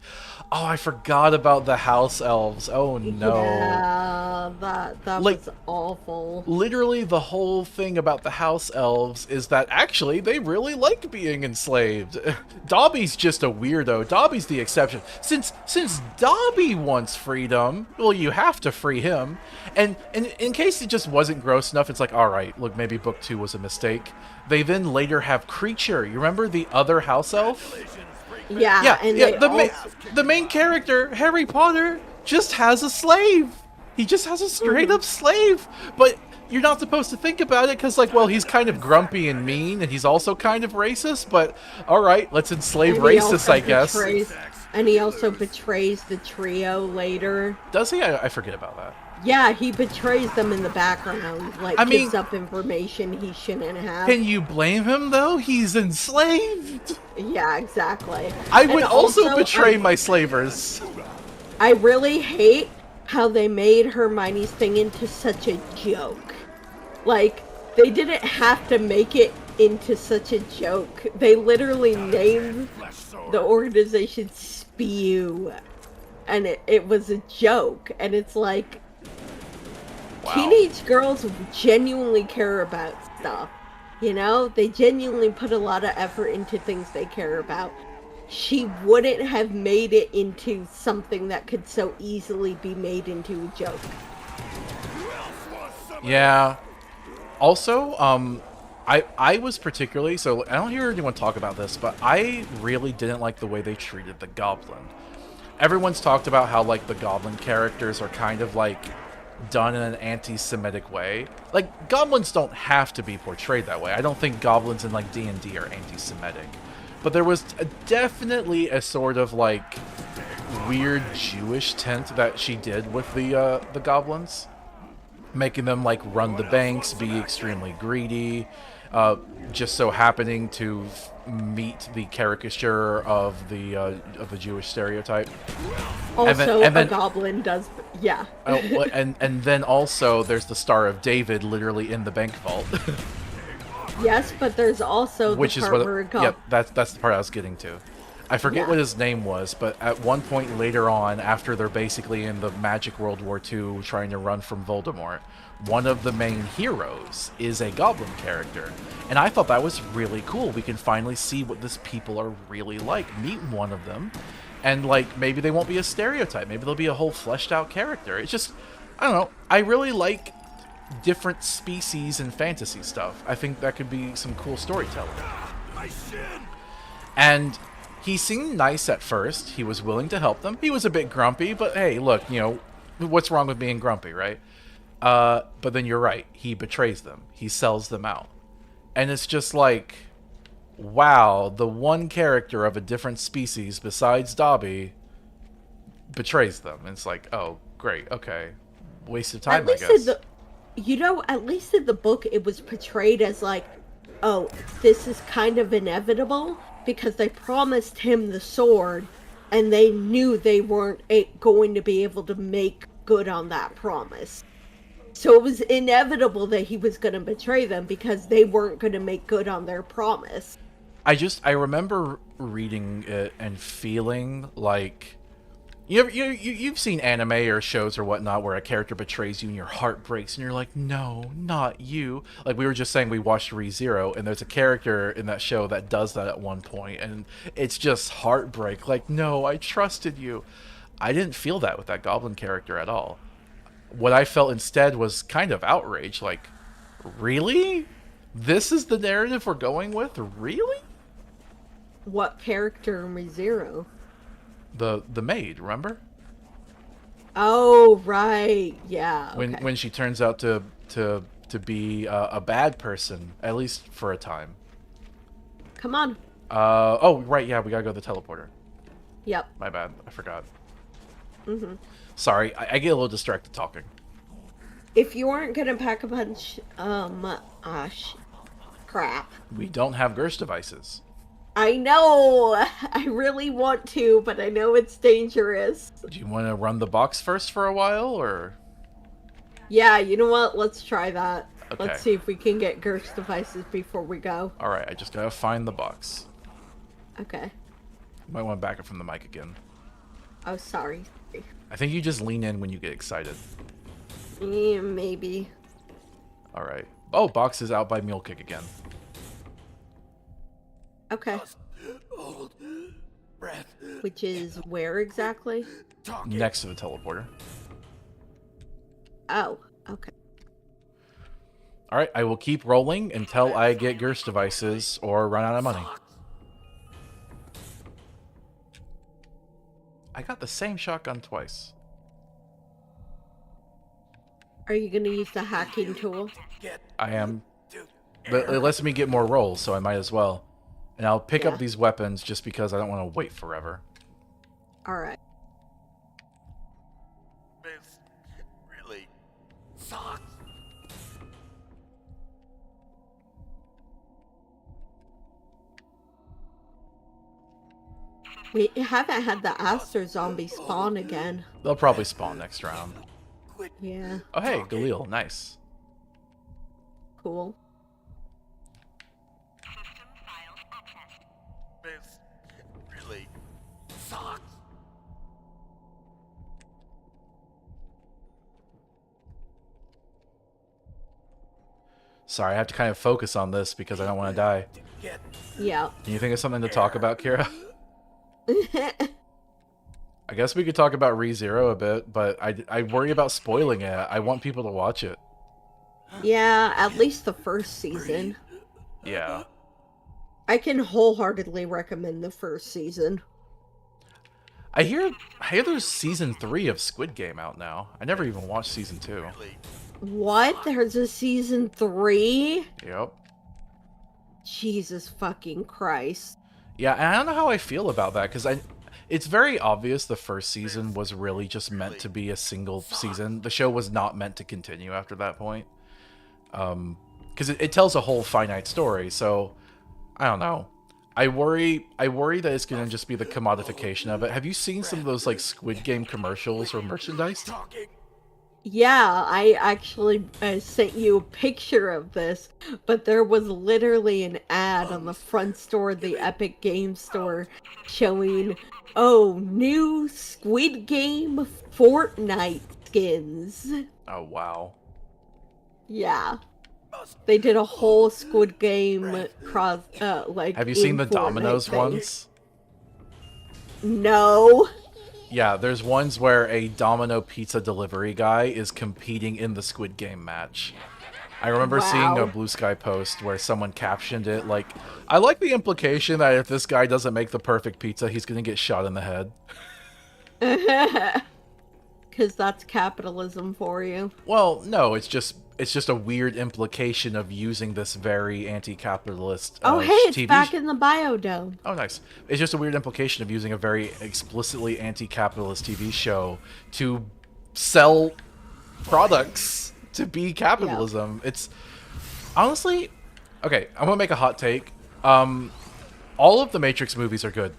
Oh, I forgot about the House Elves. Oh no. Yeah, that was awful. Literally the whole thing about the House Elves is that actually they really like being enslaved. Dobby's just a weirdo. Dobby's the exception. Since Dobby wants freedom, well, you have to free him. And in case it just wasn't gross enough, it's like, all right, look, maybe book 2 was a mistake. They then later have Creature. You remember the other house elf? Yeah, the main character, Harry Potter, just has a slave. He just has a straight up slave. But you're not supposed to think about it because, like, well, he's kind of grumpy and mean, and he's also kind of racist. But all right, let's enslave racists, I guess. And he also betrays the trio later. Does he? I forget about that. Yeah, he betrays them in the background, like gives up information he shouldn't have. Can you blame him, though? He's enslaved. Yeah, exactly. I would also betray my slavers. I really hate how they made Hermione's thing into such a joke. Like, they didn't have to make it into such a joke. They literally named the organization Spew, and it was a joke, and it's like, wow. Teenage girls genuinely care about stuff, you know? They genuinely put a lot of effort into things they care about. She wouldn't have made it into something that could so easily be made into a joke. Yeah. Also, I was particularly, so I don't hear anyone talk about this, but I really didn't like the way they treated the Goblin. Everyone's talked about how, like, the Goblin characters are kind of, like, done in an anti-Semitic way. Like, goblins don't have to be portrayed that way. I don't think goblins in, like, D&D are anti-Semitic. But there was definitely a sort of, like, weird Jewish tint that she did with the goblins. Making them, like, run the banks, be extremely greedy, just so happening to meet the caricature of the Jewish stereotype. Also, and then, a goblin does, yeah. and then also there's the Star of David literally in the bank vault. Yes, but there's also which is what. Yep, that's the part I was getting to. I forget what his name was, but at one point later on, after they're basically in the Magic World War II trying to run from Voldemort, one of the main heroes is a goblin character. And I thought that was really cool. We can finally see what these people are really like. Meet one of them, and, like, maybe they won't be a stereotype. Maybe they'll be a whole fleshed out character. It's just, I don't know. I really like different species and fantasy stuff. I think that could be some cool storytelling. And he seemed nice at first. He was willing to help them. He was a bit grumpy, but hey, look, you know, what's wrong with being grumpy, right? But then you're right. He betrays them. He sells them out. And it's just like, wow, the one character of a different species besides Dobby betrays them. And it's like, oh, great, okay. Waste of time, I guess. At least in the book, it was portrayed as like, oh, this is kind of inevitable, because they promised him the sword, and they knew they weren't going to be able to make good on that promise. So it was inevitable that he was going to betray them, because they weren't going to make good on their promise. I remember reading it and feeling like you've seen anime or shows or whatnot where a character betrays you and your heart breaks and you're like, no, not you. Like we were just saying, we watched ReZero and there's a character in that show that does that at one point and it's just heartbreak. Like, no, I trusted you. I didn't feel that with that Goblin character at all. What I felt instead was kind of outrage. Like, really? This is the narrative we're going with? Really? What character in ReZero? The maid, remember? Oh, right. Yeah. Okay. When she turns out to be a bad person, at least for a time. Come on. Oh, right, yeah, we gotta go to the teleporter. Yep. My bad, I forgot. Mm-hmm. Sorry, I get a little distracted talking. If you aren't gonna pack a punch, crap. We don't have Gersh devices. I know! I really want to, but I know it's dangerous. Do you want to run the box first for a while, or...? Yeah, you know what? Let's try that. Okay. Let's see if we can get Gersh devices before we go. Alright, I just gotta find the box. Okay. You might want to back up from the mic again. Oh, sorry. I think you just lean in when you get excited. Yeah, maybe. Alright. Oh, box is out by Mule Kick again. Okay. Hold breath. Which is where exactly? Talking. Next to the teleporter. Oh, okay. Alright, I will keep rolling until I get Gersh devices or run out of money. I got the same shotgun twice. Are you gonna use the hacking tool? Get I am. to But it lets me get more rolls, so I might as well. And I'll pick Yeah. up these weapons just because I don't want to wait forever. Alright. this really sucks. We haven't had the Aster zombie spawn again. They'll probably spawn next round. Quit. Yeah, Oh, hey, Galil, nice. cool. System files accessed. This really sucks. Sorry, I have to kind of focus on this because I don't want to die. Get Yeah. Can you think of something to talk about, Kira? I guess we could talk about ReZero a bit, but I worry about spoiling it. I want people to watch it. Yeah, at least the first season. Yeah. I can wholeheartedly recommend the first season. I hear there's season 3 of Squid Game out now. I never even watched season 2. really What? There's a season 3? Yep. Jesus fucking Christ. Yeah, and I don't know how I feel about that because it's very obvious the first season was really just meant to be a single season. The show was not meant to continue after that point. Because it tells a whole finite story, so I don't know. I worry that it's gonna just be the commodification of it. Have you seen some of those like Squid Game commercials or merchandise? talking. Yeah, I actually sent you a picture of this, but there was literally an ad on the front store of the Epic Game Store showing, oh, new Squid Game Fortnite skins. Oh wow. Yeah. They did a whole Squid Game cross, like. Have you seen the in Fortnite Domino's thing. ones? No. Yeah, there's ones where a Domino pizza delivery guy is competing in the Squid Game match. I remember seeing a Wow. Blue Sky post where someone captioned it like, I like the implication that if this guy doesn't make the perfect pizza, he's gonna get shot in the head. Because that's capitalism for you. Well, no, it's just a weird implication of using this very anti-capitalist Oh, hey, it's TV back in the biodome. Oh, nice. It's just a weird implication of using a very explicitly anti-capitalist TV show to sell products to be capitalism. It's honestly, okay, I'm gonna make a hot take. All of the Matrix movies are good.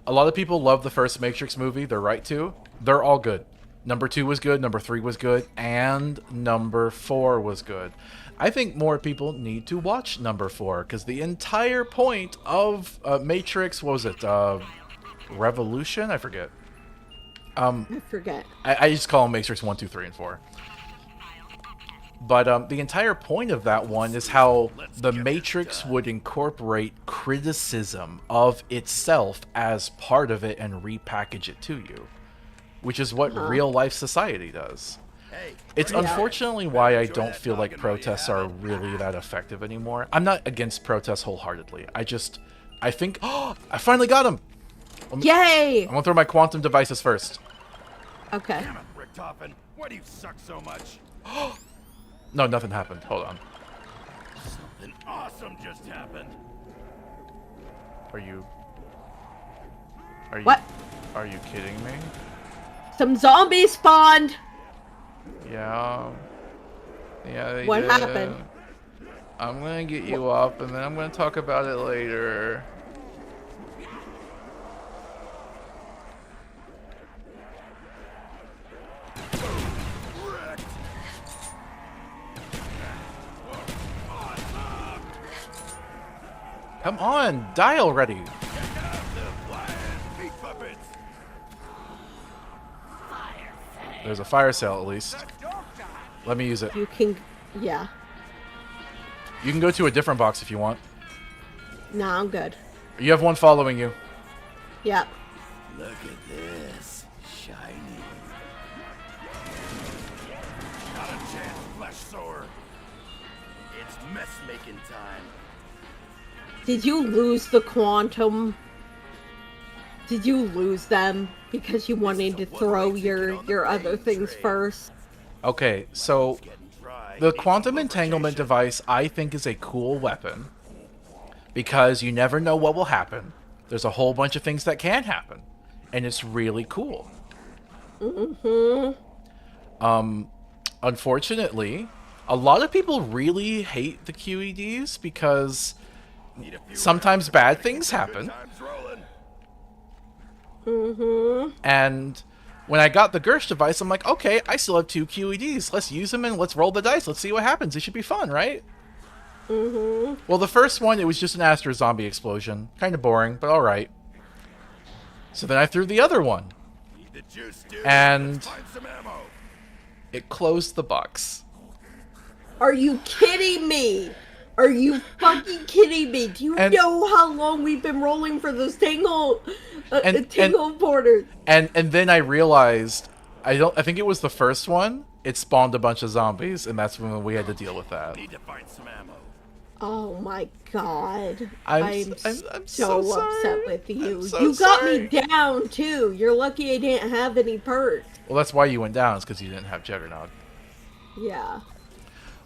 A lot of people love the first Matrix movie. They're right to. They're all good. Number 2 was good, number 3 was good, and number 4 was good. I think more people need to watch number 4, because the entire point of Matrix, what was it, Revolution? I forget. I forget. I just call them Matrix 1, 2, 3, and 4. But the entire point of that one is how the Matrix would incorporate criticism of itself as part of it and repackage it to you, which is what real life society does. It's unfortunately why I don't feel like protests are really that effective anymore. I'm not against protests wholeheartedly. I think, oh, I finally got him! Yay! I'm gonna throw my quantum devices first. Okay. Damn it, Richtofen. Why do you suck so much? No, nothing happened. Hold on. Something awesome just happened. Are you... What? Are you kidding me? Some zombies spawned! Yeah. Yeah, they What did. happened? I'm gonna get you up, and then I'm gonna talk about it later. Come on, die already. Check out the flying meat puppets. There's a fire sale at least. The doctor! Let me use it. You can... Yeah. You can go to a different box if you want. Nah, I'm good. You have one following you. Yep. Look at this. Shiny. Not a chance, flesh sore. It's mess-making time. Did you lose the quantum? Did you lose them because you wanted to throw your other things first? Okay, so Getting dry. the quantum entanglement device I think is a cool weapon because you never know what will happen. There's a whole bunch of things that can happen, and it's really cool. Unfortunately, a lot of people really hate the QEDs because Need a few sometimes rounds bad to things keep the happen. good times rolling. And when I got the Gersh device, I'm like, okay, I still have 2 QEDs. Let's use them and let's roll the dice. Let's see what happens. It should be fun, right? Well, the first one, it was just an Astro zombie explosion. Kind of boring, but alright. So then I threw the other one. Need the juice, dude. And- Let's find some ammo. It closed the box. Are you kidding me? Are you fucking kidding me? Do you And- know how long we've been rolling for those tingle borders? And then I realized, I think it was the first one, it spawned a bunch of zombies, and that's when we had to deal with that. Need to find some ammo. Oh my god. I'm so so upset sorry. with you. I'm so You got sorry. me down too. You're lucky I didn't have any perks. Well, that's why you went down, is because you didn't have Juggernaut. Yeah.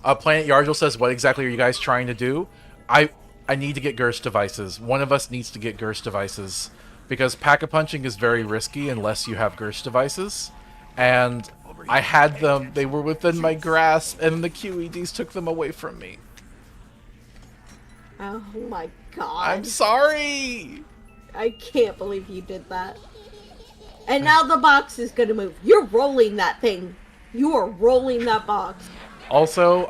Planet Yargel says, what exactly are you guys trying to do? I need to get Gersh devices. One of us needs to get Gersh devices. Because Pack-a-Punching is very risky unless you have Gersh devices. And I had them, they were within my grasp, and the QEDs took them away from me. Oh my god. I'm sorry! I can't believe you did that. And now the box is gonna move. You're rolling that thing. You are rolling that box. Also,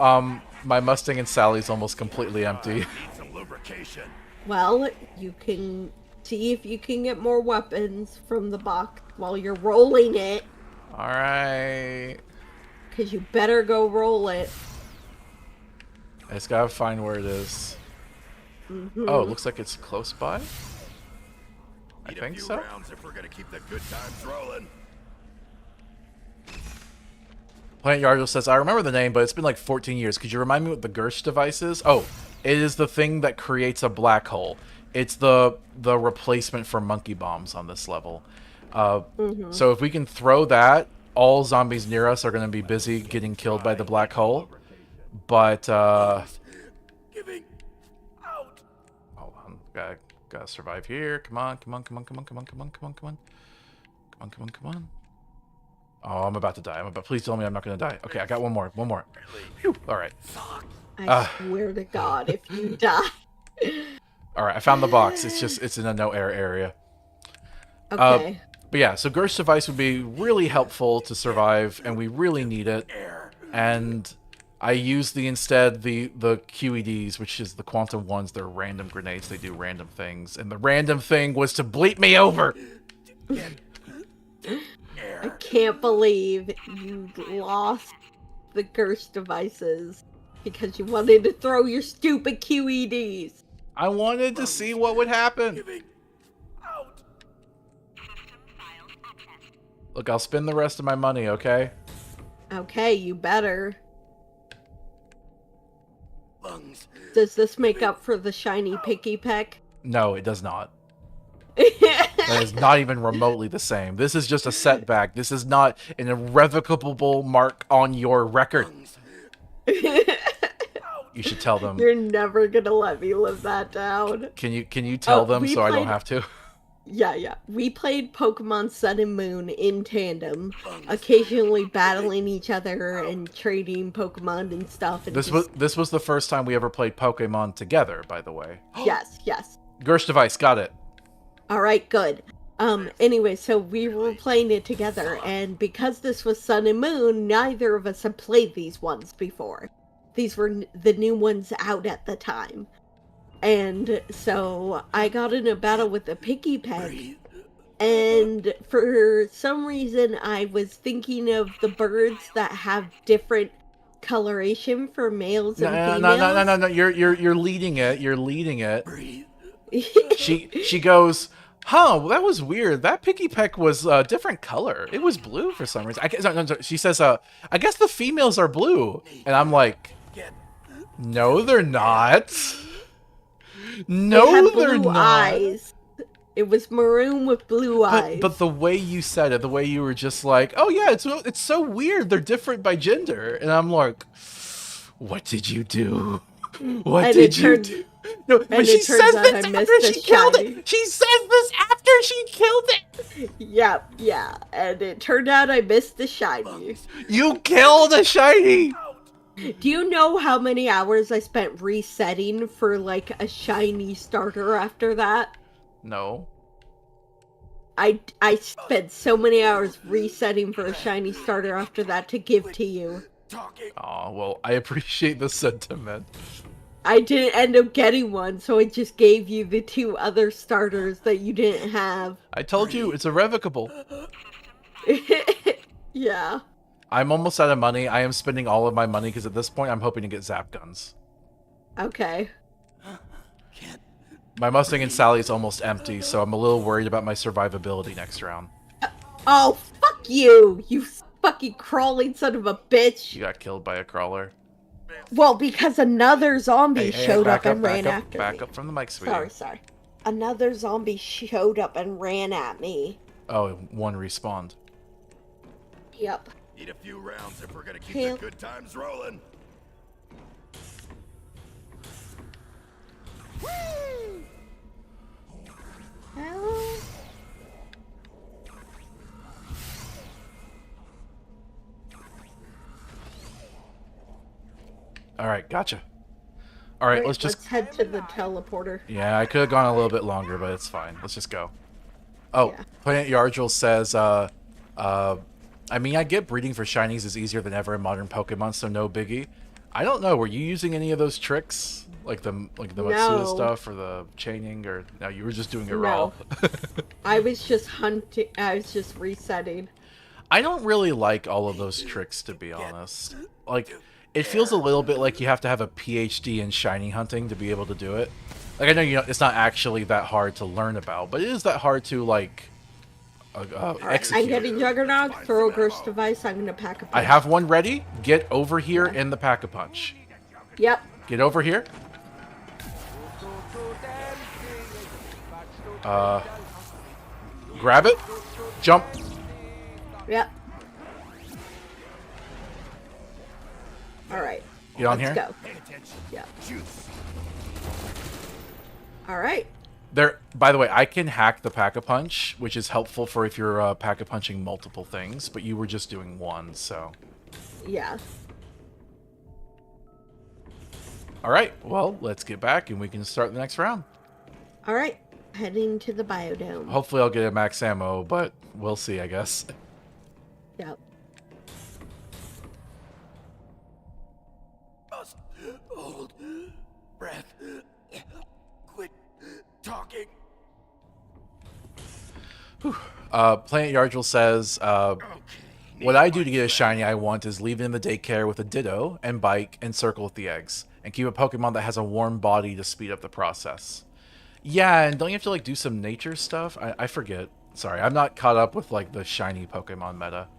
my Mustang and Sally's almost completely empty. Need some lubrication. Well, you can see if you can get more weapons from the box while you're rolling it. Alright. Because you better go roll it. I just gotta find where it is. Oh, it looks like it's close by? I Need a think few so. rounds if we're gonna keep the good times rolling. Planet Yargel says, I remember the name, but it's been like 14 years. Could you remind me what the Gersh device is? Oh, it is the thing that creates a black hole. It's the replacement for monkey bombs on this level. So if we can throw that, all zombies near us are going to be busy getting killed by the black hole. But, Giving out. hold on. Gotta survive here. Come on, come on, come on, come on, come on, come on, come on, come on. Come on, come on, come on. Oh, I'm about to die. Please tell me I'm not going to die. Okay, I got one more. One more. Phew. All right. I swear to God, if you die. All right, I found the box. It's in a no air area. Okay. But yeah, so Gersh device would be really helpful to survive, and we really need it. And I used instead the QEDs, which is the quantum ones. They're random grenades. They do random things, and the random thing was to bleep me over. I can't believe you lost the Gersh devices because you wanted to throw your stupid QEDs. I wanted to see what would happen. System files accessed. Look, I'll spend the rest of my money, okay? Okay, you better. Lungs. Does this make up for the shiny picky peck? No, it does not. That is not even remotely the same. This is just a setback. This is not an irrevocable mark on your record. You should tell them. You're never gonna let me live that down. Can you tell them we so I don't played- have to? Yeah. We played Pokemon Sun and Moon in tandem, occasionally battling each other and trading Pokemon and stuff. And This was the first time we ever played Pokemon together, by the way. Yes. Gersh device, got it. All right, good. Anyway, so we were playing it together, and because this was Sun and Moon, neither of us had played these ones before. These were the new ones out at the time. And so I got in a battle with a Picky Peck, and for some reason I was thinking of the birds that have different coloration for males and females. No. You're leading it. You're leading it. She goes, huh, well, that was weird. That Picky Peck was a different color. It was blue for some reason. She says, I guess the females are blue. And I'm like, no, they're not. No, they're blue not. eyes. It was maroon with blue eyes. But the way you said it, the way you were just like, oh yeah, it's so weird. They're different by gender. And I'm like, what did you do? What And did it you turned- do? No, but and she it turns says out this I after missed she the killed shiny. it. She says this after she killed it. Yeah. And it turned out I missed the shiny. You killed a shiny. Do you know how many hours I spent resetting for like a shiny starter after that? No. I spent so many hours resetting for a shiny starter after that to give to you. Oh, well, I appreciate the sentiment. I didn't end up getting one, so I just gave you the 2 other starters that you didn't have. I told you, it's irrevocable. Yeah. I'm almost out of money. I am spending all of my money because at this point I'm hoping to get Zap Guns. Okay. My Mustang and Sally is almost empty, so I'm a little worried about my survivability next round. Oh, fuck you! You fucking crawling son of a bitch! You got killed by a crawler. Well, because another zombie Hey, showed back up and ran back after back me. up from the mic, sweetie. Sorry. Another zombie showed up and ran at me. Oh, one respawned. Yep. Need a few rounds if we're gonna keep Hell. the good times rolling. Well, Alright, gotcha. Alright, let's head to the teleporter. Yeah, I could have gone a little bit longer, but it's fine. Let's just go. Oh, Yeah. Planet Yardril says, I mean, I get breeding for shinies is easier than ever in modern Pokemon, so no biggie. I don't know, were you using any of those tricks? Like the Matsuda No. stuff or the chaining, or no, you were just doing it No. raw? I was just hunting. I was just resetting. I don't really like all of those tricks, to be honest. Like, it feels a little bit like you have to have a PhD in shiny hunting to be able to do it. Like, I know it's not actually that hard to learn about, but it is that hard to, like, execute. I'm getting Juggernaut. Throw a Gersh device. I'm gonna pack a punch. I have one ready. Get over here in the Pack-a-Punch. Yep. Get over here. Grab it. Jump. Yep. All right. Get on Let's here. go. Yeah. All right. There. By the way, I can hack the Pack-a-Punch, which is helpful for if you're Pack-a-Punching multiple things, but you were just doing one, so. Yeah. All right. Well, let's get back and we can start the next round. All right. Heading to the biodome. Hopefully I'll get a max ammo, but we'll see, I guess. Yep. Planet Yardril says, what I do to get a shiny I want is leave it in the daycare with a Ditto and bike and circle with the eggs. And keep a Pokemon that has a warm body to speed up the process. Yeah, and don't you have to like do some nature stuff? I forget. Sorry, I'm not caught up with like the shiny Pokemon meta.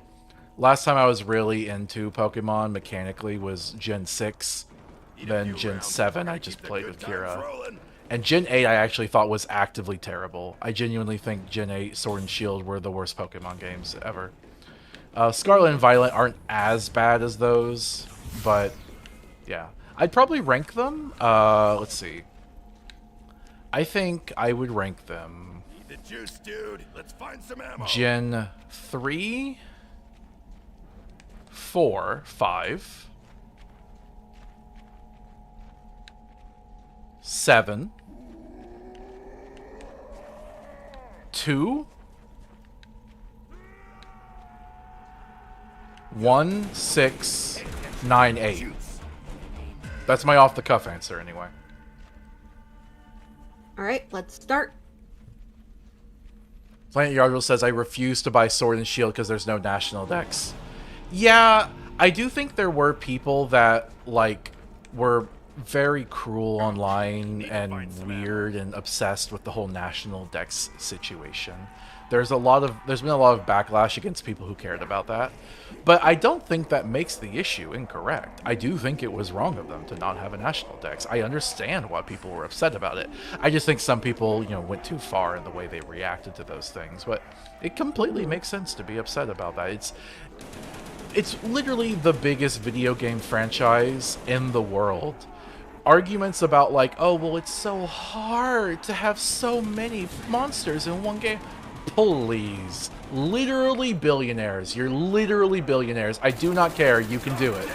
Last time I was really into Pokemon mechanically was Gen 6. Then Gen 7 I just played with Kira. And Gen 8 I actually thought was actively terrible. I genuinely think Gen 8 Sword and Shield were the worst Pokemon games ever. Scarlet and Violet aren't as bad as those, but yeah. I'd probably rank them. Let's see. I think I would rank them Need the juice, dude. Let's find some ammo. Gen 3, 4, 5, 7, 2, 1, 6, 9, 8. That's my off-the-cuff answer, anyway. All right, let's start. Planet Yardril says, I refuse to buy Sword and Shield because there's no national dex. Yeah, I do think there were people that, like, were very cruel online and weird and obsessed with the whole national dex situation. There's been a lot of backlash against people who cared about that. But I don't think that makes the issue incorrect. I do think it was wrong of them to not have a national dex. I understand why people were upset about it. I just think some people, went too far in the way they reacted to those things. But it completely makes sense to be upset about that. It's literally the biggest video game franchise in the world. Arguments about like, oh, well, it's so hard to have so many monsters in one game. Please. Literally billionaires. You're literally billionaires. I do not care. You can do it.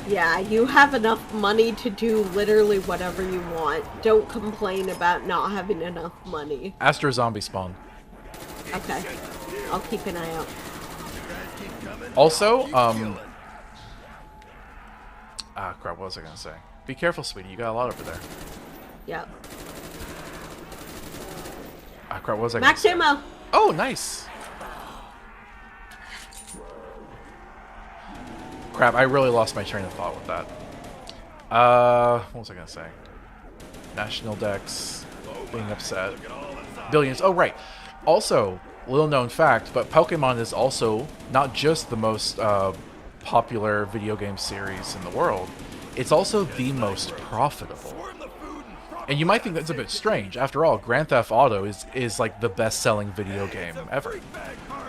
Yeah, you have enough money to do literally whatever you want. Don't complain about not having enough money. Astro Zombie Spawn. Okay. I'll keep an eye out. Also, crap, what was I gonna say? Be careful, sweetie. You got a lot over there. Yep. Crap, what was I Max gonna say? ammo! Oh, nice! Crap, I really lost my train of thought with that. What was I gonna say? National Dex, being upset. Billions. Oh, right. Also, little known fact, but Pokemon is also not just the most popular video game series in the world. It's also the most profitable. And you might think that's a bit strange. After all, Grand Theft Auto is like the best-selling video game ever.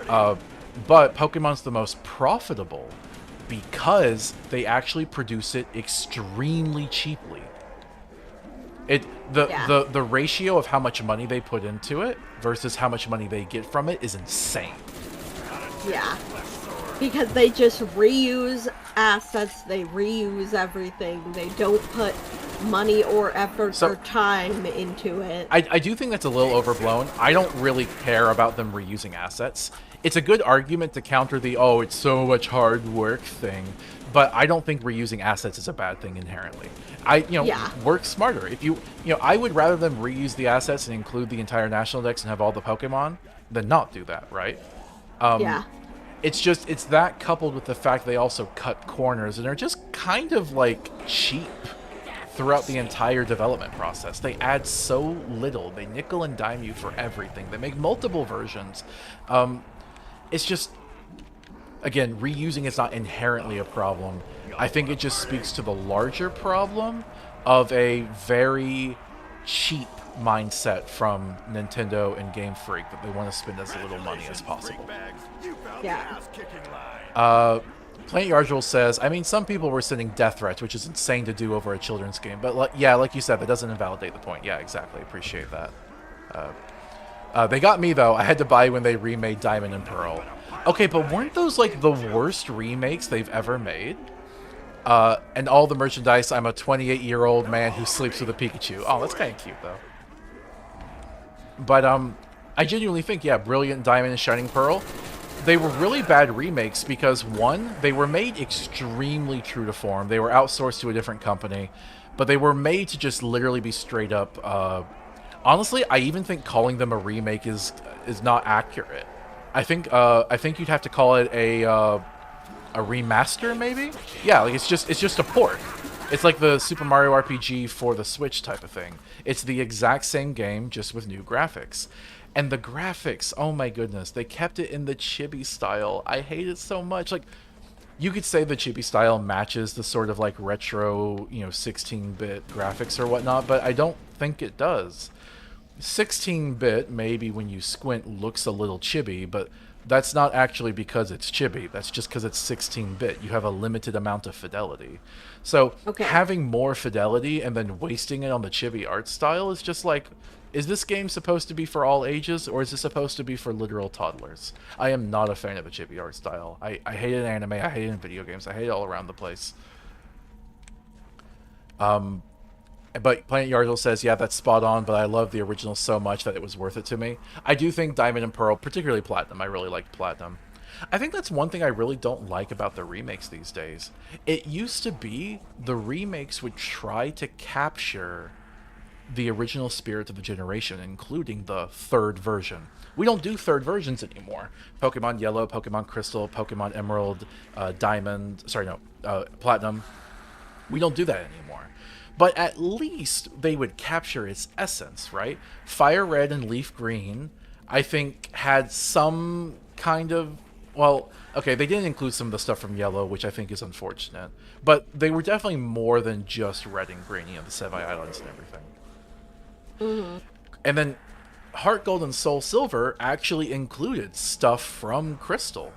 But Pokemon's the most profitable because they actually produce it extremely cheaply. The ratio of how much money they put into it versus how much money they get from it is insane. Yeah. Because they just reuse assets, they reuse everything, they don't put money or effort or time into it. I do think that's a little overblown. I don't really care about them reusing assets. It's a good argument to counter the, oh, it's so much hard work thing, but I don't think reusing assets is a bad thing inherently. Work smarter. If I would rather them reuse the assets and include the entire National Dex and have all the Pokemon than not do that, right? Yeah. It's that coupled with the fact they also cut corners and are just kind of like cheap throughout the entire development process. They add so little. They nickel and dime you for everything. They make multiple versions. It's just, again, reusing is not inherently a problem. I think it just speaks to the larger problem of a very cheap mindset from Nintendo and Game Freak that they want to spend as little money as possible. Yeah. Planet Yardril says, I mean, some people were sending death threats, which is insane to do over a children's game. But like you said, that doesn't invalidate the point. Yeah, exactly. Appreciate that. They got me, though. I had to buy when they remade Diamond and Pearl. Okay, but weren't those, like, the worst remakes they've ever made? And all the merchandise, I'm a 28-year-old man who sleeps with a Pikachu. Oh, that's kind of cute, though. But, I genuinely think, yeah, Brilliant Diamond and Shining Pearl, they were really bad remakes because, one, they were made extremely true to form. They were outsourced to a different company, but they were made to just literally be straight up Honestly, I even think calling them a remake is not accurate. I think you'd have to call it a remaster, maybe. Yeah, like it's just a port. It's like the Super Mario RPG for the Switch type of thing. It's the exact same game, just with new graphics. And the graphics, oh my goodness, they kept it in the chibi style. I hate it so much. Like, you could say the chibi style matches the sort of like retro, 16-bit graphics or whatnot, but I don't think it does. 16-bit, maybe when you squint, looks a little chibi, but that's not actually because it's chibi. That's just because it's 16-bit. You have a limited amount of fidelity. So Okay. having more fidelity and then wasting it on the chibi art style is just like, is this game supposed to be for all ages, or is it supposed to be for literal toddlers? I am not a fan of the chibi art style. I hate it in anime, I hate it in video games, I hate it all around the place. But Planet Yardle says, yeah, that's spot on, but I love the original so much that it was worth it to me. I do think Diamond and Pearl, particularly Platinum, I really liked Platinum. I think that's one thing I really don't like about the remakes these days. It used to be the remakes would try to capture the original spirit of the generation, including the third version. We don't do third versions anymore. Pokemon Yellow, Pokemon Crystal, Pokemon Emerald, Platinum. We don't do that anymore. But at least they would capture its essence, right? Fire Red and Leaf Green, I think, had some kind of... Well, okay, they didn't include some of the stuff from Yellow, which I think is unfortunate. But they were definitely more than just Red and Green, the Sevi Islands and everything. Mm-hmm. And then Heart Gold and Soul Silver actually included stuff from Crystal,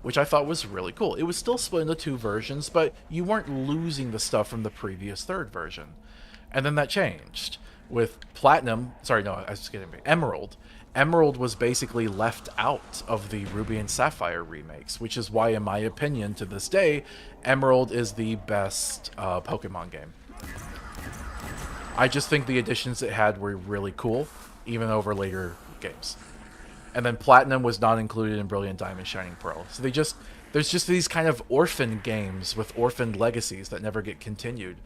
which I thought was really cool. It was still split into two versions, but you weren't losing the stuff from the previous third version. And then that changed with Platinum. Sorry, no, I was just kidding. Emerald. Emerald was basically left out of the Ruby and Sapphire remakes, which is why, in my opinion, to this day, Emerald is the best Pokemon game. I just think the additions it had were really cool, even over later games. And then Platinum was not included in Brilliant Diamond, Shining Pearl. So there's just these kind of orphan games with orphaned legacies that never get continued.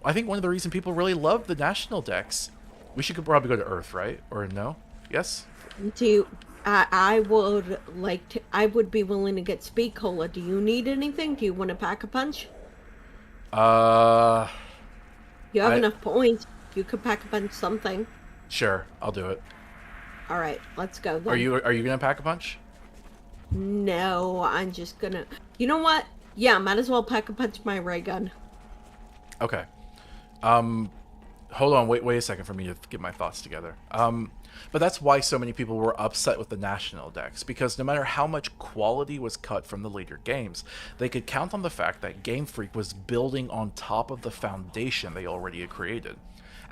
I think one of the reasons people really love the National Dex, we should probably go to Earth, right? Or no? Yes? I would be willing to get Speed Cola. Do you need anything? Do you want to pack a punch? You have enough points. You could pack a punch something. Sure, I'll do it. All right, let's go then. Are you gonna pack a punch? No, I'm just gonna... You know what? Yeah, might as well pack a punch my ray gun. Okay. Hold on, wait a second for me to get my thoughts together. But that's why so many people were upset with the National Dex, because no matter how much quality was cut from the later games, they could count on the fact that Game Freak was building on top of the foundation they already had created.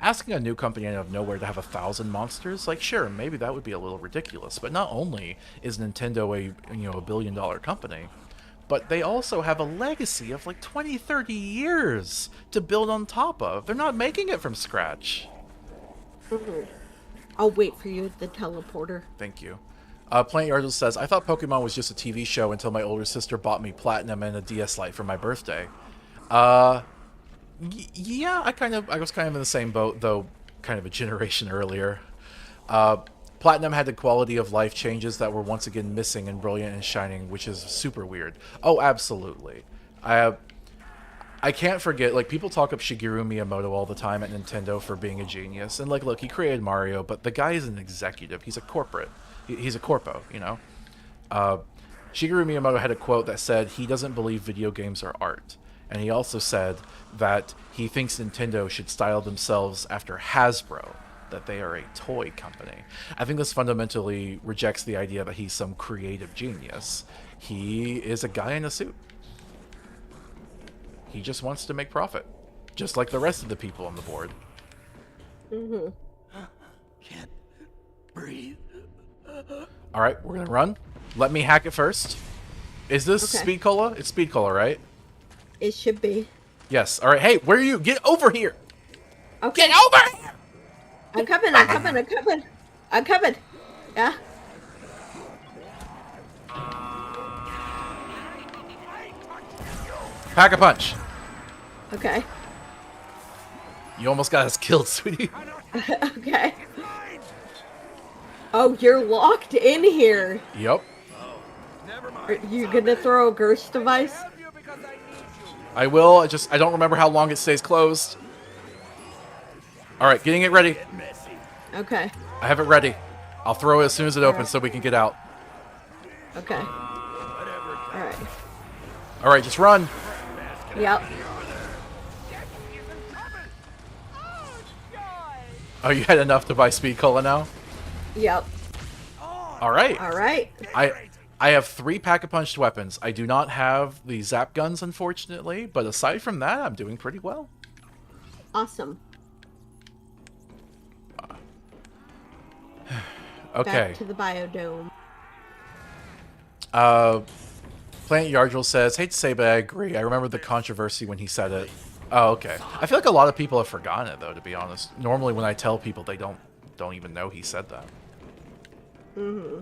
Asking a new company out of nowhere to have 1,000 monsters, like, sure, maybe that would be a little ridiculous, but not only is Nintendo a billion-dollar company, but they also have a legacy of like 20, 30 years to build on top of. They're not making it from scratch. Mm-hmm. I'll wait for you at the teleporter. Thank you. Planet Yardle says, I thought Pokemon was just a TV show until my older sister bought me Platinum and a DS Lite for my birthday. Yeah, I was kind of in the same boat, though kind of a generation earlier. Platinum had the quality of life changes that were once again missing in Brilliant and Shining, which is super weird. Oh, absolutely. I can't forget, like, people talk up Shigeru Miyamoto all the time at Nintendo for being a genius. And, like, look, he created Mario, but the guy is an executive. He's a corporate. He's a corpo, you know? Shigeru Miyamoto had a quote that said he doesn't believe video games are art. And he also said that he thinks Nintendo should style themselves after Hasbro, that they are a toy company. I think this fundamentally rejects the idea that he's some creative genius. He is a guy in a suit. He just wants to make profit, just like the rest of the people on the board. Mm-hmm. Can't breathe. All right, we're gonna run. Let me hack it first. Is this Okay. Speed Cola? It's Speed Cola, right? It should be. Yes. All right. Hey, where are you? Get over here. Okay. Get over here. I'm coming. Yeah? Pack a punch. Okay. You almost got us killed, sweetie. Okay. Oh, you're locked in here. Yep. Never Are mind. you gonna throw a Gersh device? Help you because I need you. I will. I don't remember how long it stays closed. All right, getting it ready. Okay. I have it ready. I'll throw it as soon as it opens so we can get out. Okay. Whatever. Alright. All right, just run. Yep. Oh, you had enough to buy Speed Cola now? Yep. All right. Alright. I have 3 pack-a-punched weapons. I do not have the zap guns, unfortunately, but aside from that, I'm doing pretty well. Awesome. Okay. Back to the biodome. Planet Yardril says, hate to say, but I agree. I remember the controversy when he said it. Oh, okay. I feel like a lot of people have forgotten it, though, to be honest. Normally, when I tell people, they don't even know he said that. Mm-hmm.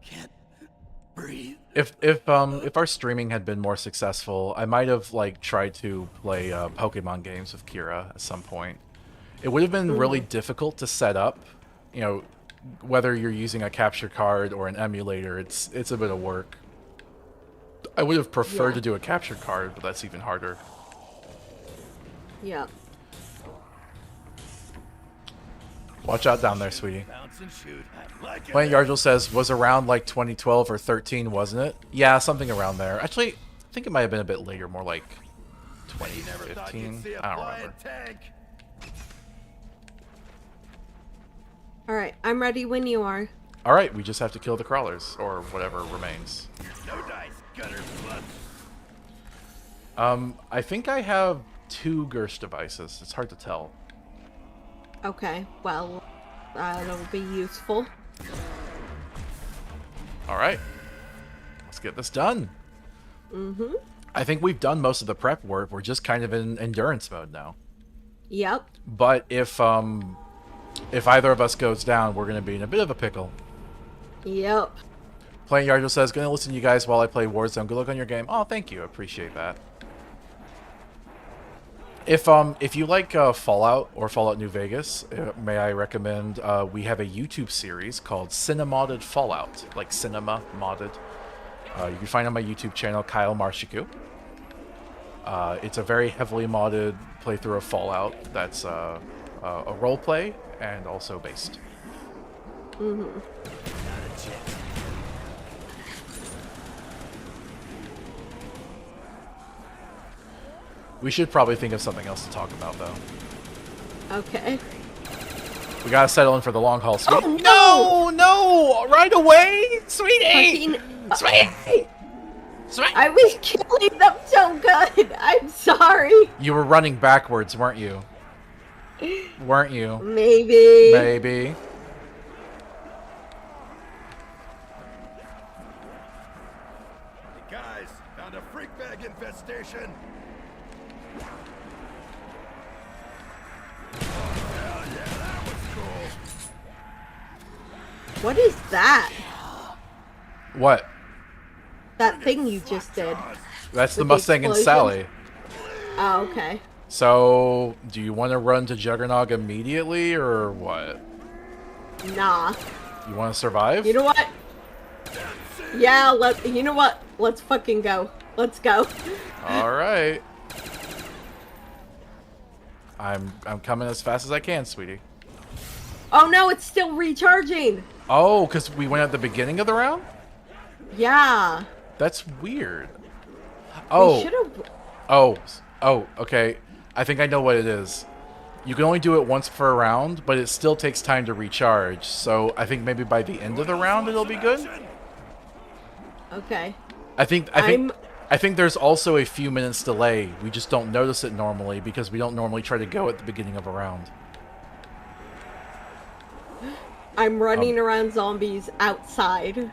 Can't breathe. If our streaming had been more successful, I might have like tried to play Pokemon games with Kira at some point. It would have been really difficult to set up, you know, whether you're using a capture card or an emulator. It's a bit of work. I would have preferred to do a capture card, but that's even harder. Yep. Watch out down there, sweetie. Bounce and shoot. I like it. Planet Yardril says, was around like 2012 or 13, wasn't it? Yeah, something around there. Actually, I think it might have been a bit later, more like You never thought you'd 2015. see a I don't flying remember. tank. Alright, I'm ready when you are. All right, we just have to kill the crawlers, or whatever remains. No dice, gunner blood. I think I have 2 Gersh devices. It's hard to tell. Okay, well, that'll be useful. All right, let's get this done. Mm-hmm. I think we've done most of the prep work. We're just kind of in endurance mode now. Yep. But if either of us goes down, we're going to be in a bit of a pickle. Yep. Planet Yardril says, going to listen to you guys while I play Warzone. Good luck on your game. Oh, thank you. I appreciate that. If you like Fallout or Fallout New Vegas, may I recommend we have a YouTube series called Cinemodded Fallout, like cinema modded. You can find it on my YouTube channel, Kyle Marshiku. It's a very heavily modded playthrough of Fallout that's a roleplay and also based. Mm-hmm. We should probably think of something else to talk about, though. Okay. We gotta settle in for the long haul, sweet. Oh, no! Right away, sweetie! Fucking, Sweetie! Sweetie! I was killing them so good. I'm sorry. You were running backwards, weren't you? Weren't you? Maybe. Maybe. Hey guys, found a freak bag infestation. Hell yeah, that was cool. What is that? What? That thing you just did. That's the With the Mustang and explosion? Sally. Oh, okay. So, do you want to run to Juggernog immediately, or what? Nah. You want to survive? You know what? Yeah, you know what? Let's fucking go. Let's go. All right. I'm coming as fast as I can, sweetie. Oh no, it's still recharging. Oh, because we went at the beginning of the round? Yeah. That's weird. We Oh, should've... oh, okay. I think I know what it is. You can only do it once per round, but it still takes time to recharge. So I think maybe by the end of the round it'll be good. Okay. I think there's also a few minutes delay. We just don't notice it normally because we don't normally try to go at the beginning of a round. I'm running around zombies outside.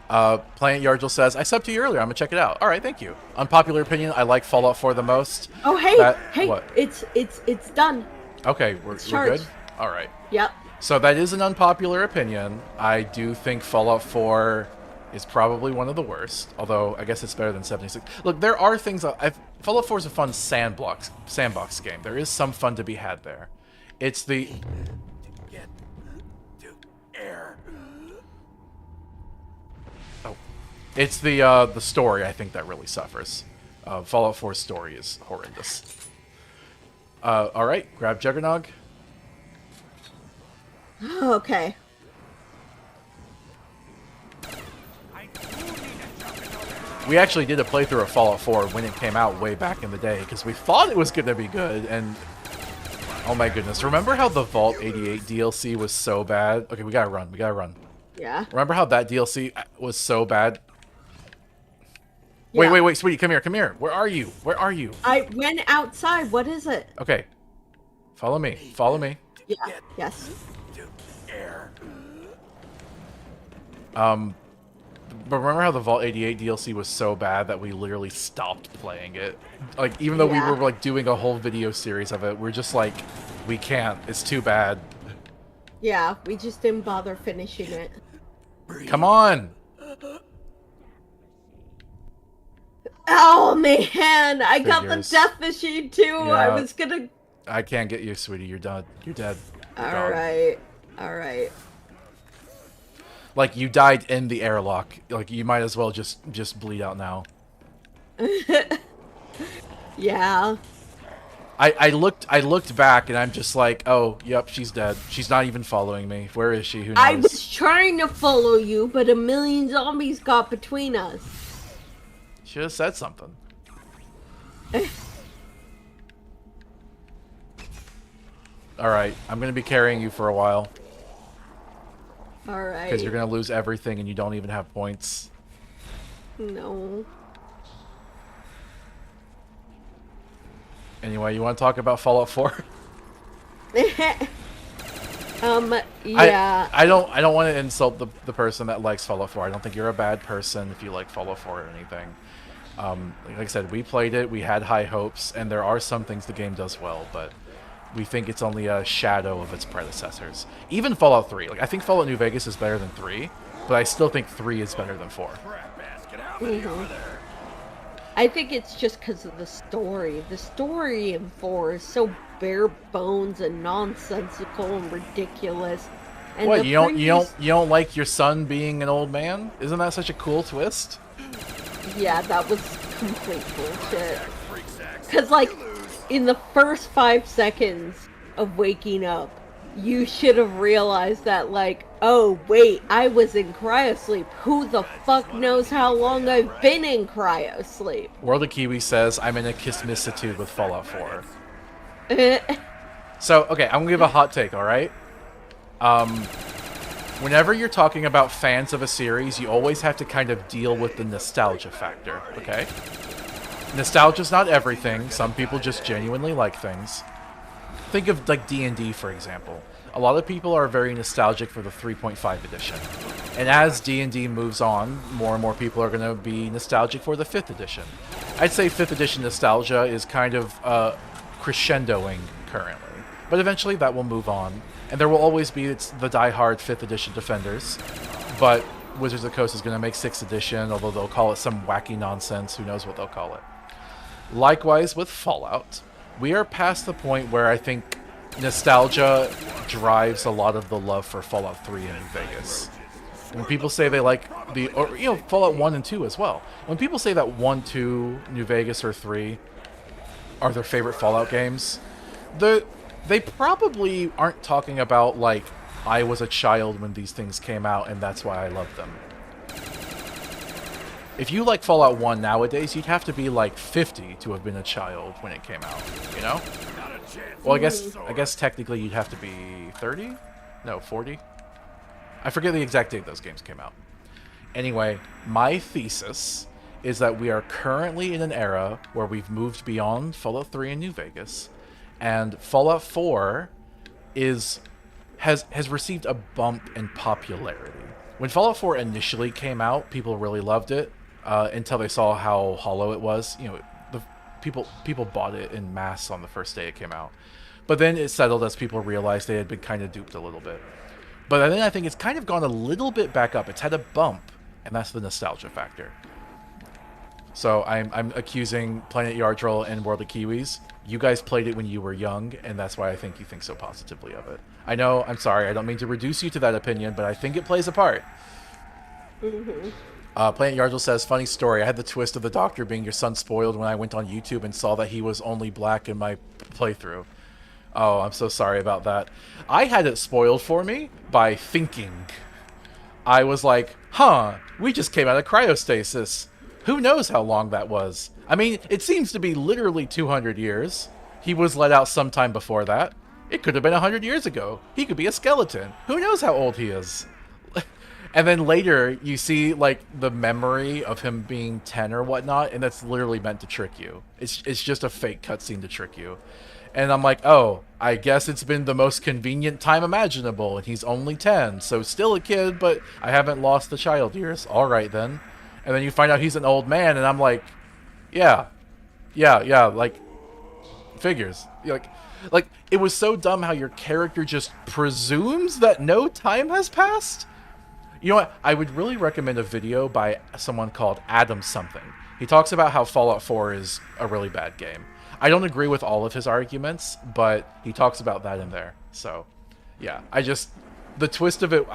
Planet Yardril says, I subbed to you earlier. I'm gonna check it out. All right, thank you. Unpopular opinion, I like Fallout 4 the most. Oh hey, hey, what? it's done. Okay, we're good? charged. All right. Yep. So that is an unpopular opinion. I do think Fallout 4 is probably one of the worst, although I guess it's better than 76. Look, there are things... Fallout 4 is a fun sandbox game. There is some fun to be had there. It's the... Get to air. Oh. It's the story, I think, that really suffers. Fallout 4's story is horrendous. Alright, grab Juggernog. Okay. We actually did a playthrough of Fallout 4 when it came out way back in the day, because we thought it was going to be good, and... Oh my goodness. Remember how the Vault 88 DLC was so bad? Okay, we gotta run. Yeah. Remember how that DLC was so bad? Yeah. Wait, sweetie, come here. Where are you? I went outside. What is it? Okay. Follow me. Yeah. Yes. To air. But remember how the Vault 88 DLC was so bad that we literally stopped playing it? Like, even though we Yeah. were, like, doing a whole video series of it, we're just like, we can't. It's too bad. Yeah, we just didn't bother finishing it. Come on! Oh man, I got the Figures. death machine too. I Yeah. was gonna. I can't get you, sweetie. You're done. You're dead. You're All gone. right. Like, you died in the airlock. Like, you might as well just bleed out now. Yeah. I looked back and I'm just like, oh, yep, she's dead. She's not even following me. Where is she? Who knows? I was trying to follow you, but a million zombies got between us. Should have said something. Alright, I'm gonna be carrying you for a while. All right. Because you're gonna lose everything and you don't even have points. No. Anyway, you want to talk about Fallout 4? Yeah. I don't want to insult the person that likes Fallout 4. I don't think you're a bad person if you like Fallout 4 or anything. Like I said, we played it, we had high hopes, and there are some things the game does well, but we think it's only a shadow of its predecessors. Even Fallout 3. Like, I think Fallout New Vegas is better than 3, but I still think 3 is better than 4. Crap basket, how many over there? I think it's just because of the story. The story in 4 is so bare bones and nonsensical and ridiculous. And What, the you previous- don't like your son being an old man? Isn't that such a cool twist? Yeah, that was complete bullshit. Freak sacks. Because, like, in the first 5 seconds of waking up, you should have realized that, like, oh, wait, I was in cryosleep. Who the fuck knows how long I've been in cryosleep? World of Kiwi says, I'm in a kismissitude with Fallout 4. So, okay, I'm gonna give a hot take, alright? Whenever you're talking about fans of a series, you always have to kind of deal with the nostalgia factor, okay? Nostalgia's not everything. Some people just genuinely like things. Think of, like, D&D, for example. A lot of people are very nostalgic for the 3.5 edition. And as D&D moves on, more and more people are going to be nostalgic for the 5th edition. I'd say 5th edition nostalgia is kind of crescendoing currently. But eventually that will move on. And there will always be the die-hard 5th edition defenders. But Wizards of the Coast is going to make 6th edition, although they'll call it some wacky nonsense. Who knows what they'll call it. Likewise with Fallout. We are past the point where I think nostalgia drives a lot of the love for Fallout 3 in New Vegas. When people say they like Fallout 1 and 2 as well. When people say that 1, 2, New Vegas, or 3 are their favorite Fallout games, they probably aren't talking about, like, I was a child when these things came out and that's why I love them. If you like Fallout 1 nowadays, you'd have to be like 50 to have been a child when it came out, you know? Not a chance. Well, I guess technically you'd have to be 30? No, 40? I forget the exact date those games came out. Anyway, my thesis is that we are currently in an era where we've moved beyond Fallout 3 and New Vegas, and Fallout 4 has received a bump in popularity. When Fallout 4 initially came out, people really loved it until they saw how hollow it was. You know, the people bought it in mass on the first day it came out. But then it settled as people realized they had been kind of duped a little bit. But then I think it's kind of gone a little bit back up. It's had a bump, and that's the nostalgia factor. So I'm accusing Planet Yardril and World of Kiwis. You guys played it when you were young, and that's why I think you think so positively of it. I know, I'm sorry, I don't mean to reduce you to that opinion, but I think it plays a part. Planet Yardril says, funny story, I had the twist of the doctor being your son spoiled when I went on YouTube and saw that he was only black in my playthrough. Oh, I'm so sorry about that. I had it spoiled for me by thinking. I was like, huh, we just came out of cryostasis. Who knows how long that was? I mean, it seems to be literally 200 years. He was let out sometime before that. It could have been 100 years ago. He could be a skeleton. Who knows how old he is? And then later, you see, like, the memory of him being 10 or whatnot, and that's literally meant to trick you. It's just a fake cutscene to trick you. And I'm like, oh, I guess it's been the most convenient time imaginable, and he's only 10, so still a kid, but I haven't lost the child years. All right, then. And then you find out he's an old man, and I'm like, yeah, like, figures. Like, it was so dumb how your character just presumes that no time has passed. You know what? I would really recommend a video by someone called Adam something. He talks about how Fallout 4 is a really bad game. I don't agree with all of his arguments, but he talks about that in there. So, yeah, the twist of it,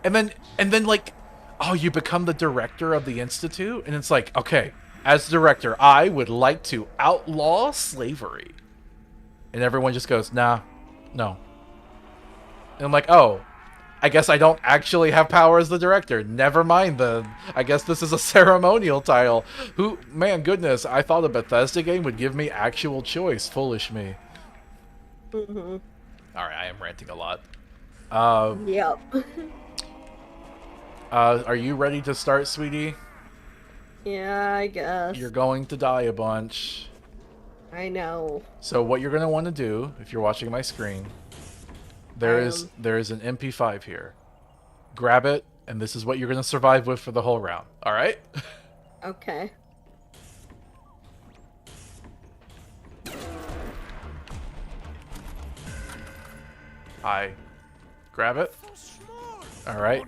and then like, oh, you become the director of the Institute? And it's like, okay, as director, I would like to outlaw slavery. And everyone just goes, nah, no. And I'm like, oh, I guess I don't actually have power as the director. Never mind then. I guess this is a ceremonial tile. Man, goodness, I thought a Bethesda game would give me actual choice. Foolish me. Alright, I am ranting a lot. Yep. Are you ready to start, sweetie? Yeah, I guess. You're going to die a bunch. I know. So what you're going to want to do, if you're watching my screen, there is an MP5 here. Grab it, and this is what you're going to survive with for the whole round. All right? Okay. Hi. Grab it. All right.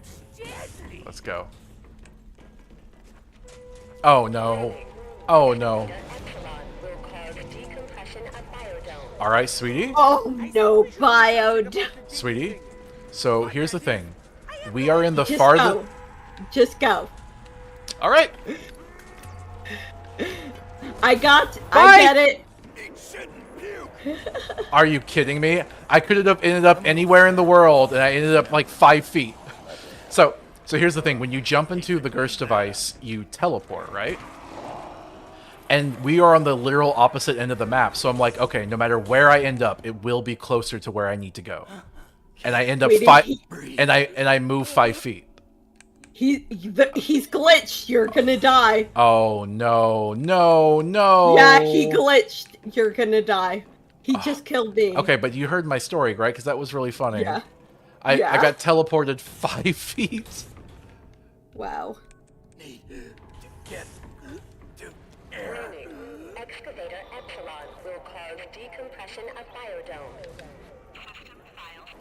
Let's go. Oh, no. Oh, no. All right, sweetie. Oh no, Biodome. Sweetie. So here's the thing. We are in the Just farthest. go. Just go. All right. I Bye. get it. Are you kidding me? I could have ended up anywhere in the world, and I ended up like 5 feet. So here's the thing. When you jump into the Gersh device, you teleport, right? And we are on the literal opposite end of the map. So I'm like, okay, no matter where I end up, it will be closer to where I need to go. And I end up and I move 5 feet. He's glitched. You're gonna die. Oh no, no, no. Yeah, he glitched. You're gonna die. He just killed me. Okay, but you heard my story, right? Because that was really funny. Yeah. I got teleported 5 feet. Wow. Need to get to air. Warning. Excavator Epsilon will cause decompression of biodome.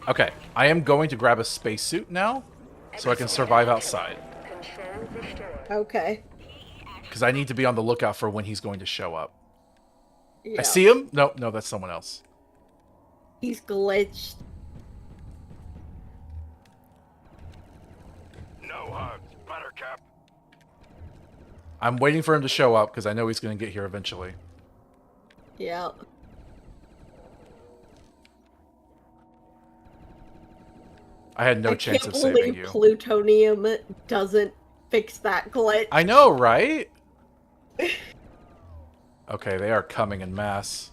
Okay, I am going to grab a spacesuit now, so I can survive outside. Control restored. Okay. Because I need to be on the lookout for when he's going to show up. Yeah. I see him? No, that's someone else. He's glitched. No hugs, Buttercup. I'm waiting for him to show up because I know he's going to get here eventually. Yeah. I had no chance of saving you. Plutonium doesn't fix that glitch. I know, right? Okay, they are coming in mass.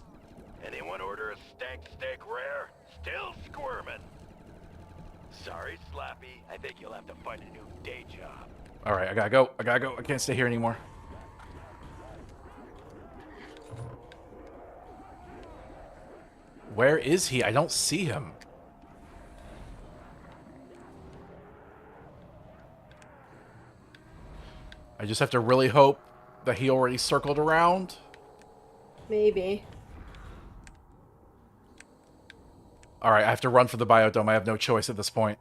Anyone order a stank steak rare? Still squirming. Sorry, Slappy. I think you'll have to find a new day job. All right, I gotta go. I can't stay here anymore. Where is he? I don't see him. I just have to really hope that he already circled around. Maybe. Alright, I have to run for the biodome. I have no choice at this point.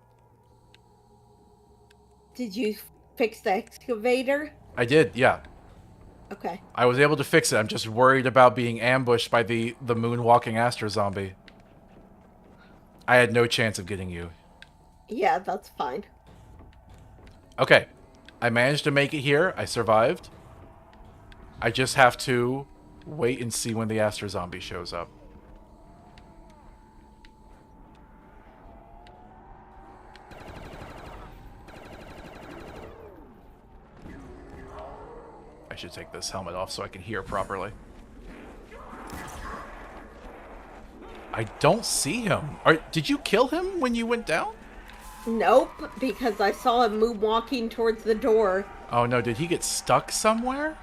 Did you fix the excavator? I did, yeah. Okay. I was able to fix it. I'm just worried about being ambushed by the moonwalking Astro Zombie. I had no chance of getting you. Yeah, that's fine. Okay. I managed to make it here. I survived. I just have to wait and see when the Astro Zombie shows up. I should take this helmet off so I can hear properly. I don't see him. Did you kill him when you went down? Nope, because I saw him move walking towards the door. Oh no, did he get stuck somewhere?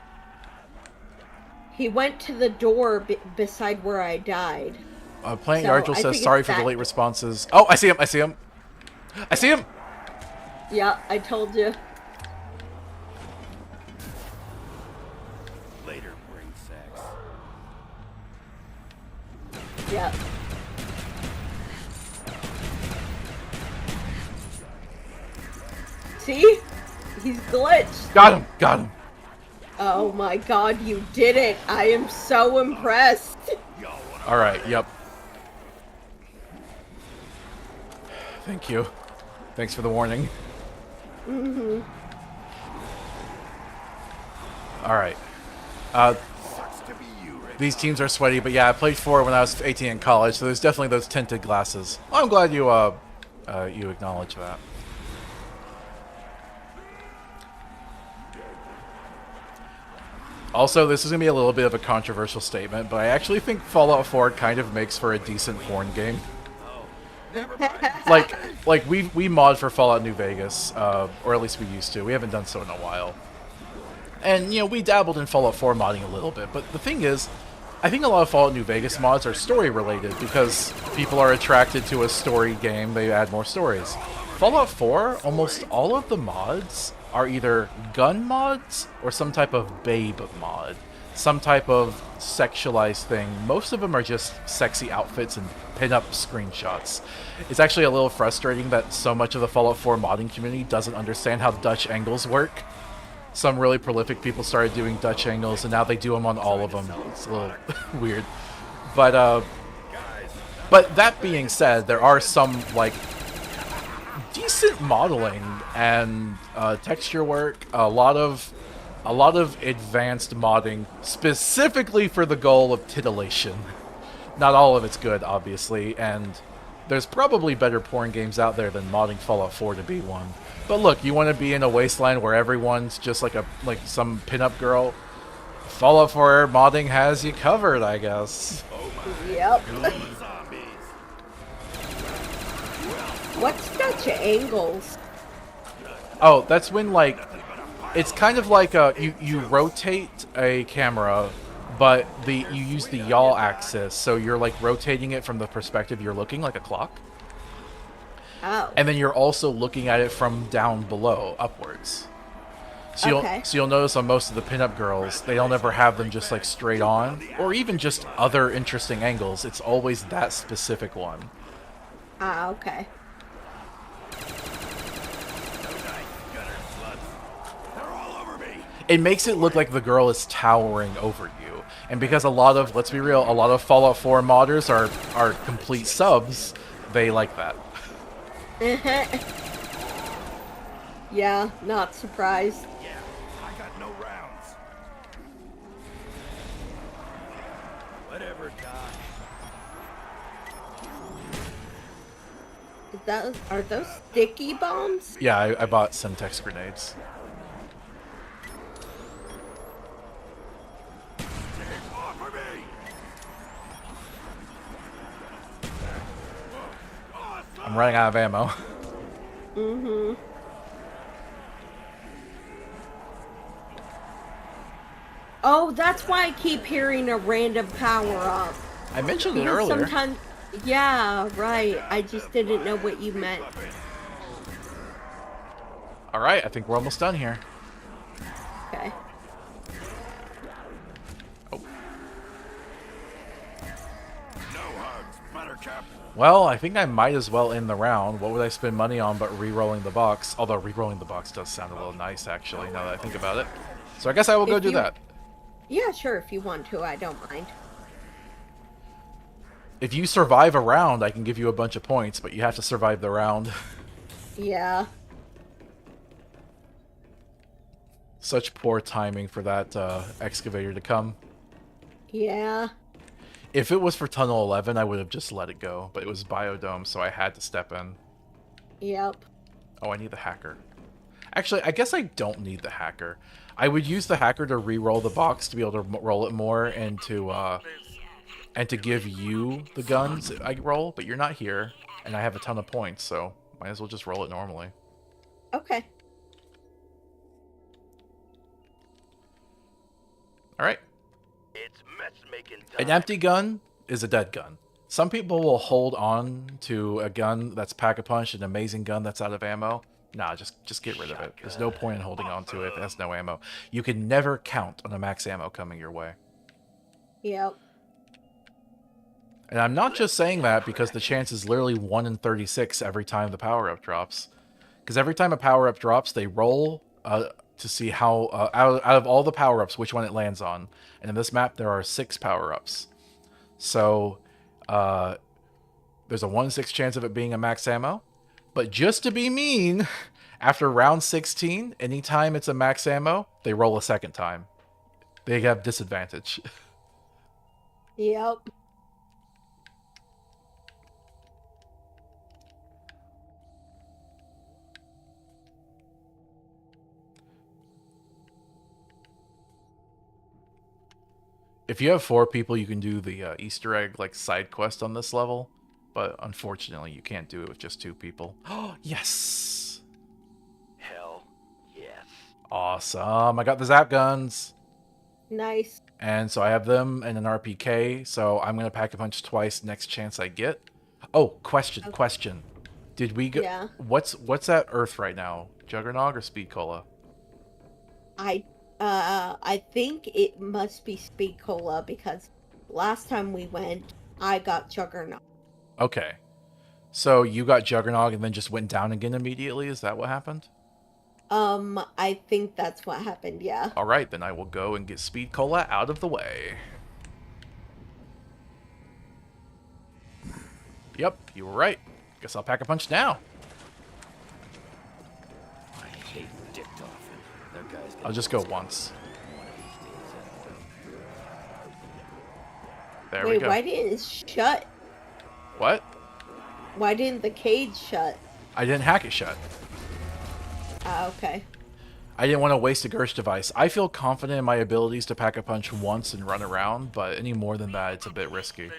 He went to the door beside where I died. Playing So, Argel I says think sorry it's for the that- late responses. Oh, I see him. I see him. I see him. Yeah, I told you. Later, brain sacks. Yeah. See? He's glitched. Got him. Got him. Oh my god, you did it. I am so impressed. All right. Yep. Thank you. Thanks for the warning. Mm-hmm. All right. Sucks to be you, Rick. These teams are sweaty, but yeah, I played 4 when I was 18 in college, so there's definitely those tinted glasses. Well, I'm glad you you acknowledge that. Also, this is gonna be a little bit of a controversial statement, but I actually think Fallout 4 kind of makes for a decent porn game. like we mod for Fallout New Vegas, or at least we used to. We haven't done so in a while. And, you know, we dabbled in Fallout 4 modding a little bit, but the thing is, I think a lot of Fallout New Vegas mods are story-related, because people are attracted to a story game, they add more stories. Fallout 4, almost all of the mods are either gun mods or some type of babe mod. Some type of sexualized thing. Most of them are just sexy outfits and pin-up screenshots. It's actually a little frustrating that so much of the Fallout 4 modding community doesn't understand how Dutch angles work. Some really prolific people started doing Dutch angles, and now they do them on all of them. It's a little weird. But that being said, there are some, like, decent modeling and texture work. A lot of advanced modding, specifically for the goal of titillation. Not all of it's good, obviously, and there's probably better porn games out there than modding Fallout 4 to be one. But look, you want to be in a wasteland where everyone's just like some pinup girl? Fallout 4 modding has you covered, I guess. Yep. Zombies. What's Dutch angles? Oh, that's when, like, it's kind of like you rotate a camera, but you use the yaw axis, so you're like rotating it from the perspective you're looking, like a clock. Oh. And then you're also looking at it from down below, upwards. So Okay. you'll notice on most of the pinup girls, they don't ever have them just like straight on, or even just other interesting angles. It's always that specific one. Ah, okay. They're all over me. It makes it look like the girl is towering over you. And because a lot of, let's be real, a lot of Fallout 4 modders are complete subs, they like that. Yeah, not surprised. Yeah, I got no rounds. Whatever, Doc. Are those sticky bombs? Yeah, I bought Semtex grenades. Off of me! I'm running out of ammo. Mm-hmm. Oh, that's why I keep hearing a random power up. I mentioned it Because earlier. sometimes, yeah, right. I just didn't know what you meant. Alright, I think we're almost done here. Okay. Oh. No hugs, Buttercup. Well, I think I might as well end the round. What would I spend money on but re-rolling the box? Although re-rolling the box does sound a little nice, actually, now that I think about it. So I guess I will go If do you- that. Yeah, sure, if you want to, I don't mind. If you survive a round, I can give you a bunch of points, but you have to survive the round. Yeah. Such poor timing for that excavator to come. Yeah. If it was for Tunnel 11, I would have just let it go, but it was Biodome, so I had to step in. Yep. Oh, I need the hacker. Actually, I guess I don't need the hacker. I would use the hacker to re-roll the box to be able to roll it more and to give you the guns I roll, but you're not here, and I have a ton of points, so might as well just roll it normally. Okay. Alright. It's mess making time. An empty gun is a dead gun. Some people will hold on to a gun that's Pack-a-Punch, an amazing gun that's out of ammo. Nah, just get rid of it. There's no point in holding on to it if it has no ammo. You can never count on a max ammo coming your way. Yep. And I'm not just saying that because the chance is literally 1 in 36 every time the power-up drops. Because every time a power-up drops, they roll to see how, out of all the power-ups, which one it lands on. And in this map, there are 6 power-ups. So, there's a 1 in 6 chance of it being a max ammo. But just to be mean, after round 16, anytime it's a max ammo, they roll a second time. They have disadvantage. Yep. If you have 4 people, you can do the Easter egg like side quest on this level, but unfortunately, you can't do it with just 2 people. Oh, yes! Hell, yes. Awesome! I got the zap guns, Nice. and so I have them and an RPK. So I'm gonna Pack-a-Punch twice next chance I get. Oh, question. Did we go? Yeah. What's at Earth right now? Juggernog or Speed Cola? I think it must be Speed Cola because last time we went, I got Juggernaut. Okay. So you got Juggernog and then just went down again immediately? Is that what happened? I think that's what happened, yeah. Alright, then I will go and get Speed Cola out of the way. Yep, you were right. Guess I'll Pack-a-Punch now. I hate Dick Dolphin. That guy's I'll just go once. There we Wait, go. why didn't it shut? What? Why didn't the cage shut? I didn't hack it shut. Ah, okay. I didn't want to waste a Gersh device. I feel confident in my abilities to Pack-a-Punch once and run around, but any more than that, it's a bit risky.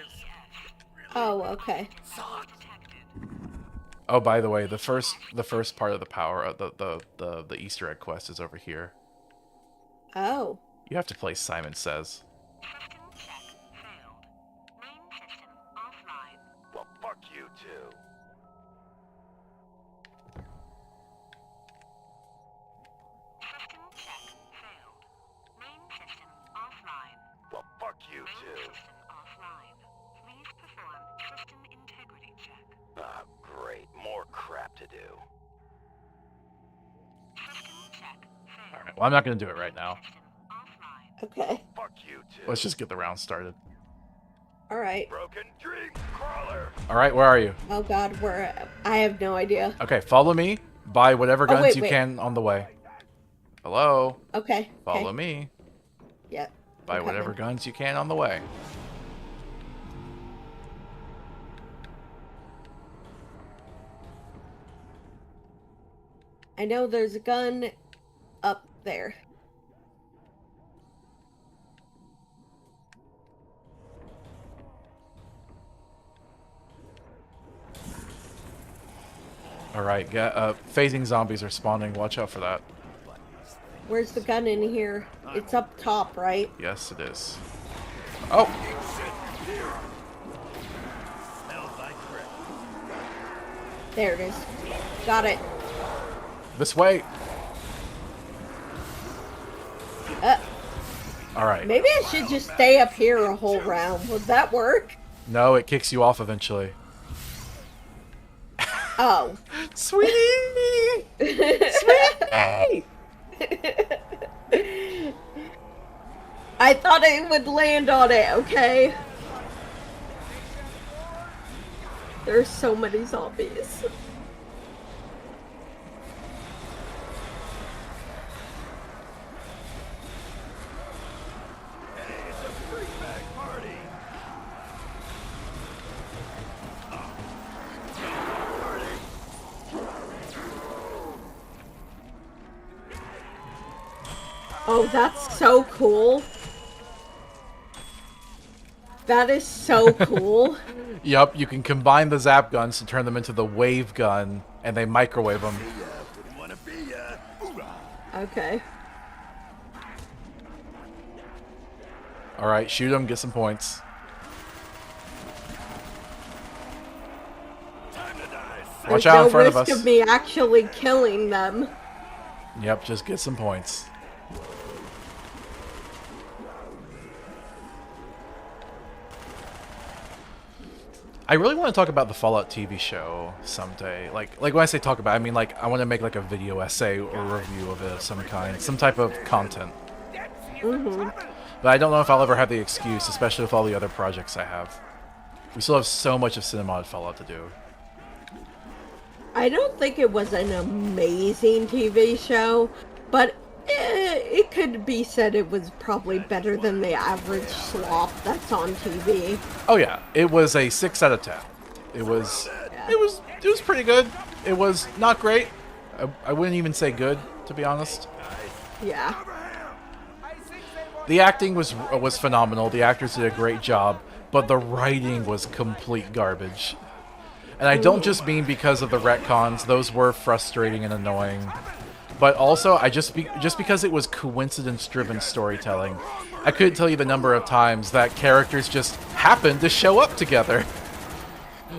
Oh, okay. Oh, by the way, the first part of the power, the Easter egg quest is over here. Oh. You have to play Simon Says. System check failed. Main system offline. Well, fuck you too. System check failed. Main system offline. Well, fuck you Main too. system offline. Please perform system integrity check. Ah, great. More crap to do. System check failed. Alright, well, I'm not going to do it right now. System offline. Okay. Fuck you too. Let's just get the round started. Alright. Broken dream crawler. Alright, where are you? Oh god, I have no idea. Okay, follow me. Buy whatever guns wait, you wait. can on the way. Hello? Okay. Follow okay. me. Yeah. Buy I'm whatever coming. guns you can on the way. I know there's a gun up there. Alright, phasing zombies are spawning. Watch out for that. Where's the gun in here? It's up top, right? Yes, it is. Oh! There it is. Got it. This way! Uh, Alright. maybe I should just stay up here a whole round. Would that work? No, it kicks you off eventually. Oh. Sweetie! Sweetie! I thought it would land on it, okay? There's so many zombies. Hey, it's a freak bag party. Oh, that's so cool. That is so cool. Yup, you can combine the zap guns to turn them into the wave gun, and they microwave them. Wouldn't wanna be ya. Hoorah. Okay. Alright, shoot them, get some points. Time to die. Watch There's out no in front of risk us. of me actually killing them. Yep, just get some points. I really want to talk about the Fallout TV show someday. Like when I say talk about, I mean like I want to make like a video essay or review of it of some kind, some type of content. But I don't know if I'll ever have the excuse, especially with all the other projects I have. We still have so much of Cinemod Fallout to do. I don't think it was an amazing TV show, but it could be said it was probably better than the average slop that's on TV. Oh yeah, it was a 6 out of 10. It was pretty good. It was not great. I wouldn't even say good, to be honest. Yeah. The acting was phenomenal. The actors did a great job, but the writing was complete garbage. And I don't just mean because of the retcons; those were frustrating and annoying. But also, just because it was coincidence-driven storytelling, I couldn't tell you the number of times that characters just happened to show up together.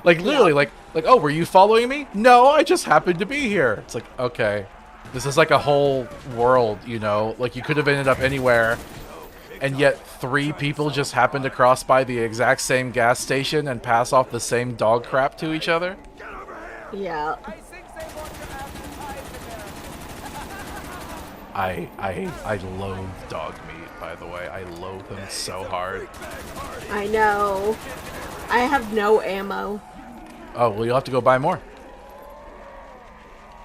Like literally, like oh, were you following me? No, I just happened to be here. It's like, okay, this is like a whole world, you know? Like you could have ended up anywhere, and yet 3 people just happened to cross by the exact same gas station and pass off the same dog crap to each other. Yeah. I loathe dog meat, by the way. I loathe them so hard. I know. I have no ammo. Oh, well, you'll have to go buy more.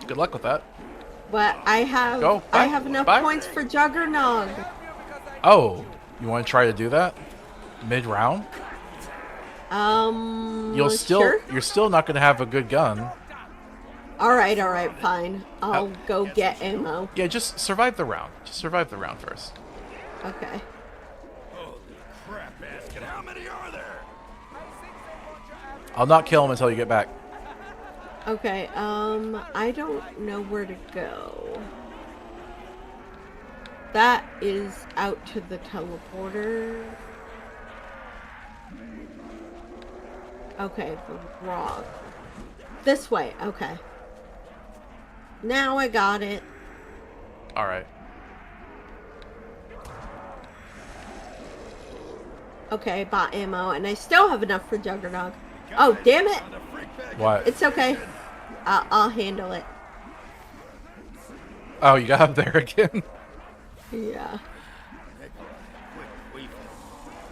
Good luck with that. But I have Go, I buy, have enough buy. points for Juggernog. Oh, you want to try to do that? Mid-round? You're still not going to have a good gun. Alright, fine. I'll go get ammo. Yeah, just survive the round. Just survive the round first. Okay. Holy crap, basket. How many are there? I'll not kill him until you get back. Okay, I don't know where to go. That is out to the teleporter. Okay, the rock. This way, okay. Now I got it. Alright. Okay, bought ammo, and I still have enough for Juggernog. Oh, damn it! What? It's okay. I'll handle it. Oh, you got up there again? Yeah.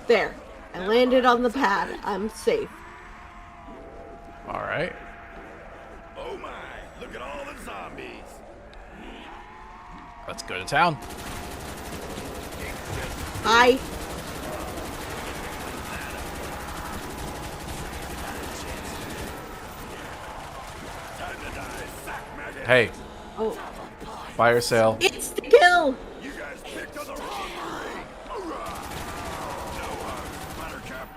There. I landed on the pad. I'm safe. Alright. Oh my, look at all the zombies. Let's go to town. Hi. Hey, Oh, fire sale. it's the kill! You guys picked on the wrong thing. Hoorah! No hugs, Buttercup.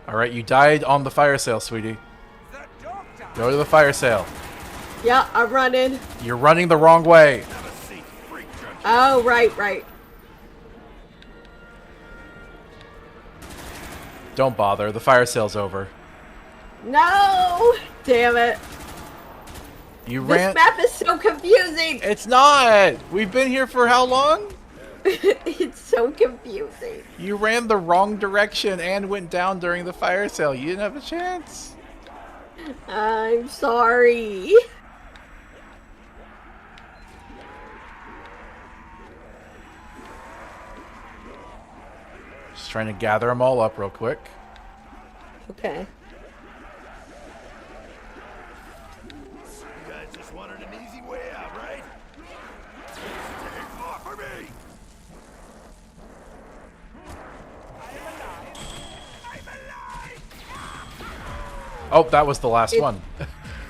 Alright, you died on the fire sale, sweetie. The doctor. Go to the fire sale. Yeah, I'm running. You're running the wrong way. Have a seat, freak junkie. Oh, right. Don't bother, the fire sale's over. No! Damn it. You This ran. map is so confusing! It's not! We've been here for how long? It's so confusing. You ran the wrong direction and went down during the fire sale. You didn't have a chance. I'm sorry. Just trying to gather them all up real quick. Okay. You guys just wanted an easy way out, right? Stay off of me! Oh, that was the last one.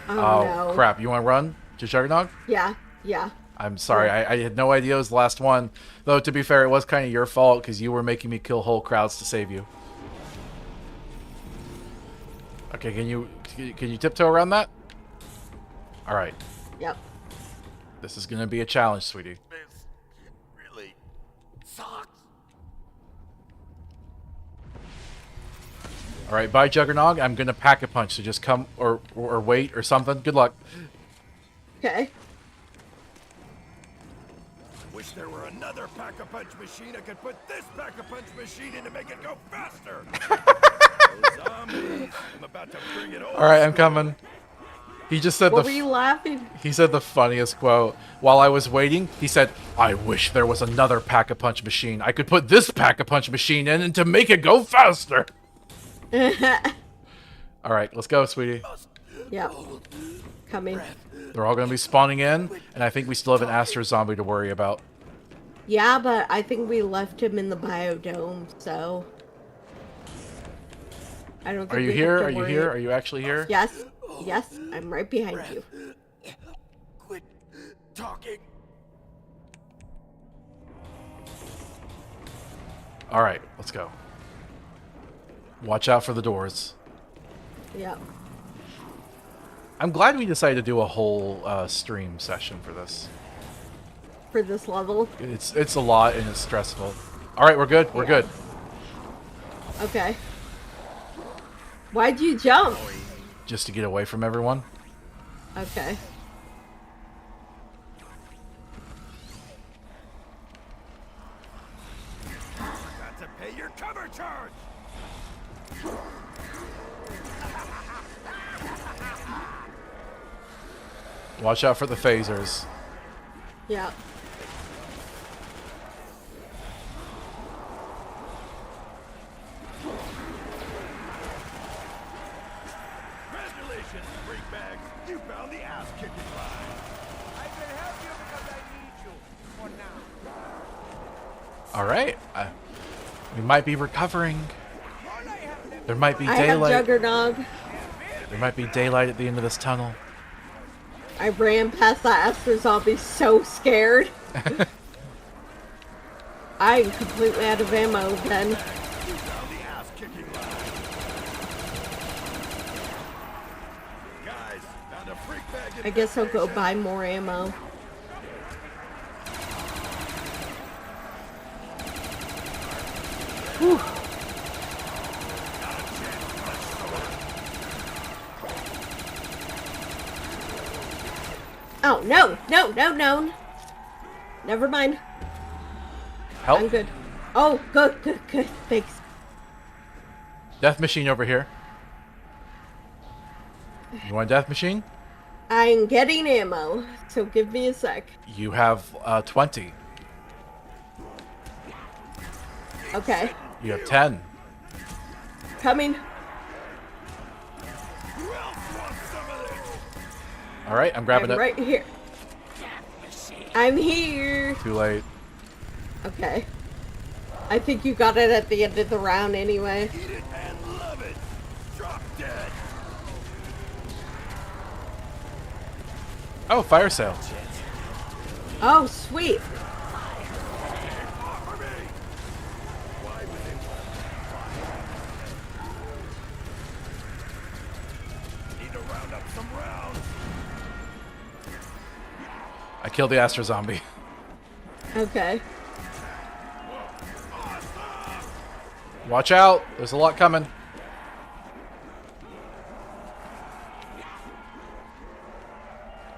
Oh, Oh, no. crap. You want to run to Juggernog? Yeah, yeah. I'm sorry. I had no idea it was the last one. Though, to be fair, it was kind of your fault because you were making me kill whole crowds to save you. Okay, can you tiptoe around that? All right. Yep. This is going to be a challenge, sweetie. This really sucks. All right, bye, Juggernog. I'm going to pack a punch, so just come or wait or something. Good luck. Okay. Wish there were another Pack-a-Punch machine I could put this Pack-a-Punch machine in to make it go faster. Those zombies. I'm about to bring it over. All right, I'm coming. He just said What were you laughing? He said the funniest quote. While I was waiting, he said, "I wish there was another Pack-a-Punch machine. I could put this Pack-a-Punch machine in and to make it go faster." All right, let's go, sweetie. Yep. Coming. They're all going to be spawning in, and I think we still have an Aster zombie to worry about. Yeah, but I think we left him in the biodome, so I don't think Are you we have here? to Are you worry. here? Are you actually here? Yes. Yes, I'm right behind you. Quit talking. All right, let's go. Watch out for the doors. Yep. I'm glad we decided to do a whole stream session for this. For this level. It's a lot and it's stressful. All right, we're good. We're good. Okay. Why'd you jump? Just to get away from everyone. Okay. Got to pay your cover charge. Watch out for the phasers. Yep. Congratulations, freak bags. You found the ass-kicking line. I can help you because I need you. For now. All right. We might be recovering. All I have left There might be I have daylight. Juggernog. There might be daylight at the end of this tunnel. I ran past that Aster zombie so scared. I'm completely out of ammo then. You found the ass-kicking line. Guys, found a freak bag in I guess I'll go the buy more ammo. Whew. Oh, no, no, no, no. Never mind. I'm Help. good. Oh, good, good, good. Thanks. Death machine over here. You want a death machine? I'm getting ammo, so give me a sec. You have 20. Okay, You have 10. coming. Who else wants some of this? All right, I'm grabbing I'm it. right here. I'm here. Too late. Okay. I think you got it at the end of the round anyway. Eat it and love it. Drop dead. Oh, fire sale. Oh, sweet. Off of me. Why would they need to round up some rounds. I killed the Aster zombie. Okay. Watch out. There's a lot coming.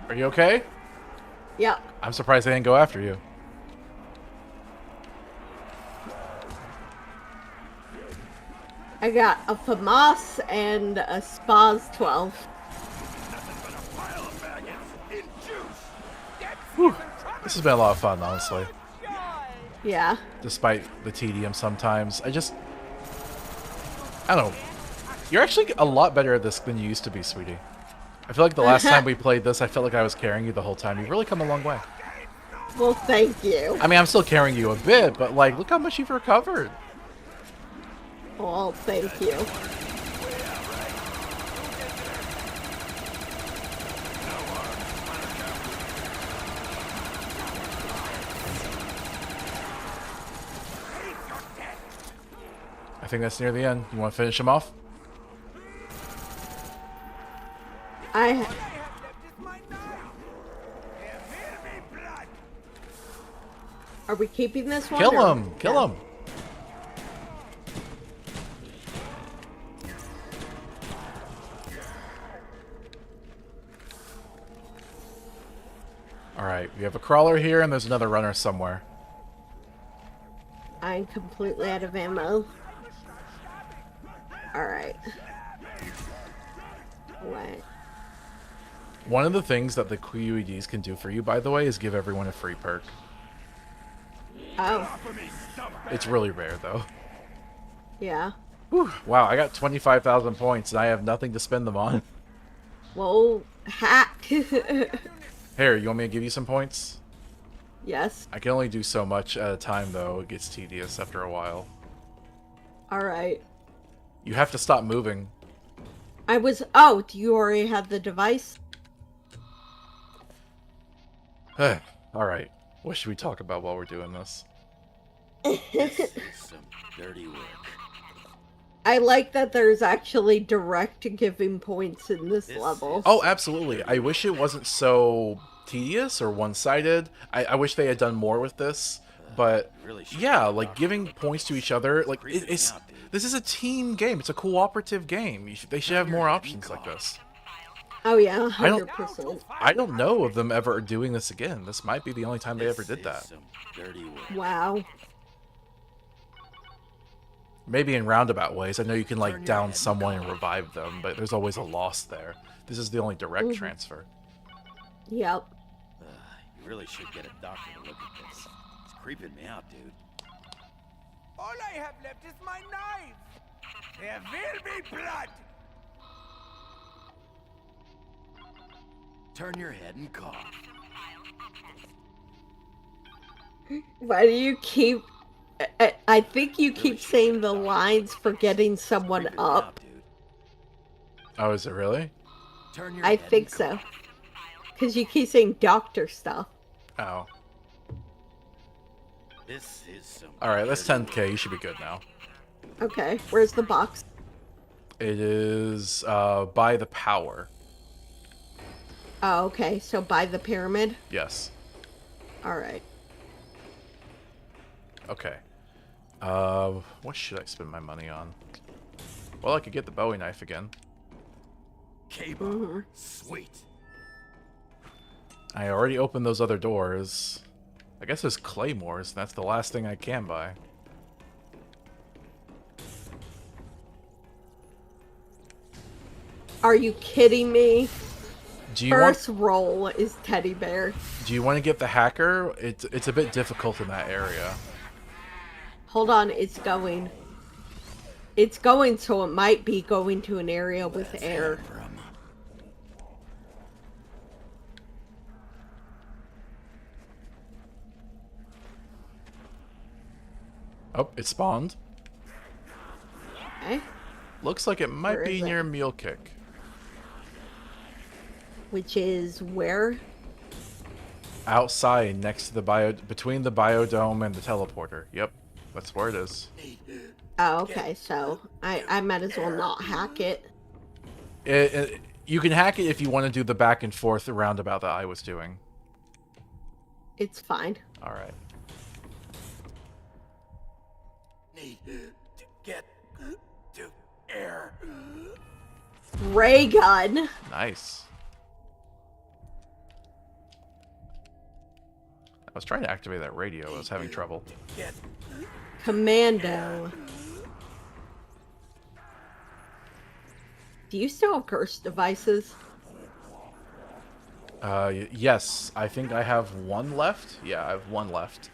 Are you okay? Yep. I'm surprised they didn't go after you. I got a FAMAS and a SPAS 12. Nothing but a pile of maggots in juice. Whew. This has been a lot of fun, honestly. Yeah. Despite the tedium sometimes. I don't know. You're actually a lot better at this than you used to be, sweetie. I feel like the last time we played this, I felt like I was carrying you the whole time. You've really come a long way. Well, thank you. I mean, I'm still carrying you a bit, but like, look how much you've recovered. Well, thank you. I think that's near the end. You want to finish him off? I Are we keeping this one? Kill or- him! Kill Yeah. him! Alright, we have a crawler here and there's another runner somewhere. I'm completely out of ammo. Alright. What? One of the things that the QEDs can do for you, by the way, is give everyone a free perk. Oh, It's really rare, though. yeah. Whew. Wow, I got 25,000 points and I have nothing to spend them on. Well, hack. Here, you want me to give you some points? Yes. I can only do so much at a time, though. It gets tedious after a while. Alright. You have to stop moving. Oh, do you already have the device? Alright, what should we talk about while we're doing this? This is some dirty work. I like that there's actually direct giving points in this level. Oh, absolutely. I wish it wasn't so tedious or one-sided. I wish they had done more with this. But, yeah, like, giving points to each other, like, this is a team game. It's a cooperative game. They should have more options like this. Oh yeah, I don't- 100%. I don't know of them ever doing this again. This might be the only time they ever did that. Some dirty work. Wow. Maybe in roundabout ways. I know you can, like, down someone and revive them, but there's always a loss there. This is the only direct transfer. Yep. You really should get a doctor to look at this. It's creeping me out, dude. All I have left is my knife. There will be blood. Turn your head and cough. Why do you keep... I think you keep saying the lines for getting someone Creeping me up. out, dude. Oh, is it really? Turn your I head think and so. cough. Because you keep saying doctor stuff. Oh. This is some. Alright, that's dirty 10k. You should be good now. Okay, where's the box? It is, by the power. Oh, okay, so by the pyramid? Yes. Alright. Okay. What should I spend my money on? Well, I could get the Bowie knife again. K-bar. Sweet. I already opened those other doors. I guess there's claymores. That's the last thing I can buy. Are you kidding me? Do you First roll is teddy bear. Do you want to get the hacker? It's a bit difficult in that area. Hold on, it's going. It's going, so it might be going to an area with air. Oh, it spawned. Okay. Looks like it might Where be is it? near Meal Kick. Which is where? Outside, next to the between the biodome and the teleporter. Yep, that's where it is. Oh, okay, so I might as well not hack it. You can hack it if you want to do the back and forth roundabout that I was doing. It's fine. All right. Need to get to air. Ray gun. Nice. I was trying to activate that radio. I was having trouble. Get Commando. Do you still have cursed devices? Yes, I think I have one left. Yeah, I have one left.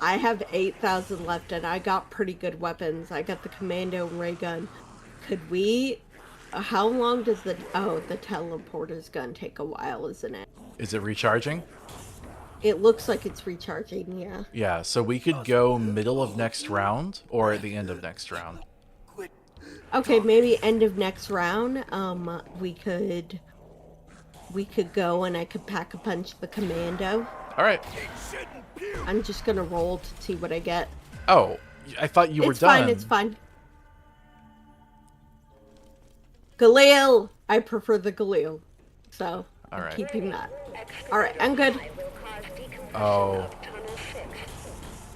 I have 8,000 left, and I got pretty good weapons. I got the commando and ray gun. Could we... How long does the... Oh, the teleporter's gun take a while, isn't it? Is it recharging? It looks like it's recharging, yeah. Yeah, so we could go middle of next round or at the end of next round. Okay, maybe end of next round, we could go and I could pack a punch the commando. All right. I'm just gonna roll to see what I get. Oh, I thought you were It's done. fine, it's fine. Galil! I prefer the Galil. So, I'm Alright. keeping that. Alright, I'm good. Oh.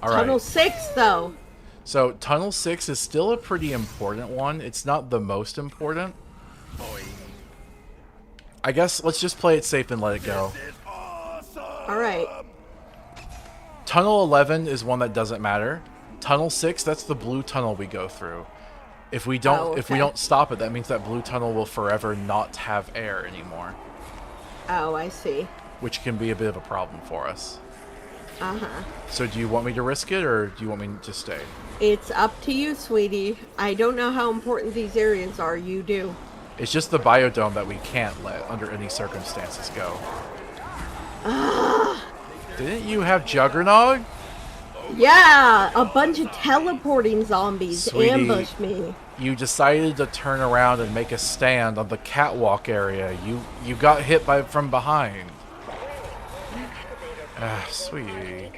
All right. Tunnel 6, though. So Tunnel 6 is still a pretty important one. It's not the most important. I guess let's just play it safe and let it go. Alright. Tunnel 11 is one that doesn't matter. Tunnel 6, that's the blue tunnel we go through. If we don't if we okay. don't stop it, that means that blue tunnel will forever not have air anymore, Oh, I see. which can be a bit of a problem for us. Uh-huh. So do you want me to risk it or do you want me to stay? It's up to you, sweetie. I don't know how important these areas are. You do. It's just the biodome that we can't let under any circumstances go. Didn't you have Juggernog? Yeah! A bunch of teleporting zombies Sweetie. ambushed me. You decided to turn around and make a stand on the catwalk area. You got hit from behind. Ah, sweetie.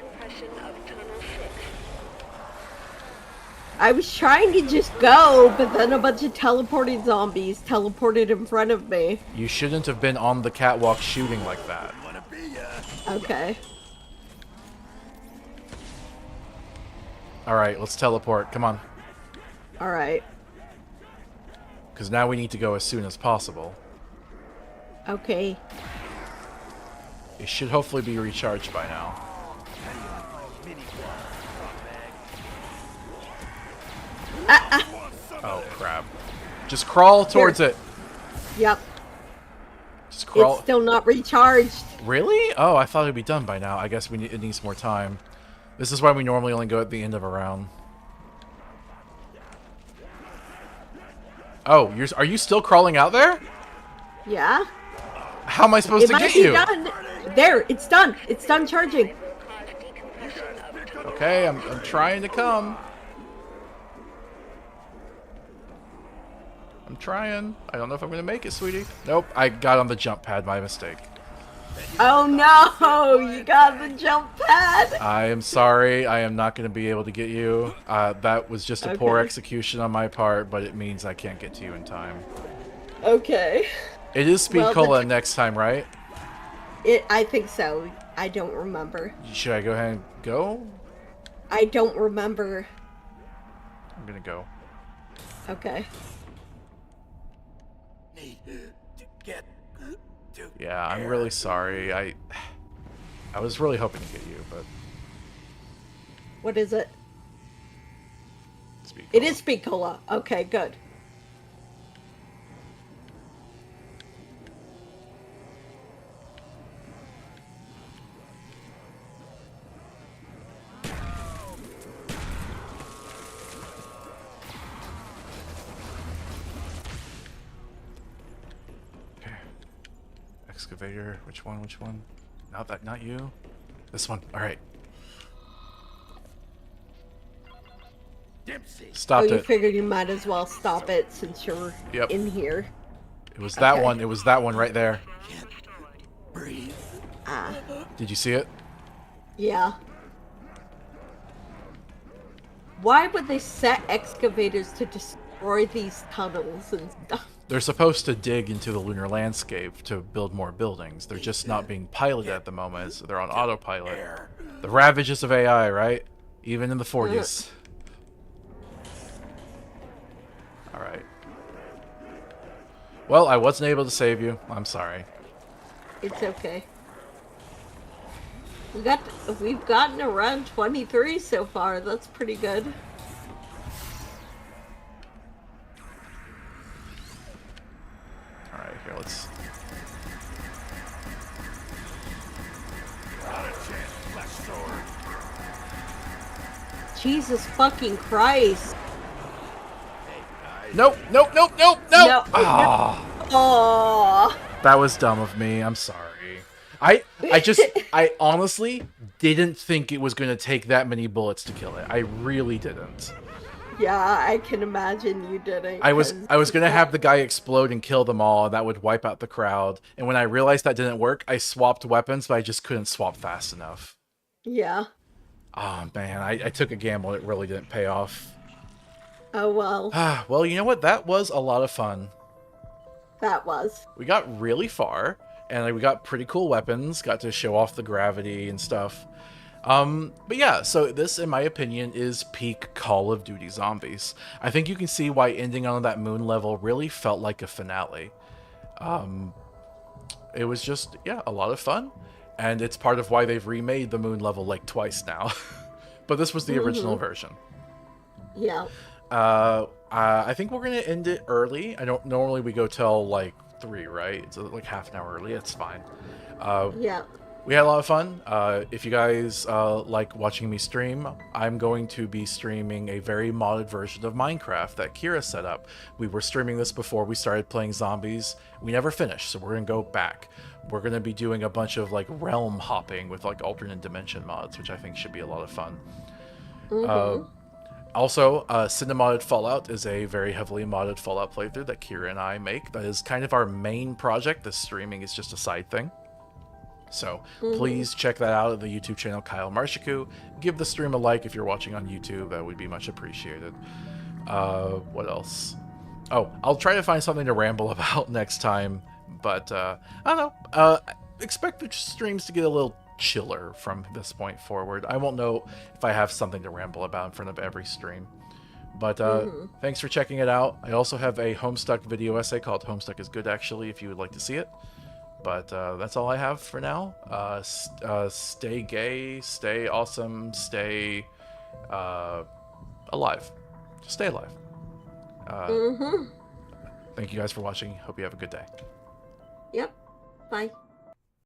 I was trying to just go, but then a bunch of teleporting zombies teleported in front of me. You shouldn't have been on the catwalk shooting like that. Okay. Alright, let's teleport. Come on. Alright. Because now we need to go as soon as possible. Okay. It should hopefully be recharged by now. Oh, crap. Just crawl towards it. Yep. Just crawl. It's still not recharged. Really? Oh, I thought it'd be done by now. I guess it needs more time. This is why we normally only go at the end of a round. Oh, are you still crawling out there? Yeah? How am I supposed It to might get be you? done. There, it's done. It's done charging. Okay, I'm trying to come. I'm trying. I don't know if I'm gonna make it, sweetie. Nope, I got on the jump pad. My mistake. Oh no! You got the jump pad! I am sorry. I am not gonna be able to get you. That was just a poor Okay. execution on my part, but it means I can't get to you in time. Okay. It is Speed Well, Cola next time, right? I think so. I don't remember. Should I go ahead and go? I don't remember. I'm gonna go. Okay. Yeah, I'm really sorry. I was really hoping to get you, but What is it? Speed It Cola. is Speed Cola. Okay, good. Okay. Excavator. Which one? Which one? Not you. This one. All right. Dempsey. Stopped you it. figured you might as well stop it since you're Yep. in here. It was that Okay. one. It was that one right there. Breathe. Ah, Did you see it? yeah. Why would they set excavators to destroy these tunnels and stuff? They're supposed to dig into the lunar landscape to build more buildings. They're just not being piloted at the moment, so they're on autopilot. The ravages of AI, right? Even in the 40s. Alright. Well, I wasn't able to save you. I'm sorry. It's okay. We've gotten around 23 so far. That's pretty good. Here, let's. Not a chance, flesh sword. Jesus fucking Christ. Nope, nope, nope, nope, nope. No. Ah, Oh. that was dumb of me. I'm sorry. I honestly didn't think it was going to take that many bullets to kill it. I really didn't. Yeah, I can imagine you didn't. I was 'cause going to have the guy explode and kill them all, and that would wipe out the crowd. And when I realized that didn't work, I swapped weapons, but I just couldn't swap fast enough. Yeah. Oh man, I took a gamble. It really didn't pay off. Oh well. Well, you know what? That was a lot of fun. That was. We got really far, and we got pretty cool weapons. Got to show off the gravity and stuff. But yeah, so this, in my opinion, is peak Call of Duty Zombies. I think you can see why ending on that moon level really felt like a finale. It was just, yeah, a lot of fun, and it's part of why they've remade the moon level like twice now. But this was the original version. Yeah. I think we're gonna end it early. I don't normally we go till like 3, right? It's like half an hour early. It's fine. Yeah. We had a lot of fun. If you guys like watching me stream, I'm going to be streaming a very modded version of Minecraft that Kira set up. We were streaming this before we started playing zombies. We never finished, so we're gonna go back. We're gonna be doing a bunch of like realm hopping with like alternate dimension mods, which I think should be a lot of fun. Also, Cinemodded Fallout is a very heavily modded Fallout playthrough that Kira and I make. That is kind of our main project. The streaming is just a side thing. So please check that out at the YouTube channel Kyle Marshiku. Give the stream a like if you're watching on YouTube. That would be much appreciated. What else? Oh, I'll try to find something to ramble about next time. But I don't know. Expect the streams to get a little chiller from this point forward. I won't know if I have something to ramble about in front of every stream. But thanks for checking it out. I also have a Homestuck video essay called Homestuck is Good, actually, if you would like to see it. But that's all I have for now. Stay gay, stay awesome, stay alive. Just stay alive. Thank you guys for watching. Hope you have a good day. Yep. Bye.